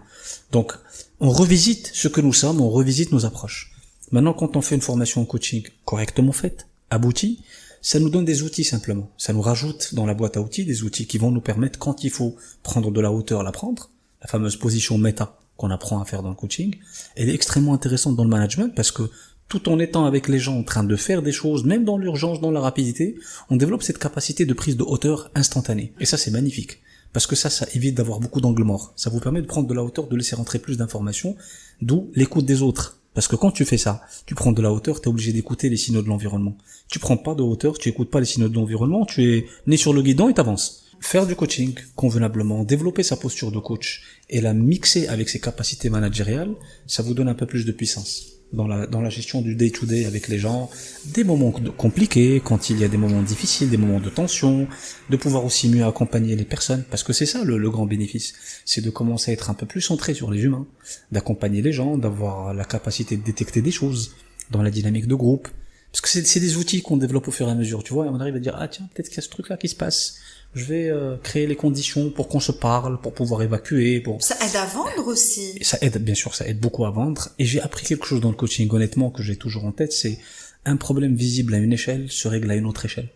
Donc, on revisite ce que nous sommes, on revisite nos approches. Maintenant, quand on fait une formation en coaching correctement faite, aboutie, ça nous donne des outils simplement. Ça nous rajoute dans la boîte à outils des outils qui vont nous permettre, quand il faut prendre de la hauteur, la prendre. La fameuse position méta qu'on apprend à faire dans le coaching. Elle est extrêmement intéressante dans le management parce que tout en étant avec les gens en train de faire des choses, même dans l'urgence, dans la rapidité, on développe cette capacité de prise de hauteur instantanée. Et ça, c'est magnifique. Parce que ça évite d'avoir beaucoup d'angles morts. Ça vous permet de prendre de la hauteur, de laisser rentrer plus d'informations, d'où l'écoute des autres. Parce que quand tu fais ça, tu prends de la hauteur, tu es obligé d'écouter les signaux de l'environnement. Tu prends pas de hauteur, tu écoutes pas les signaux de l'environnement, tu es né sur le guidon et t'avances. Faire du coaching convenablement, développer sa posture de coach et la mixer avec ses capacités managériales, ça vous donne un peu plus de puissance dans la gestion du day-to-day avec les gens, des moments compliqués, quand il y a des moments difficiles, des moments de tension, de pouvoir aussi mieux accompagner les personnes, parce que c'est ça le grand bénéfice, c'est de commencer à être un peu plus centré sur les humains, d'accompagner les gens, d'avoir la capacité de détecter des choses dans la dynamique de groupe, Parce que c'est des outils qu'on développe au fur et à mesure, tu vois, et on arrive à dire, ah tiens, peut-être qu'il y a ce truc-là qui se passe. Je vais créer les conditions pour qu'on se parle, pour pouvoir évacuer, pour... Ça aide à vendre aussi. Et ça aide, bien sûr, ça aide beaucoup à vendre. Et j'ai appris quelque chose dans le coaching, honnêtement, que j'ai toujours en tête, c'est un problème visible à une échelle se règle à une autre échelle.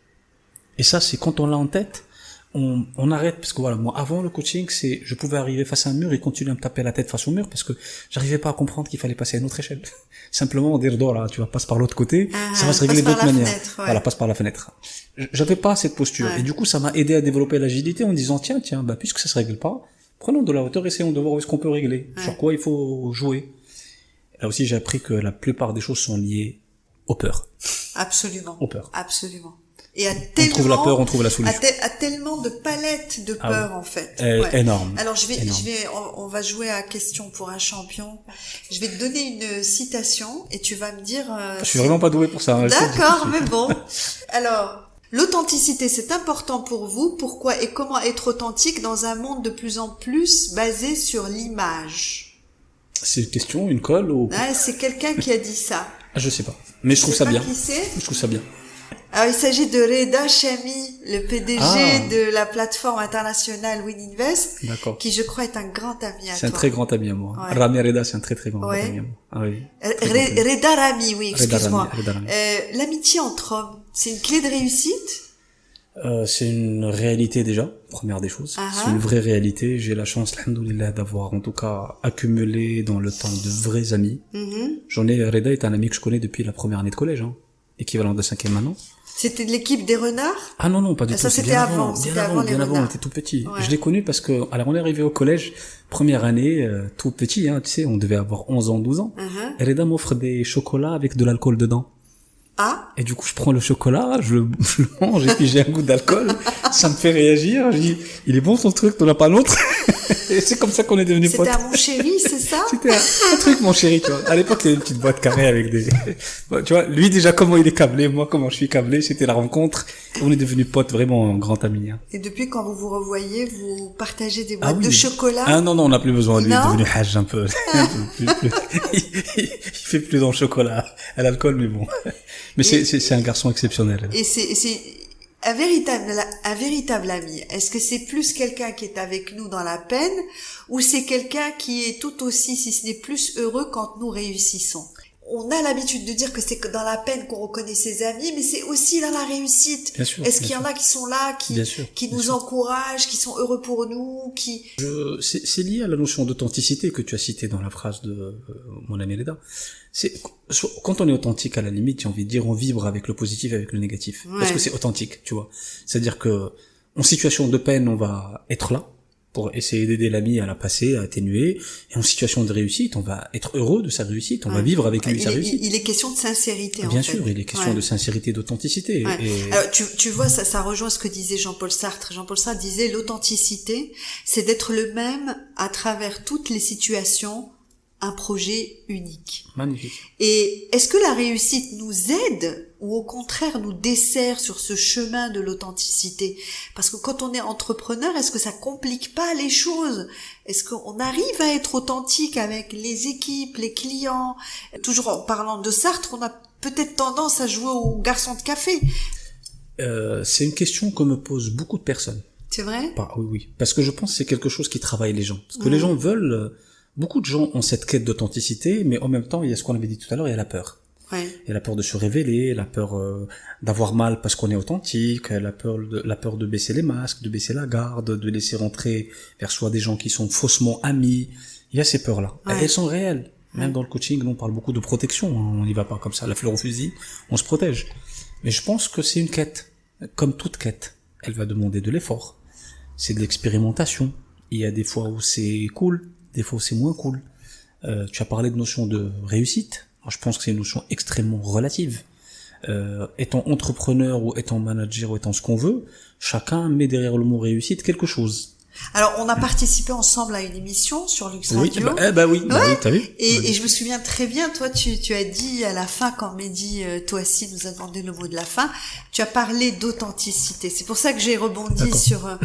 Et ça, c'est quand on l'a en tête, on arrête, parce que voilà, moi, avant le coaching, je pouvais arriver face à un mur et continuer à me taper la tête face au mur parce que j'arrivais pas à comprendre qu'il fallait passer à une autre échelle. Simplement dire, là, tu vas passer par l'autre côté, ça va se régler d'autres manières. Fenêtre, ouais. Voilà, passe par la fenêtre. J'avais pas cette posture. Ouais. Et du coup, ça m'a aidé à développer l'agilité en disant, tiens, bah, puisque ça se règle pas, prenons de la hauteur, essayons de voir où est-ce qu'on peut régler. Ouais. Sur quoi il faut jouer. Là aussi, j'ai appris que la plupart des choses sont liées aux peurs. Absolument. Aux peurs. Absolument. Et On trouve la peur, on trouve la solution. À tellement de palettes de peurs, en fait. Énorme. Alors, Énorme. on va jouer à question pour un champion. Je vais te donner une citation et tu vas me dire, Je suis vraiment pas doué pour ça. Hein, D'accord, mais bon. Alors, l'authenticité, c'est important pour vous. Pourquoi et comment être authentique dans un monde de plus en plus basé sur l'image? C'est une question, une colle ou... Ah, c'est quelqu'un qui a dit ça. Ah, je sais pas. Mais je trouve ça pas bien. Qui c'est? Je trouve ça bien. Alors, il s'agit de Reda Chami, le PDG Ah. de la plateforme internationale WinInvest, D'accord. qui, je crois, est un grand ami à toi. C'est un très grand ami à moi. Ouais. Rami Reda, c'est un très très grand Ouais. ami à moi. Ah oui. Très grand ami. Reda Rami, oui, excuse-moi. Reda Rami. L'amitié entre hommes, c'est une clé de réussite? C'est une réalité déjà, première des choses. Ah. C'est une vraie réalité. J'ai la chance, alhamdoulilah, d'avoir en tout cas accumulé dans le temps de vrais amis. Reda est un ami que je connais depuis la première année de collège, hein. Équivalent de 5e maintenant. C'était de l'équipe des renards? Ah non, non, pas du Ça, tout. c'était bien avant, Bien c'était avant, avant les bien avant, on renards. était tout petit. Ouais. Je l'ai connu parce que, alors on est arrivé au collège, première année, tout petit, hein, tu sais, on devait avoir 11 ans, 12 ans. Et Reda m'offre des chocolats avec de l'alcool dedans. Ah, Et du coup, je prends le chocolat, je le mange, et puis j'ai un goût d'alcool. Ça me fait réagir. Je dis, il est bon ton truc, t'en as pas l'autre. Et c'est comme ça qu'on est devenus potes. c'était à mon chéri, c'est ça? C'était un truc, mon chéri, tu vois. À l'époque, il y avait une petite boîte carrée avec des... Bon, tu vois, lui déjà, comment il est câblé, moi, comment je suis câblé. C'était la rencontre. Et on est devenus potes, vraiment, grand amis. Hein. Et depuis, quand vous vous revoyez, vous partagez des Ah boîtes oui. de chocolat? Ah non, non, on n'a plus besoin de lui. Il est Non. devenu hajj un peu. Il fait plus dans le chocolat, à l'alcool, mais bon. Mais c'est un garçon exceptionnel. Et c'est un véritable ami. Est-ce que c'est plus quelqu'un qui est avec nous dans la peine, ou c'est quelqu'un qui est tout aussi, si ce n'est plus heureux quand nous réussissons? On a l'habitude de dire que c'est dans la peine qu'on reconnaît ses amis, mais c'est aussi dans la réussite. Bien sûr. Est-ce qu'il y en a qui sont là, qui nous encouragent, qui sont heureux pour nous, qui... C'est lié à la notion d'authenticité que tu as citée dans la phrase de mon ami Reda. Quand on est authentique, à la limite, j'ai envie de dire, on vibre avec le positif et avec le négatif. Ouais. Parce que c'est authentique, tu vois. C'est-à-dire que, en situation de peine, on va être là pour essayer d'aider l'ami à la passer, à atténuer. Et en situation de réussite, on va être heureux de sa réussite, on va vivre avec lui sa réussite. Il est question de sincérité, Bien en fait. sûr, il est question de sincérité, d'authenticité. Ouais. Et... Alors, tu vois, ça rejoint ce que disait Jean-Paul Sartre. Jean-Paul Sartre disait, l'authenticité, c'est d'être le même à travers toutes les situations, un projet unique. Magnifique. Et est-ce que la réussite nous aide ou au contraire nous dessert sur ce chemin de l'authenticité? Parce que quand on est entrepreneur, est-ce que ça complique pas les choses? Est-ce qu'on arrive à être authentique avec les équipes, les clients? Toujours en parlant de Sartre, on a peut-être tendance à jouer au garçon de café. C'est une question que me posent beaucoup de personnes. C'est vrai? Oui, oui. Parce que je pense que c'est quelque chose qui travaille les gens. Parce que les gens veulent... Beaucoup de gens ont cette quête d'authenticité, mais en même temps, il y a ce qu'on avait dit tout à l'heure, il y a la peur. Ouais. Il y a la peur de se révéler, la peur d'avoir mal parce qu'on est authentique, la peur de baisser les masques, de baisser la garde, de laisser rentrer vers soi des gens qui sont faussement amis. Il y a ces peurs-là. Ouais. Elles sont réelles. Même dans le coaching, nous, on parle beaucoup de protection. Hein. On n'y va pas comme ça, la fleur au fusil. On se protège. Mais je pense que c'est une quête. Comme toute quête, elle va demander de l'effort. C'est de l'expérimentation. Il y a des fois où c'est cool, des fois où c'est moins cool. Tu as parlé de notion de réussite. Moi, je pense que c'est une notion extrêmement relative. Étant entrepreneur ou étant manager ou étant ce qu'on veut, chacun met derrière le mot réussite quelque chose. Alors, on a participé ensemble à une émission sur Lux Oui, Radio. oui, t'as vu? Et je me souviens très bien, toi, tu as dit à la fin, quand Mehdi, toi aussi, nous a demandé le mot de la fin, tu as parlé d'authenticité. C'est pour ça que j'ai rebondi sur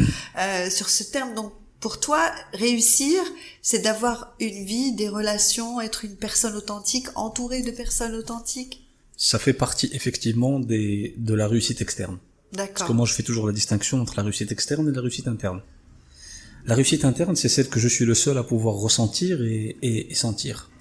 ce terme. Donc, pour toi, réussir, c'est d'avoir une vie, des relations, être une personne authentique, entourée de personnes authentiques. Ça fait partie effectivement de la réussite externe. Parce que D'accord. moi je fais toujours la distinction entre la réussite externe et la réussite interne. La réussite interne, c'est celle que je suis le seul à pouvoir ressentir et sentir.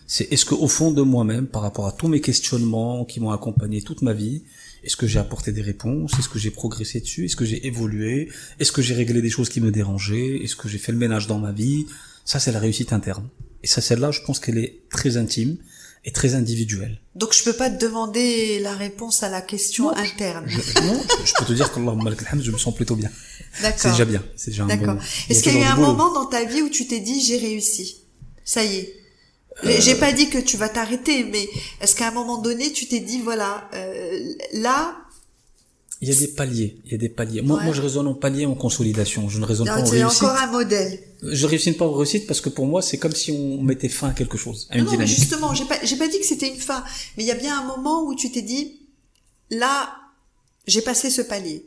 C'est est-ce que au fond de moi-même, par rapport à tous mes questionnements qui m'ont accompagné toute ma vie, est-ce que j'ai apporté des réponses? Est-ce que j'ai progressé dessus? Est-ce que j'ai évolué? Est-ce que j'ai réglé des choses qui me dérangeaient? Est-ce que j'ai fait le ménage dans ma vie? Ça, c'est la réussite interne. Et ça, celle-là, je pense qu'elle est très intime et très individuelle. Donc je peux pas te demander la réponse à la question interne. Non, je peux te dire qu'Allah lakal hamd, je me sens plutôt bien. C'est D'accord. déjà bien. C'est déjà un bon D'accord. moment. Il y Est-ce qu'il y a eu toujours un du boulot. moment dans ta vie où tu t'es dit j'ai réussi? Ça y est. J'ai pas dit que tu vas t'arrêter, mais est-ce qu'à un moment donné tu t'es dit voilà, là, Il y a des paliers. Il y a des paliers. Moi, Ouais. moi, je raisonne en palier, en consolidation. Je ne raisonne pas en c'est réussite. encore un modèle. Je réussis pas en réussite parce que pour moi, c'est comme si on mettait fin à quelque chose, à une Non, mais dynamique. justement, j'ai pas dit que c'était une fin, mais il y a bien un moment où tu t'es dit là, j'ai passé ce palier.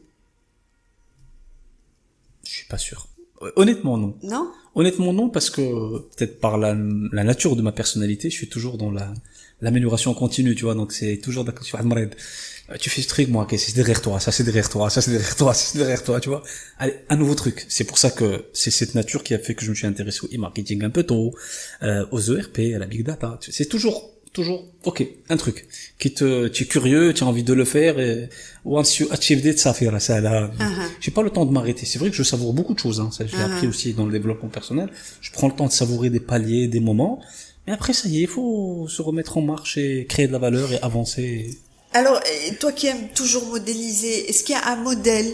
Je suis pas sûr. Honnêtement, non. Non? Honnêtement, non, parce que peut-être par la nature de ma personnalité, je suis toujours dans l'amélioration continue, tu vois. Donc c'est toujours d'accord. Tu fais ce truc, moi, ok, c'est derrière toi, ça c'est derrière toi, ça c'est derrière toi, ça c'est derrière toi, tu vois. Allez, un nouveau truc. C'est pour ça que c'est cette nature qui a fait que je me suis intéressé au e-marketing un peu tôt, aux ERP, à la big data. C'est toujours, ok, un truc qui tu es curieux, tu as envie de le faire et once you achieved it, ça fait ça là. J'ai pas le temps de m'arrêter. C'est vrai que je savoure beaucoup de choses, hein. Ça, je l'ai appris aussi dans le développement personnel. Je prends le temps de savourer des paliers, des moments. Mais après, ça y est, il faut se remettre en marche et créer de la valeur et avancer. Alors, toi qui aimes toujours modéliser, est-ce qu'il y a un modèle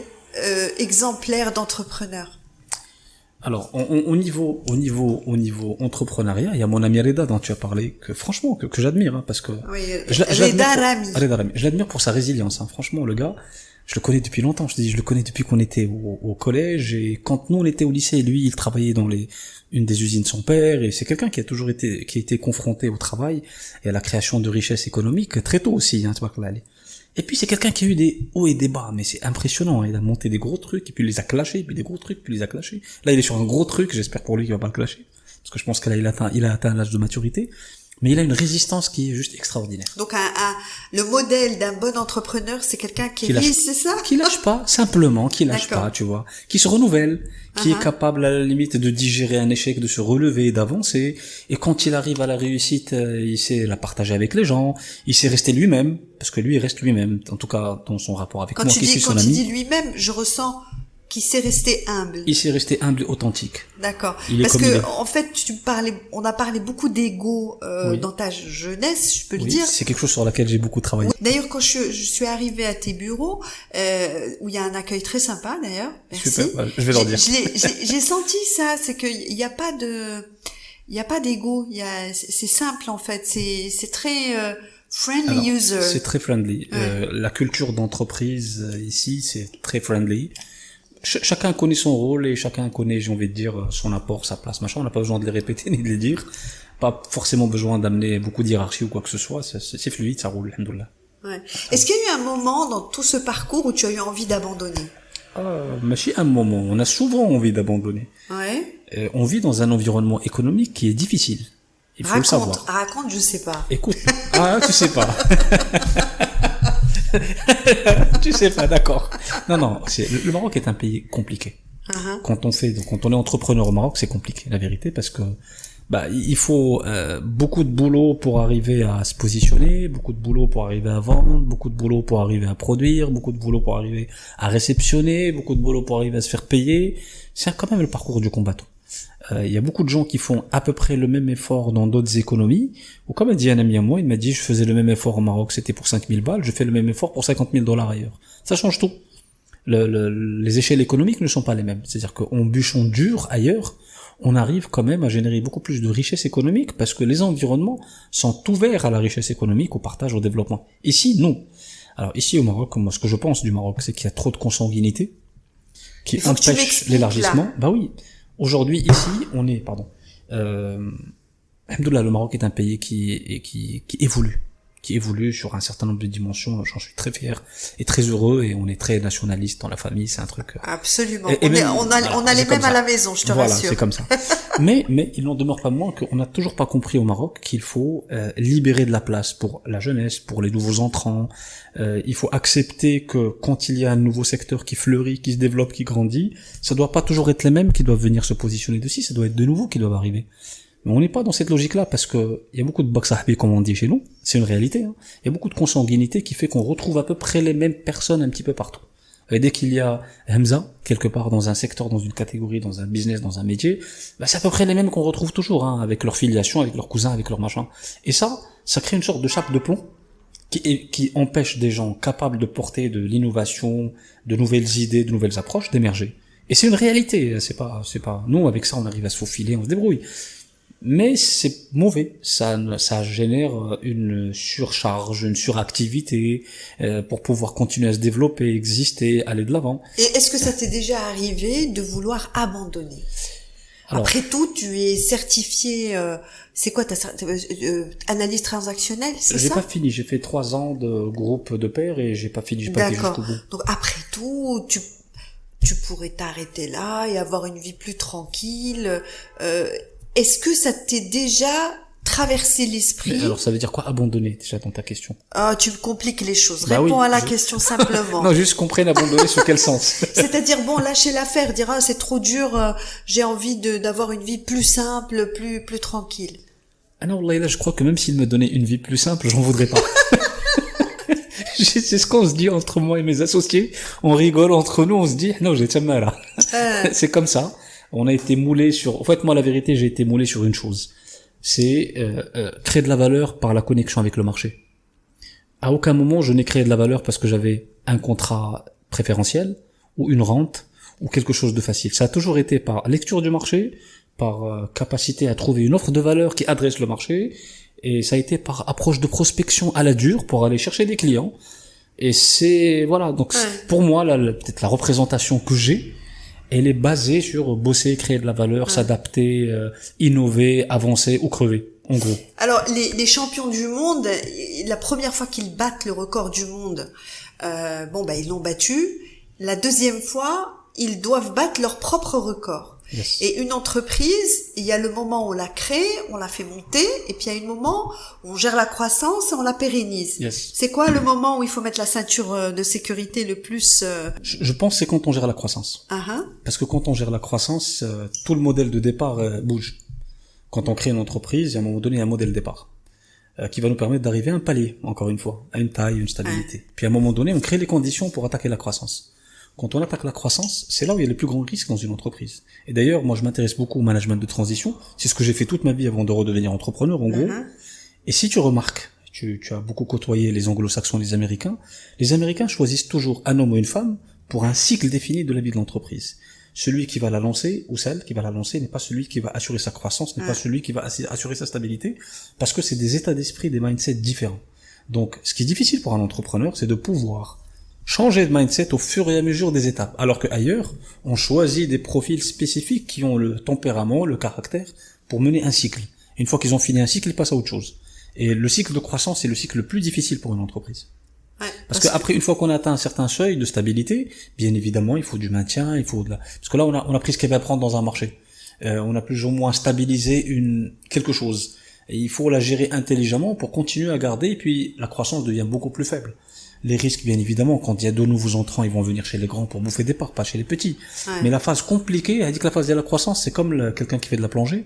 exemplaire d'entrepreneur? Alors, au niveau entrepreneuriat, il y a mon ami Reda dont tu as parlé, que franchement, que j'admire, hein, parce que Oui, je Reda Rami. Reda Rami. Je l'admire pour sa résilience, hein. Franchement, le gars, je le connais depuis longtemps. Je le connais depuis qu'on était au collège et quand nous on était au lycée, lui, il travaillait dans une des usines de son père et c'est quelqu'un qui a été confronté au travail et à la création de richesses économiques très tôt aussi, hein, tu vois, là. Et puis c'est quelqu'un qui a eu des hauts et des bas, mais c'est impressionnant, hein. Il a monté des gros trucs, et puis il les a clashés, puis des gros trucs, puis il les a clashés. Là, il est sur un gros truc, j'espère pour lui qu'il va pas le clasher. Parce que je pense qu'il a atteint l'âge de maturité. Mais il a une résistance qui est juste extraordinaire. Donc le modèle d'un bon entrepreneur, c'est quelqu'un qui lâche- vise, c'est ça? Qui lâche pas, simplement, qui lâche D'accord. pas, tu vois. Qui se renouvelle, qui est capable à la limite de digérer un échec, de se relever, d'avancer. Et quand il arrive à la réussite, il sait la partager avec les gens, il sait rester lui-même, parce que lui, il reste lui-même, en tout cas dans son rapport avec moi, qui suis son Quand tu ami. dis lui-même, je ressens qu'il sait rester humble. Il sait rester humble et authentique. D'accord. Il est Parce comme il que est. en fait, on a parlé beaucoup d'ego Oui. dans ta jeunesse, je peux le Oui, dire. c'est quelque chose sur laquelle j'ai beaucoup travaillé. D'ailleurs, quand je suis arrivée à tes bureaux, où il y a un accueil très sympa d'ailleurs, merci. Super, bah, je vais leur dire. J'ai senti ça, c'est qu'il n'y a pas d'ego. C'est simple en fait. C'est très friendly Alors, user. c'est très friendly. Ouais. La culture d'entreprise ici, c'est très friendly. Chacun connaît son rôle et chacun connaît, j'ai envie de dire, son apport, sa place, machin. On n'a pas besoin de les répéter ni de les dire. Pas forcément besoin d'amener beaucoup d'hierarchie ou quoi que ce soit. C'est fluide, ça roule, alhamdoulilah. Ouais. Est-ce qu'il y a eu un moment dans tout ce parcours où tu as eu envie d'abandonner? Mais c'est un moment. On a souvent envie d'abandonner. Ouais. On vit dans un environnement économique qui est difficile. Il faut le savoir. Raconte, je sais pas. Écoute, tu sais pas. Tu sais pas, d'accord. Non, le Maroc est un pays compliqué. Quand on est entrepreneur au Maroc, c'est compliqué, la vérité, parce que il faut beaucoup de boulot pour arriver à se positionner, beaucoup de boulot pour arriver à vendre, beaucoup de boulot pour arriver à produire, beaucoup de boulot pour arriver à réceptionner, beaucoup de boulot pour arriver à se faire payer. C'est quand même le parcours du combattant. Il y a beaucoup de gens qui font à peu près le même effort dans d'autres économies, ou comme a dit un ami à moi, il m'a dit je faisais le même effort au Maroc, c'était pour 5000 balles, je fais le même effort pour 50 000 $ ailleurs. Ça change tout. Les échelles économiques ne sont pas les mêmes. C'est-à-dire qu'en bûchant dur ailleurs, on arrive quand même à générer beaucoup plus de richesse économique parce que les environnements sont ouverts à la richesse économique, au partage, au développement. Ici, non. Alors ici au Maroc, moi ce que je pense du Maroc, c'est qu'il y a trop de consanguinité qui empêche l'élargissement. Bah oui. Aujourd'hui, ici, on est, alhamdoulilah, le Maroc est un pays qui évolue, qui évolue sur un certain nombre de dimensions. J'en suis très fier et très heureux, et on est très nationaliste dans la famille, c'est un truc. Absolument. Et même, on a les mêmes à la maison, je te rassure. Voilà, c'est comme ça. mais il n'en demeure pas moins qu'on n'a toujours pas compris au Maroc qu'il faut libérer de la place pour la jeunesse, pour les nouveaux entrants. Il faut accepter que quand il y a un nouveau secteur qui fleurit, qui se développe, qui grandit, ça doit pas toujours être les mêmes qui doivent venir se positionner dessus, ça doit être de nouveaux qui doivent arriver. Mais on n'est pas dans cette logique-là, parce que il y a beaucoup de baksahbi, comme on dit chez nous, c'est une réalité, hein. Il y a beaucoup de consanguinité qui fait qu'on retrouve à peu près les mêmes personnes un petit peu partout. Et dès qu'il y a Hamza, quelque part dans un secteur, dans une catégorie, dans un business, dans un métier, bah c'est à peu près les mêmes qu'on retrouve toujours, hein, avec leur filiation, avec leurs cousins, avec leur machin. Et ça crée une sorte de chape de plomb qui empêche des gens capables de porter de l'innovation, de nouvelles idées, de nouvelles approches, d'émerger. Et c'est une réalité, c'est pas, nous, avec ça, on arrive à se faufiler, on se débrouille. Mais c'est mauvais, ça génère une surcharge, une suractivité pour pouvoir continuer à se développer, exister, aller de l'avant. Et est-ce que ça t'est déjà arrivé de vouloir abandonner? Alors, après tout, tu es certifié, c'est quoi ta analyse transactionnelle, c'est ça? J'ai pas fini, j'ai fait 3 ans de groupe de pairs et j'ai pas fini, j'ai pas été jusqu'au bout. Donc après tout, tu pourrais t'arrêter là et avoir une vie plus tranquille. Est-ce que ça t'est déjà traversé l'esprit? Mais alors ça veut dire quoi abandonner déjà dans ta question? Ah, tu me compliques les choses. Réponds à la question simplement. Non, juste comprenne abandonner sur quel sens. C'est-à-dire lâcher l'affaire, dire c'est trop dur, j'ai envie d'avoir une vie plus simple, plus tranquille. Ah non, là, je crois que même s'il me donnait une vie plus simple, j'en voudrais pas. C'est ce qu'on se dit entre moi et mes associés. On rigole entre nous, on se dit non, j'ai déjà mal là. C'est comme ça. On a été moulé sur... En fait, moi, la vérité, j'ai été moulé sur une chose. C'est créer de la valeur par la connexion avec le marché. À aucun moment, je n'ai créé de la valeur parce que j'avais un contrat préférentiel ou une rente ou quelque chose de facile. Ça a toujours été par lecture du marché, par capacité à trouver une offre de valeur qui adresse le marché, et ça a été par approche de prospection à la dure pour aller chercher des clients. Et c'est... Voilà, donc pour moi, peut-être la représentation que j'ai, elle est basée sur bosser, créer de la valeur, s'adapter, innover, avancer ou crever, en gros. Alors, les champions du monde, la première fois qu'ils battent le record du monde, ils l'ont battu. La deuxième fois, ils doivent battre leur propre record. Yes. Et une entreprise, il y a le moment où on la crée, on la fait monter, et puis il y a un moment où on gère la croissance et on la pérennise. Yes. C'est quoi le moment où il faut mettre la ceinture de sécurité le plus Je pense que c'est quand on gère la croissance. Parce que quand on gère la croissance, tout le modèle de départ bouge. Quand on crée une entreprise, il y a un moment donné un modèle de départ qui va nous permettre d'arriver à un palier, encore une fois, à une taille, une stabilité. Puis à un moment donné, on crée les conditions pour attaquer la croissance. Quand on attaque la croissance, c'est là où il y a les plus grands risques dans une entreprise. Et d'ailleurs, moi, je m'intéresse beaucoup au management de transition. C'est ce que j'ai fait toute ma vie avant de redevenir entrepreneur, en gros. Et si tu remarques, tu as beaucoup côtoyé les anglo-saxons et les Américains choisissent toujours un homme ou une femme pour un cycle défini de la vie de l'entreprise. Celui qui va la lancer, ou celle qui va la lancer, n'est pas celui qui va assurer sa croissance, n'est pas celui qui va assurer sa stabilité, parce que c'est des états d'esprit, des mindsets différents. Donc, ce qui est difficile pour un entrepreneur, c'est de pouvoir changer de mindset au fur et à mesure des étapes. Alors qu'ailleurs, on choisit des profils spécifiques qui ont le tempérament, le caractère, pour mener un cycle. Une fois qu'ils ont fini un cycle, ils passent à autre chose. Et le cycle de croissance, c'est le cycle le plus difficile pour une entreprise. Parce qu'après, une fois qu'on a atteint un certain seuil de stabilité, bien évidemment, il faut du maintien, parce que là, on a pris ce qu'il y avait à prendre dans un marché. On a plus ou moins stabilisé quelque chose. Et il faut la gérer intelligemment pour continuer à garder, et puis la croissance devient beaucoup plus faible. Les risques, bien évidemment, quand il y a de nouveaux entrants, ils vont venir chez les grands pour bouffer des parts, pas chez les petits. Mais la phase compliquée, elle dit que la phase de la croissance, c'est comme quelqu'un qui fait de la plongée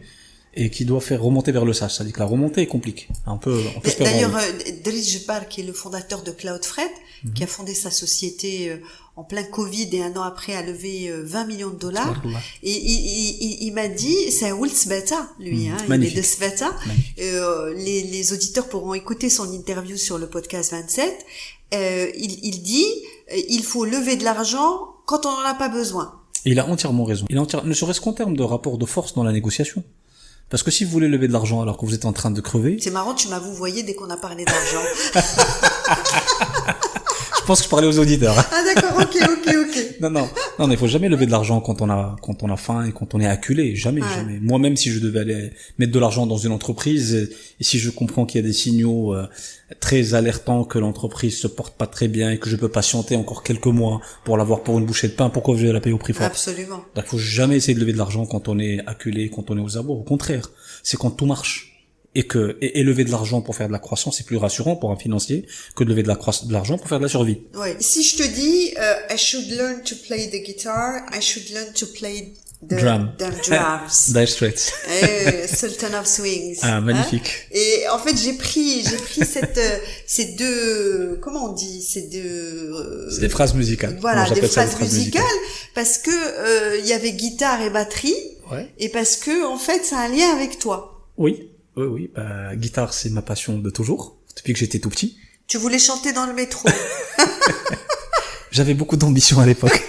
et qui doit faire remonter vers le sas. Ça dit que la remontée est compliquée. On peut se perdre. D'ailleurs, Driss Jebbar, qui est le fondateur de Cloudfreight, qui a fondé sa société en plein Covid et un an après a levé 20 millions de dollars. Et il m'a dit, c'est un Will Sveta, lui, il est de Sveta. Les auditeurs pourront écouter son interview sur le podcast 27. Il dit, il faut lever de l'argent quand on n'en a pas besoin. Et il a entièrement raison. Ne serait-ce qu'en termes de rapport de force dans la négociation. Parce que si vous voulez lever de l'argent alors que vous êtes en train de crever... C'est marrant, tu m'as vouvoyé dès qu'on a parlé d'argent. Je pense que je parlais aux auditeurs. Ah d'accord, ok. Non, il faut jamais lever de l'argent quand on a faim et quand on est acculé. Jamais, jamais. Moi-même, si je devais aller mettre de l'argent dans une entreprise, et si je comprends qu'il y a des signaux très alertants que l'entreprise se porte pas très bien et que je peux patienter encore quelques mois pour l'avoir pour une bouchée de pain, pourquoi je vais la payer au prix fort? Absolument. Donc, il faut jamais essayer de lever de l'argent quand on est acculé, quand on est aux abords. Au contraire, c'est quand tout marche. Et lever de l'argent pour faire de la croissance, c'est plus rassurant pour un financier que de lever de l'argent pour faire de la survie. Ouais. Si je te dis, I should learn to play the guitar, I should learn to play the drums. Dire Straits. Sultan of Swings. Ah, magnifique. Hein? Et en fait, j'ai pris ces deux, comment on dit, ces deux, c'est des phrases musicales. Voilà, des phrases musicales, parce que, il y avait guitare et batterie. Ouais. Et parce que, en fait, ça a un lien avec toi. Oui. Oui, guitare, c'est ma passion de toujours, depuis que j'étais tout petit. Tu voulais chanter dans le métro. J'avais beaucoup d'ambition à l'époque.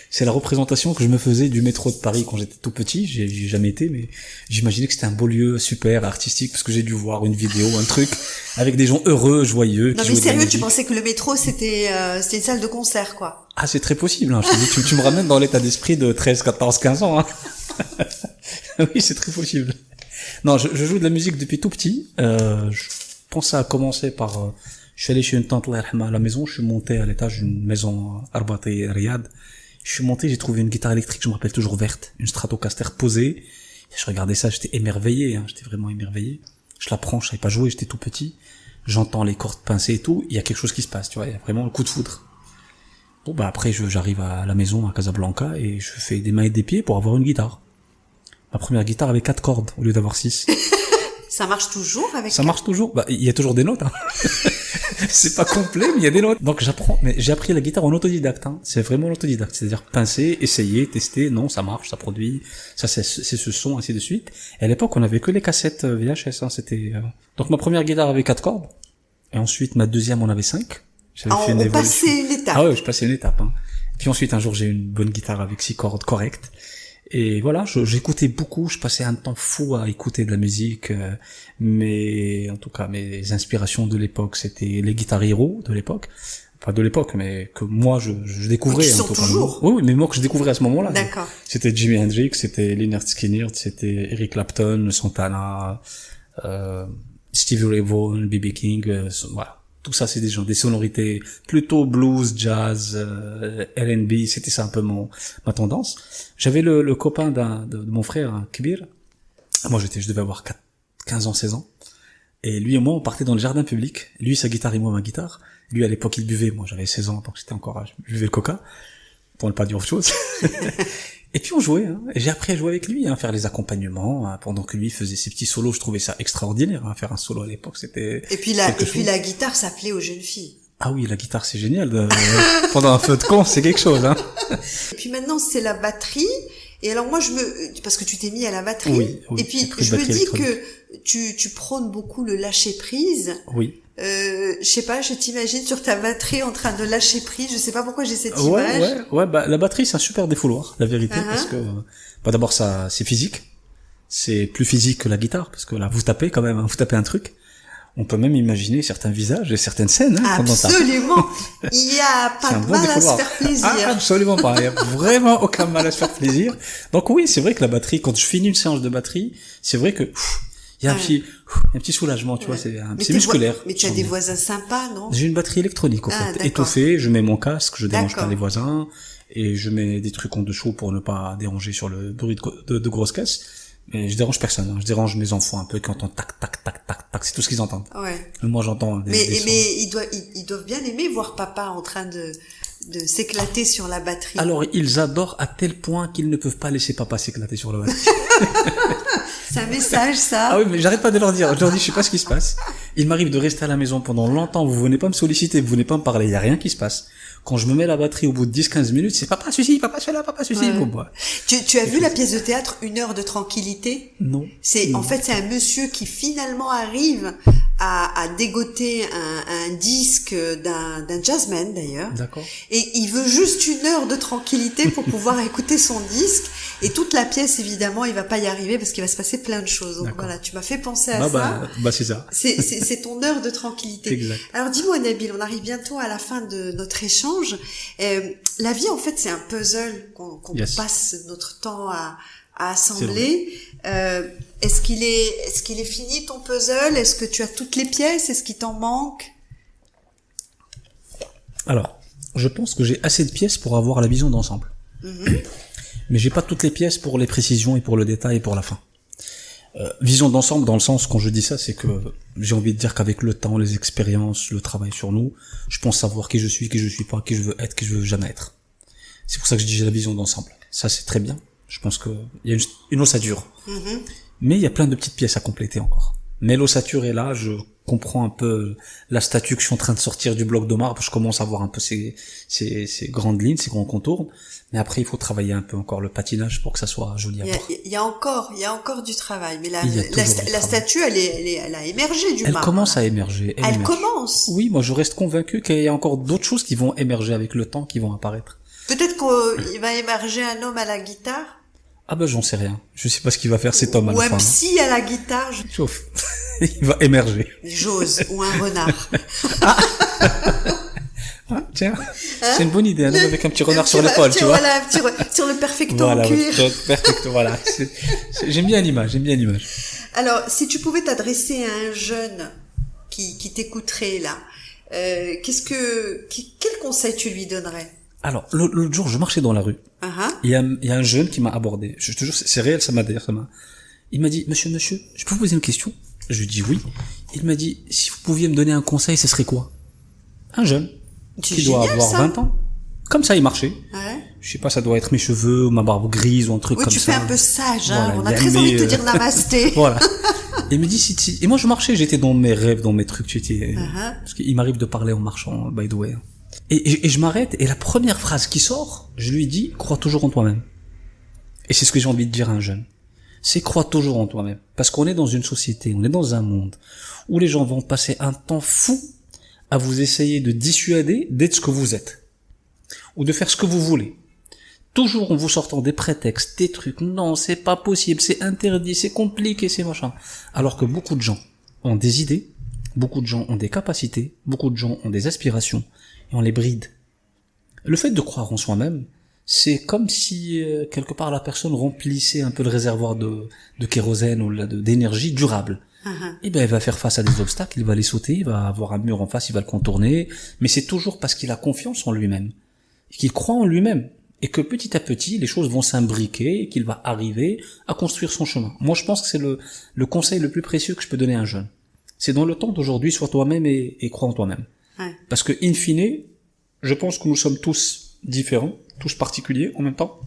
C'est la représentation que je me faisais du métro de Paris quand j'étais tout petit. J'ai jamais été, mais j'imaginais que c'était un beau lieu super artistique parce que j'ai dû voir une vidéo, un truc avec des gens heureux, joyeux. Non mais sérieux, tu pensais que le métro c'était une salle de concert quoi? Ah, c'est très possible. Hein. Je te dis, tu me ramènes dans l'état d'esprit de 13, 14, 15 ans. Hein. Oui, c'est très possible. Non, je joue de la musique depuis tout petit. Je pense à commencer par... je suis allé chez une tante à la maison. Je suis monté à l'étage d'une maison Arbati Riyad. Je suis monté, j'ai trouvé une guitare électrique, je me rappelle toujours verte, une Stratocaster posée. Et je regardais ça, j'étais émerveillé. Hein, j'étais vraiment émerveillé. Je la prends, je savais pas jouer, j'étais tout petit. J'entends les cordes pincées et tout. Il y a quelque chose qui se passe, tu vois. Il y a vraiment le coup de foudre. Bon, après, j'arrive à la maison à Casablanca et je fais des mains et des pieds pour avoir une guitare. Ma première guitare avait 4 cordes au lieu d'avoir 6. Ça marche toujours avec... Ça marche toujours. Il y a toujours des notes, hein. C'est pas complet, mais il y a des notes. Donc j'apprends, mais j'ai appris la guitare en autodidacte, hein. C'est vraiment l'autodidacte. C'est-à-dire pincer, essayer, tester. Non, ça marche, ça produit. Ça, c'est ce son, ainsi de suite. Et à l'époque, on avait que les cassettes VHS, hein. C'était, Donc ma première guitare avait 4 cordes. Et ensuite, ma deuxième en avait 5. On passait une étape. Ah ouais, je passais une étape, hein. Puis ensuite, un jour, j'ai eu une bonne guitare avec 6 cordes correctes. Et voilà, j'écoutais beaucoup, je passais un temps fou à écouter de la musique, mais en tout cas, mes inspirations de l'époque, c'était les Guitar Hero de l'époque. Pas de l'époque, mais que moi, je découvrais. Qui sont toujours. Oui, mais moi que je découvrais à ce moment-là. D'accord. C'était Jimi Hendrix, c'était Lynyrd Skynyrd, c'était Eric Clapton, Santana, Stevie Ray Vaughan, B.B. King, voilà. Tout ça, c'est des sonorités plutôt blues, jazz, R&B, c'était ça un peu ma tendance. J'avais le copain de mon frère, hein, Kibir. Moi, je devais avoir 15 ans, 16 ans. Et lui et moi, on partait dans le jardin public. Lui, sa guitare et moi, ma guitare. Lui, à l'époque, il buvait. Moi, j'avais 16 ans, donc je buvais le coca. Pour ne pas dire autre chose. Et puis on jouait, hein. Et j'ai appris à jouer avec lui, hein, faire les accompagnements, hein, pendant que lui faisait ses petits solos. Je trouvais ça extraordinaire, hein, faire un solo à l'époque, c'était... Et puis la guitare, ça plaît aux jeunes filles. Ah oui, la guitare, c'est génial. Pendant un feu de camp, c'est quelque chose, hein. Et puis maintenant, c'est la batterie. Et alors moi, parce que tu t'es mis à la batterie. Oui, et puis je me dis que tu prônes beaucoup le lâcher prise. Oui. Je sais pas, je t'imagine sur ta batterie en train de lâcher prise. Je sais pas pourquoi j'ai cette image. Ouais. La batterie, c'est un super défouloir, la vérité, parce que d'abord ça, c'est physique. C'est plus physique que la guitare, parce que là, vous tapez quand même, hein, vous tapez un truc. On peut même imaginer certains visages et certaines scènes. Hein, absolument. Il y a pas de mal à se faire plaisir. Ah, absolument pas. Il y a vraiment aucun mal à se faire plaisir. Donc oui, c'est vrai que la batterie, quand je finis une séance de batterie, c'est vrai que il y a un petit soulagement, tu vois, c'est musculaire. Mais tu as des voisins sympas, non? J'ai une batterie électronique, en fait, étoffée. Je mets mon casque, je dérange pas les voisins, et je mets des trucs en dessous pour ne pas déranger sur le bruit de grosses caisses. Mais je dérange personne, hein. Je dérange mes enfants un peu qui entendent tac, tac, tac, tac, tac. C'est tout ce qu'ils entendent. Ouais. Moi, j'entends mais ils doivent bien aimer voir papa en train de s'éclater sur la batterie. Alors, ils adorent à tel point qu'ils ne peuvent pas laisser papa s'éclater sur la batterie. C'est un message, ça. Ah oui, mais j'arrête pas de leur dire. Je leur dis, je sais pas ce qui se passe. Il m'arrive de rester à la maison pendant longtemps. Vous venez pas me solliciter, vous venez pas me parler. Il y a rien qui se passe. Quand je me mets la batterie au bout de 10-15 minutes, c'est papa ceci, papa cela, papa ceci pour moi. Tu as vu la pièce de théâtre Une heure de tranquillité? Non. En fait, c'est un monsieur qui finalement arrive à dégoter un disque d'un jazzman d'ailleurs. D'accord. Et il veut juste une heure de tranquillité pour pouvoir écouter son disque. Et toute la pièce, évidemment, il va pas y arriver parce qu'il va se passer plein de choses. Donc D'accord. voilà, tu m'as fait penser à Ah ça. c'est ça. C'est ton heure de tranquillité. Exact. Alors dis-moi Nabil, on arrive bientôt à la fin de notre échange. La vie en fait c'est un puzzle qu'on passe notre temps à assembler. Est-ce qu'il est fini ton puzzle? Est-ce que tu as toutes les pièces? Est-ce qu'il t'en manque? Alors, je pense que j'ai assez de pièces pour avoir la vision d'ensemble. Mais j'ai pas toutes les pièces pour les précisions et pour le détail et pour la fin. Vision d'ensemble dans le sens, quand je dis ça, c'est que j'ai envie de dire qu'avec le temps, les expériences, le travail sur nous, je pense savoir qui je suis pas, qui je veux être, qui je veux jamais être. C'est pour ça que je dis j'ai la vision d'ensemble. Ça, c'est très bien. Je pense que il y a une ossature. Mais il y a plein de petites pièces à compléter encore. Mais l'ossature est là, je comprends un peu la statue que je suis en train de sortir du bloc de marbre, je commence à voir un peu ces grandes lignes, ces grands contours. Mais après, il faut travailler un peu encore le patinage pour que ça soit joli à voir. Il y a encore du travail. Mais la statue, elle a émergé du marbre. Elle commence à émerger. Elle commence. Oui, moi je reste convaincu qu'il y a encore d'autres choses qui vont émerger avec le temps, qui vont apparaître. Peut-être qu'il va émerger un homme à la guitare. Ah ben j'en sais rien. Je sais pas ce qu'il va faire cet homme à la fin. Ou un psy à la guitare. Chauffe. Il va émerger. J'ose. Ou un renard. Ah, tiens, c'est une bonne idée, un homme avec un petit renard sur l'épaule, tu vois. Voilà, sur le perfecto en cuir. Perfecto, voilà. J'aime bien l'image, Alors, si tu pouvais t'adresser à un jeune qui t'écouterait là, quel conseil tu lui donnerais? Alors, l'autre jour, je marchais dans la rue. Il y a un jeune qui m'a abordé. Je te jure, c'est réel, il m'a dit, monsieur, je peux vous poser une question? Je lui ai dit oui. Il m'a dit, si vous pouviez me donner un conseil, ce serait quoi? Un jeune. Qui doit avoir 20 ans. Comme ça, il marchait. Ouais. Je sais pas, ça doit être mes cheveux, ou ma barbe grise, ou un truc comme ça. Oui, tu fais un peu sage, hein. Voilà, on a très envie de te dire namasté. Voilà. Et il me dit, et moi, je marchais, j'étais dans mes rêves, dans mes trucs, parce qu'il m'arrive de parler en marchant, by the way. Et je m'arrête, et la première phrase qui sort, je lui dis, crois toujours en toi-même. Et c'est ce que j'ai envie de dire à un jeune. C'est crois toujours en toi-même. Parce qu'on est dans une société, on est dans un monde où les gens vont passer un temps fou à vous essayer de dissuader d'être ce que vous êtes. Ou de faire ce que vous voulez. Toujours en vous sortant des prétextes, des trucs, non, c'est pas possible, c'est interdit, c'est compliqué, c'est machin. Alors que beaucoup de gens ont des idées, beaucoup de gens ont des capacités, beaucoup de gens ont des aspirations, et on les bride. Le fait de croire en soi-même, c'est comme si, quelque part, la personne remplissait un peu le réservoir de kérosène ou d'énergie durable. Et ben, il va faire face à des obstacles, il va les sauter, il va avoir un mur en face, il va le contourner, mais c'est toujours parce qu'il a confiance en lui-même, qu'il croit en lui-même, et que petit à petit, les choses vont s'imbriquer, et qu'il va arriver à construire son chemin. Moi, je pense que c'est le conseil le plus précieux que je peux donner à un jeune. C'est dans le temps d'aujourd'hui, sois toi-même et crois en toi-même. Ouais. Parce que, in fine, je pense que nous sommes tous différents, tous particuliers en même temps,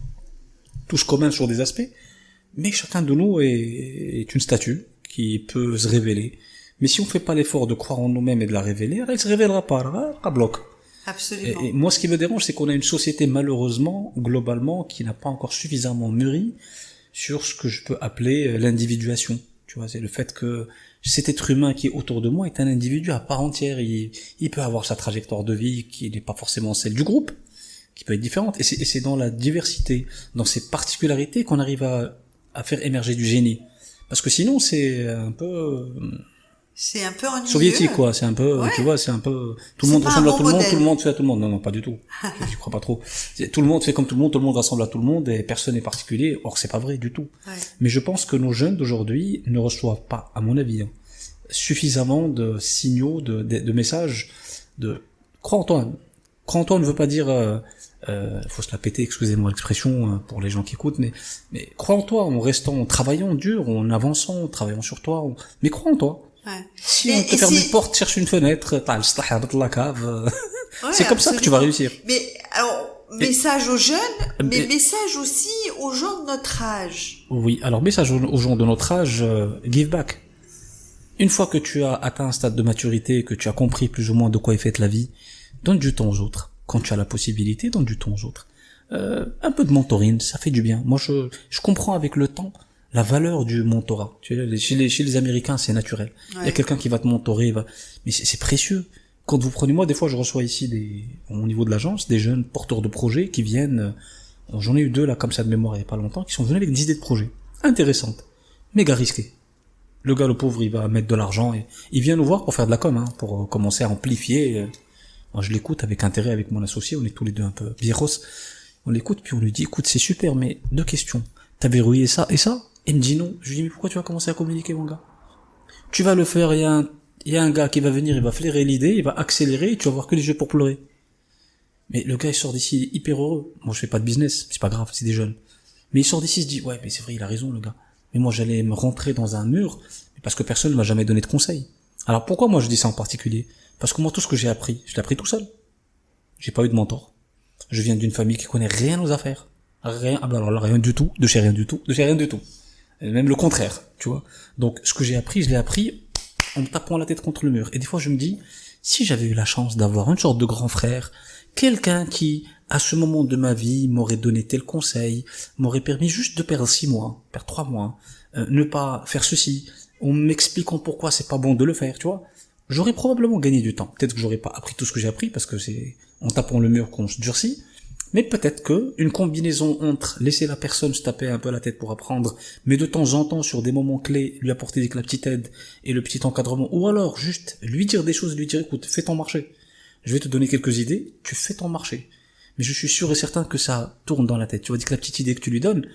tous communs sur des aspects, mais chacun de nous est une statue qui peut se révéler. Mais si on fait pas l'effort de croire en nous-mêmes et de la révéler, elle se révélera pas, à bloc. Absolument. Et moi, ce qui me dérange, c'est qu'on a une société, malheureusement, globalement, qui n'a pas encore suffisamment mûri sur ce que je peux appeler l'individuation. Tu vois, c'est le fait que cet être humain qui est autour de moi est un individu à part entière. Il peut avoir sa trajectoire de vie qui n'est pas forcément celle du groupe, qui peut être différente. Et c'est dans la diversité, dans ces particularités qu'on arrive à faire émerger du génie. Parce que sinon, c'est un peu ennuyeux. Soviétique, quoi. C'est un peu, ouais. Tu vois, c'est un peu, tout le monde ressemble à tout le monde, tout le monde fait à tout le monde. Non, pas du tout. Je crois pas trop. Tout le monde fait comme tout le monde ressemble à tout le monde et personne n'est particulier. Or, c'est pas vrai du tout. Ouais. Mais je pense que nos jeunes d'aujourd'hui ne reçoivent pas, à mon avis, suffisamment de signaux, de messages de, crois en toi. Crois en toi ne veut pas dire, faut se la péter, excusez-moi l'expression pour les gens qui écoutent, mais crois en toi, en travaillant dur, en avançant, en travaillant sur toi, mais crois en toi. Ouais. Si on te ferme une porte, cherche une fenêtre, de la cave, c'est comme ça que tu vas réussir. Mais alors, message aux jeunes, mais message aussi aux gens de notre âge. Oui, alors message aux gens de notre âge, give back. Une fois que tu as atteint un stade de maturité, que tu as compris plus ou moins de quoi est faite la vie, donne du temps aux autres. Quand tu as la possibilité, donne du temps aux autres. Un peu de mentoring, ça fait du bien. Moi, je comprends avec le temps la valeur du mentorat. Tu sais, chez les Américains, c'est naturel. Ouais. Il y a quelqu'un qui va te mentorer, mais c'est précieux. Quand vous prenez, moi, des fois, je reçois ici au niveau de l'agence, des jeunes porteurs de projets qui viennent, j'en ai eu 2 là, comme ça de mémoire il y a pas longtemps, qui sont venus avec des idées de projets intéressantes. méga risqué. Le gars, le pauvre, il va mettre de l'argent et il vient nous voir pour faire de la com, hein, pour commencer à amplifier. Moi, je l'écoute avec intérêt avec mon associé, on est tous les deux un peu viejos. On l'écoute, puis on lui dit, écoute, c'est super, mais deux questions. T'as verrouillé ça et ça? Il me dit non. Je lui dis, mais pourquoi tu vas commencer à communiquer, mon gars? Tu vas le faire, il y a un gars qui va venir, il va flairer l'idée, il va accélérer, et tu vas voir que les yeux pour pleurer. Mais le gars, il sort d'ici hyper heureux. Moi, je fais pas de business, c'est pas grave, c'est des jeunes. Mais il sort d'ici, il se dit, ouais, mais c'est vrai, il a raison, le gars. Mais moi, j'allais me rentrer dans un mur, parce que personne ne m'a jamais donné de conseils. Alors pourquoi moi je dis ça en particulier? Parce que moi, tout ce que j'ai appris, je l'ai appris tout seul. J'ai pas eu de mentor. Je viens d'une famille qui connaît rien aux affaires. Rien, ah ben alors là, rien du tout, de chez rien du tout, de chez rien du tout. Et même le contraire, tu vois. Donc, ce que j'ai appris, je l'ai appris en me tapant la tête contre le mur. Et des fois, je me dis, si j'avais eu la chance d'avoir une sorte de grand frère, quelqu'un qui, à ce moment de ma vie, m'aurait donné tel conseil, m'aurait permis juste de perdre 6 mois, perdre 3 mois, ne pas faire ceci, en m'expliquant pourquoi c'est pas bon de le faire, tu vois. J'aurais probablement gagné du temps. Peut-être que j'aurais pas appris tout ce que j'ai appris, parce que c'est en tapant le mur qu'on se durcit. Mais peut-être que une combinaison entre laisser la personne se taper un peu la tête pour apprendre, mais de temps en temps sur des moments clés, lui apporter la petite aide et le petit encadrement, ou alors juste lui dire des choses, lui dire écoute, fais ton marché. Je vais te donner quelques idées, tu fais ton marché. Mais je suis sûr et certain que ça tourne dans la tête. Tu vas dire que la petite idée que tu lui donnes,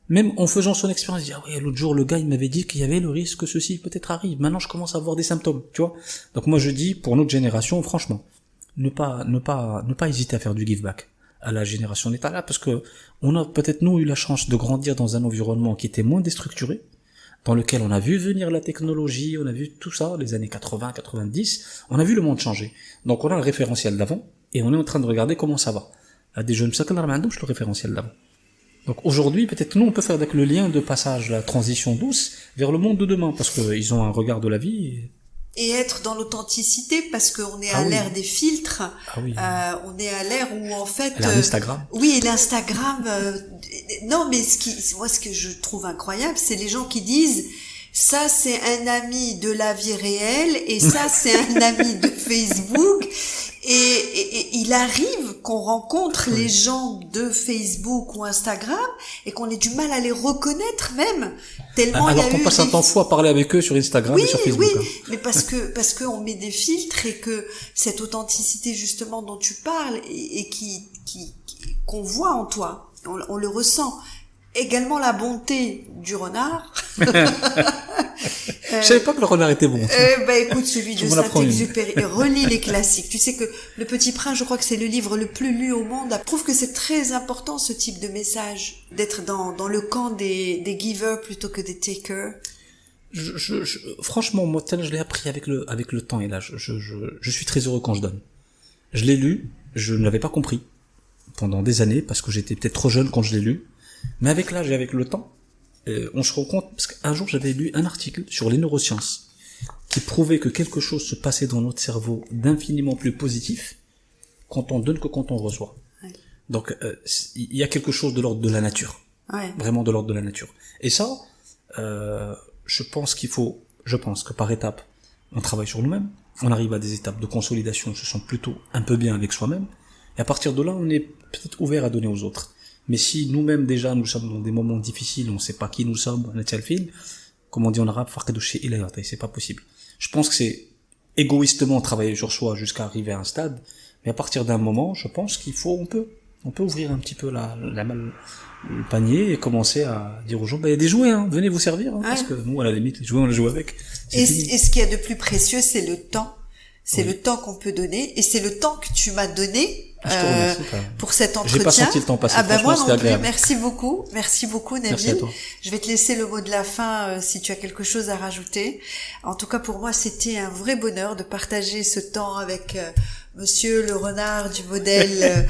même en faisant son expérience, il dit, ah ouais, l'autre jour, le gars, il m'avait dit qu'il y avait le risque que ceci peut-être arrive. Maintenant, je commence à avoir des symptômes, tu vois. Donc moi, je dis, pour notre génération, franchement, ne pas hésiter à faire du give back à la génération d'état là, parce que on a peut-être nous eu la chance de grandir dans un environnement qui était moins déstructuré, dans lequel on a vu venir la technologie, on a vu tout ça, les années 80, 90, on a vu le monde changer. Donc on a le référentiel d'avant, et on est en train de regarder comment ça va. Là, des jeunes, ça qu'on a le référentiel d'avant. Donc aujourd'hui, peut-être nous, on peut faire avec le lien de passage, la transition douce, vers le monde de demain, parce qu'ils ont un regard de la vie. Et être dans l'authenticité, parce qu'on est à l'ère des filtres. Ah oui. On est à l'ère où, en fait... L'Instagram. Oui, et l'Instagram... non, mais ce que je trouve incroyable, c'est les gens qui disent... Ça, c'est un ami de la vie réelle, et ça, c'est un ami de Facebook. Et il arrive qu'on rencontre les gens de Facebook ou Instagram et qu'on ait du mal à les reconnaître même, tellement il y a eu... Alors qu'on passe un temps fou à parler avec eux sur Instagram et sur Facebook. Oui, mais parce que on met des filtres et que cette authenticité justement dont tu parles et qu'on voit en toi, on le ressent. Également la bonté du renard. Je savais pas que le renard était bon. Écoute, celui de Saint-Exupéry. Relis les classiques. Tu sais que Le Petit Prince, je crois que c'est le livre le plus lu au monde. Je trouve que c'est très important ce type de message, d'être dans le camp des givers plutôt que des takers. Franchement, moi, je l'ai appris avec le temps et l'âge. Je suis très heureux quand je donne. Je l'ai lu, je ne l'avais pas compris pendant des années parce que j'étais peut-être trop jeune quand je l'ai lu. Mais avec l'âge et avec le temps, on se rend compte, parce qu'un jour j'avais lu un article sur les neurosciences qui prouvait que quelque chose se passait dans notre cerveau d'infiniment plus positif quand on donne que quand on reçoit. Ouais. Donc il y a quelque chose de l'ordre de la nature, vraiment de l'ordre de la nature. Et ça, je pense que par étapes, on travaille sur nous-mêmes, on arrive à des étapes de consolidation, on se sent plutôt un peu bien avec soi-même, et à partir de là, on est peut-être ouvert à donner aux autres. Mais si nous-mêmes déjà nous sommes dans des moments difficiles, on ne sait pas qui nous sommes, comme on dit en arabe, c'est pas possible. Je pense que c'est égoïstement travailler sur soi jusqu'à arriver à un stade, mais à partir d'un moment, je pense on peut ouvrir un petit peu le panier et commencer à dire aux gens, il y a des jouets, venez vous servir, parce que nous, à la limite, les jouets, on les joue avec. Et ce qu'il y a de plus précieux, c'est le temps. C'est le temps qu'on peut donner, et c'est le temps que tu m'as donné pour cet entretien. J'ai pas senti le temps passer. Moi non plus. Agréable. Merci beaucoup, Nabil. Merci à toi. Je vais te laisser le mot de la fin si tu as quelque chose à rajouter. En tout cas, pour moi, c'était un vrai bonheur de partager ce temps avec Monsieur le renard du modèle.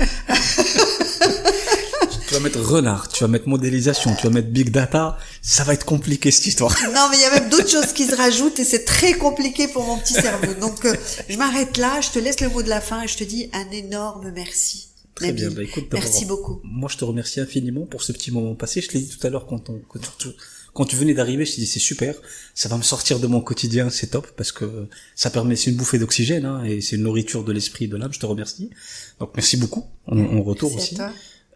Tu vas mettre renard, tu vas mettre modélisation, tu vas mettre big data, ça va être compliqué cette histoire. Non, mais il y a même d'autres choses qui se rajoutent et c'est très compliqué pour mon petit cerveau. Donc, je m'arrête là, je te laisse le mot de la fin et je te dis un énorme merci. Très bien, écoute, merci beaucoup. Moi, je te remercie infiniment pour ce petit moment passé. Je te l'ai dit tout à l'heure quand tu venais d'arriver, je t'ai dit c'est super, ça va me sortir de mon quotidien, c'est top, parce que ça permet, c'est une bouffée d'oxygène, et c'est une nourriture de l'esprit et de l'âme, je te remercie. Donc merci beaucoup, on retourne aussi.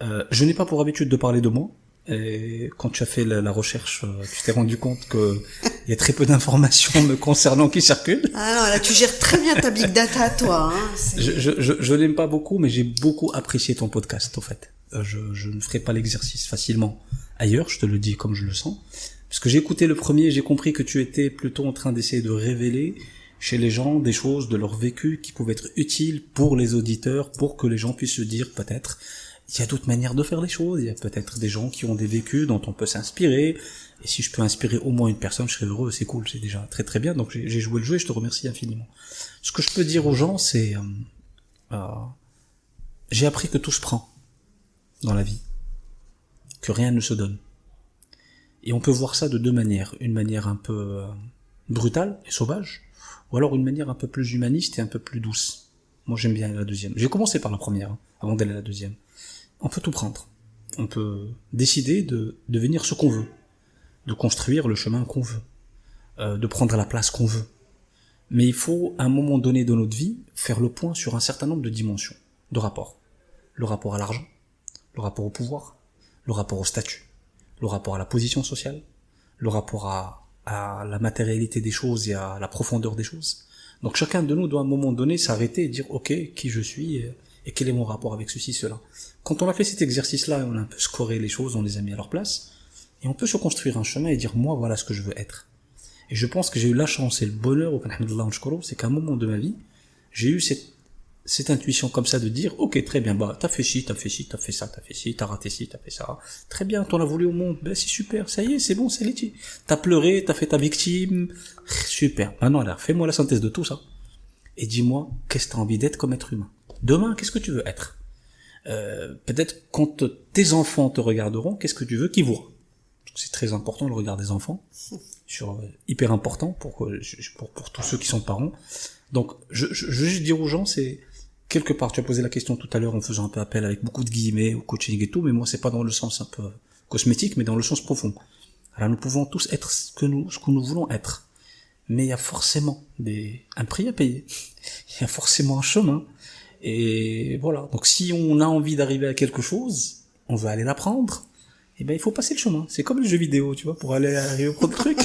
Je n'ai pas pour habitude de parler de moi, Et quand tu as fait la recherche, tu t'es rendu compte que il y a très peu d'informations me concernant qui circulent. Ah non, là tu gères très bien ta big data, toi. Hein. Je l'aime pas beaucoup, mais j'ai beaucoup apprécié ton podcast, au fait. Je ne ferai pas l'exercice facilement ailleurs, je te le dis comme je le sens. Parce que j'ai écouté le premier, j'ai compris que tu étais plutôt en train d'essayer de révéler chez les gens des choses de leur vécu qui pouvaient être utiles pour les auditeurs, pour que les gens puissent se dire peut-être il y a d'autres manières de faire les choses, il y a peut-être des gens qui ont des vécus dont on peut s'inspirer, et si je peux inspirer au moins une personne, je serais heureux, c'est cool, c'est déjà très très bien, donc j'ai joué le jeu et je te remercie infiniment. Ce que je peux dire aux gens, c'est j'ai appris que tout se prend dans la vie, que rien ne se donne. Et on peut voir ça de deux manières, une manière un peu brutale et sauvage, ou alors une manière un peu plus humaniste et un peu plus douce. Moi j'aime bien la deuxième. J'ai commencé par la première, avant d'aller à la deuxième. On peut tout prendre. On peut décider de devenir ce qu'on veut, de construire le chemin qu'on veut, de prendre la place qu'on veut. Mais il faut, à un moment donné de notre vie, faire le point sur un certain nombre de dimensions, de rapports. Le rapport à l'argent, le rapport au pouvoir, le rapport au statut, le rapport à la position sociale, le rapport à la matérialité des choses et à la profondeur des choses. Donc chacun de nous doit à un moment donné s'arrêter et dire ok, qui je suis et quel est mon rapport avec ceci, cela. Quand on a fait cet exercice-là, on a un peu scoré les choses, on les a mis à leur place, et on peut se construire un chemin et dire moi voilà ce que je veux être. Et je pense que j'ai eu la chance et le bonheur, c'est qu'à un moment de ma vie, j'ai eu cette intuition comme ça de dire ok très bien, bah t'as fait ci, t'as fait ci, t'as fait ça, t'as fait ci, t'as raté ci, t'as fait ça, très bien, t'en as voulu au monde, ben c'est super, ça y est, c'est bon, c'est l'été. T'as pleuré, t'as fait ta victime, super. Maintenant alors fais-moi la synthèse de tout ça et dis-moi qu'est-ce que t'as envie d'être comme être humain. Demain, qu'est-ce que tu veux être? Peut-être quand tes enfants te regarderont, qu'est-ce que tu veux qu'ils voient? C'est très important le regard des enfants, hyper important pour tous ceux qui sont parents. Donc je veux juste dire aux gens, c'est quelque part, tu as posé la question tout à l'heure en faisant un peu appel avec beaucoup de guillemets au coaching et tout, mais moi c'est pas dans le sens un peu cosmétique, mais dans le sens profond. Alors nous pouvons tous être ce que nous voulons être, mais il y a forcément un prix à payer, il y a forcément un chemin. Et voilà. Donc si on a envie d'arriver à quelque chose, on veut aller l'apprendre, et ben il faut passer le chemin. C'est comme le jeu vidéo, tu vois, pour arriver au premier truc.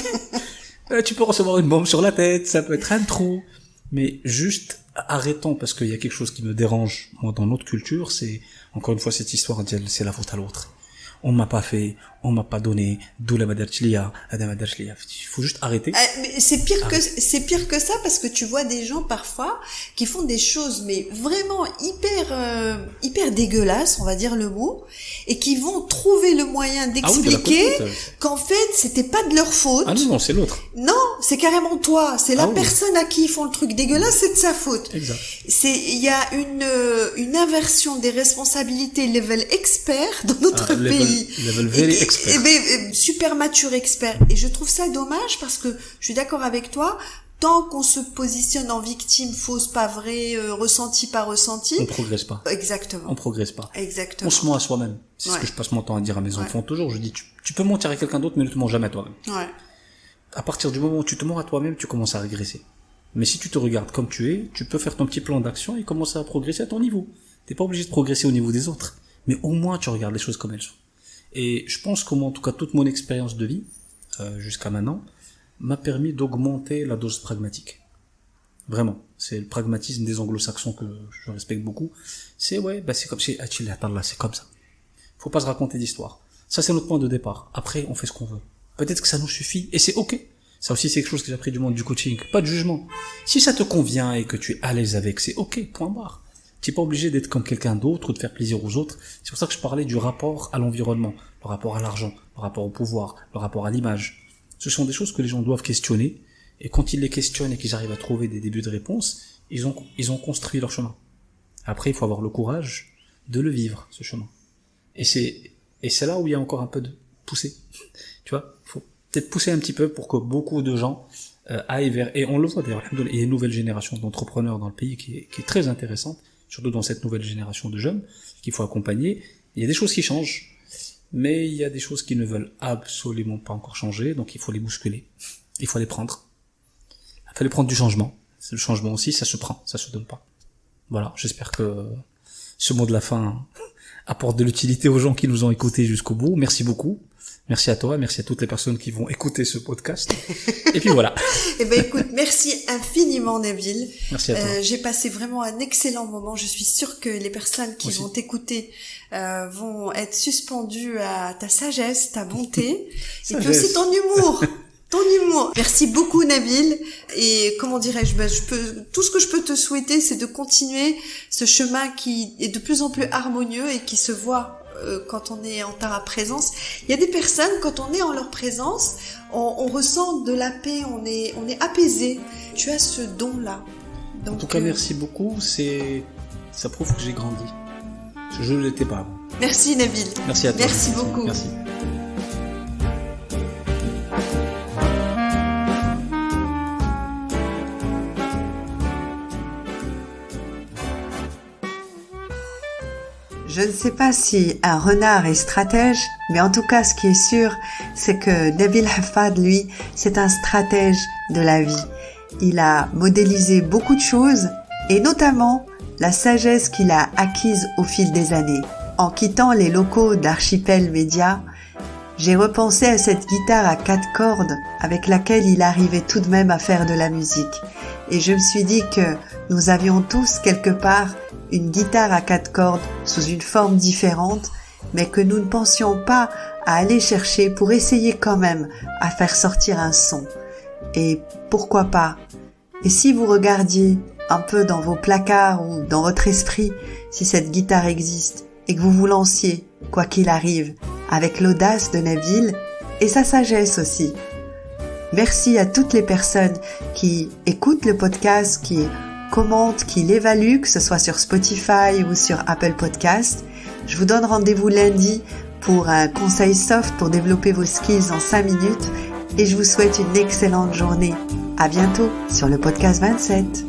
Tu peux recevoir une bombe sur la tête, ça peut être un trou. Mais juste arrêtons, parce qu'il y a quelque chose qui me dérange, moi, dans notre culture, c'est, encore une fois, cette histoire de c'est la faute à l'autre. On m'a pas fait, on m'a pas donné, d'où la madarchlia, il faut juste arrêter. Mais c'est pire que ça, parce que tu vois des gens parfois qui font des choses mais vraiment hyper dégueulasses, on va dire le mot, et qui vont trouver le moyen d'expliquer qu'en fait c'était pas de leur faute. Ah non, c'est l'autre. Non, c'est carrément toi, c'est la personne à qui ils font le truc dégueulasse, c'est de sa faute. Exact. Il y a une inversion des responsabilités level expert dans notre pays. Level very expert. Super mature expert. Et je trouve ça dommage parce que je suis d'accord avec toi, tant qu'on se positionne en victime fausse, pas vraie, ressenti pas ressenti, on progresse pas. Exactement. On progresse pas. Exactement. On se ment à soi-même. C'est ce que je passe mon temps à dire à mes enfants toujours. Je dis, tu peux mentir à quelqu'un d'autre, mais ne te mens jamais à toi-même. Ouais. À partir du moment où tu te mens à toi-même, tu commences à régresser. Mais si tu te regardes comme tu es, tu peux faire ton petit plan d'action et commencer à progresser à ton niveau. T'es pas obligé de progresser au niveau des autres. Mais au moins, tu regardes les choses comme elles sont. Et je pense que moi, en tout cas, toute mon expérience de vie, jusqu'à maintenant, m'a permis d'augmenter la dose pragmatique. Vraiment. C'est le pragmatisme des anglo-saxons que je respecte beaucoup. C'est c'est comme si, c'est comme ça. Faut pas se raconter d'histoire. Ça, c'est notre point de départ. Après, on fait ce qu'on veut. Peut-être que ça nous suffit, et c'est ok. Ça aussi, c'est quelque chose que j'ai appris du monde du coaching. Pas de jugement. Si ça te convient et que tu es à l'aise avec, c'est ok, point barre. Tu n'es pas obligé d'être comme quelqu'un d'autre ou de faire plaisir aux autres. C'est pour ça que je parlais du rapport à l'environnement, le rapport à l'argent, le rapport au pouvoir, le rapport à l'image. Ce sont des choses que les gens doivent questionner, et quand ils les questionnent et qu'ils arrivent à trouver des débuts de réponse, ils ont construit leur chemin. Après, il faut avoir le courage de le vivre, ce chemin. Et c'est là où il y a encore un peu de pousser. Tu vois, faut peut-être pousser un petit peu pour que beaucoup de gens aillent vers, et on le voit d'ailleurs, il y a une nouvelle génération d'entrepreneurs dans le pays qui est très intéressante, surtout dans cette nouvelle génération de jeunes qu'il faut accompagner. Il y a des choses qui changent, mais il y a des choses qui ne veulent absolument pas encore changer, donc il faut les bousculer, il faut les prendre. Il faut les prendre du changement. Le changement aussi, ça se prend, ça se donne pas. Voilà, j'espère que ce mot de la fin apporte de l'utilité aux gens qui nous ont écoutés jusqu'au bout. Merci beaucoup. Merci à toi, merci à toutes les personnes qui vont écouter ce podcast. Et puis voilà. Eh ben écoute, merci infiniment Nabil. Merci à toi. J'ai passé vraiment un excellent moment. Je suis sûre que les personnes qui vont t'écouter vont être suspendues à ta sagesse, ta bonté, et puis aussi ton humour. Ton humour. Merci beaucoup Nabil. Et comment dirais-je, tout ce que je peux te souhaiter, c'est de continuer ce chemin qui est de plus en plus harmonieux et qui se voit quand on est en ta présence. Il y a des personnes, quand on est en leur présence, on ressent de la paix, on est apaisé. Tu as ce don-là. Donc, en tout cas, merci beaucoup. Ça prouve que j'ai grandi. Je ne l'étais pas avant. Merci Nabil. Merci à toi. Merci beaucoup. Merci. Je ne sais pas si un renard est stratège, mais en tout cas, ce qui est sûr, c'est que Nabil Hafad, lui, c'est un stratège de la vie. Il a modélisé beaucoup de choses, et notamment la sagesse qu'il a acquise au fil des années. En quittant les locaux d'Archipel Média, j'ai repensé à cette guitare à 4 cordes avec laquelle il arrivait tout de même à faire de la musique. Et je me suis dit que nous avions tous quelque part une guitare à 4 cordes sous une forme différente, mais que nous ne pensions pas à aller chercher pour essayer quand même à faire sortir un son. Et pourquoi pas? Et si vous regardiez un peu dans vos placards ou dans votre esprit si cette guitare existe et que vous vous lanciez, quoi qu'il arrive, avec l'audace de Nabil et sa sagesse aussi. Merci à toutes les personnes qui écoutent le podcast, qui commentent, qui l'évaluent, que ce soit sur Spotify ou sur Apple Podcast. Je vous donne rendez-vous lundi pour un conseil soft pour développer vos skills en 5 minutes et je vous souhaite une excellente journée. À bientôt sur le podcast 27.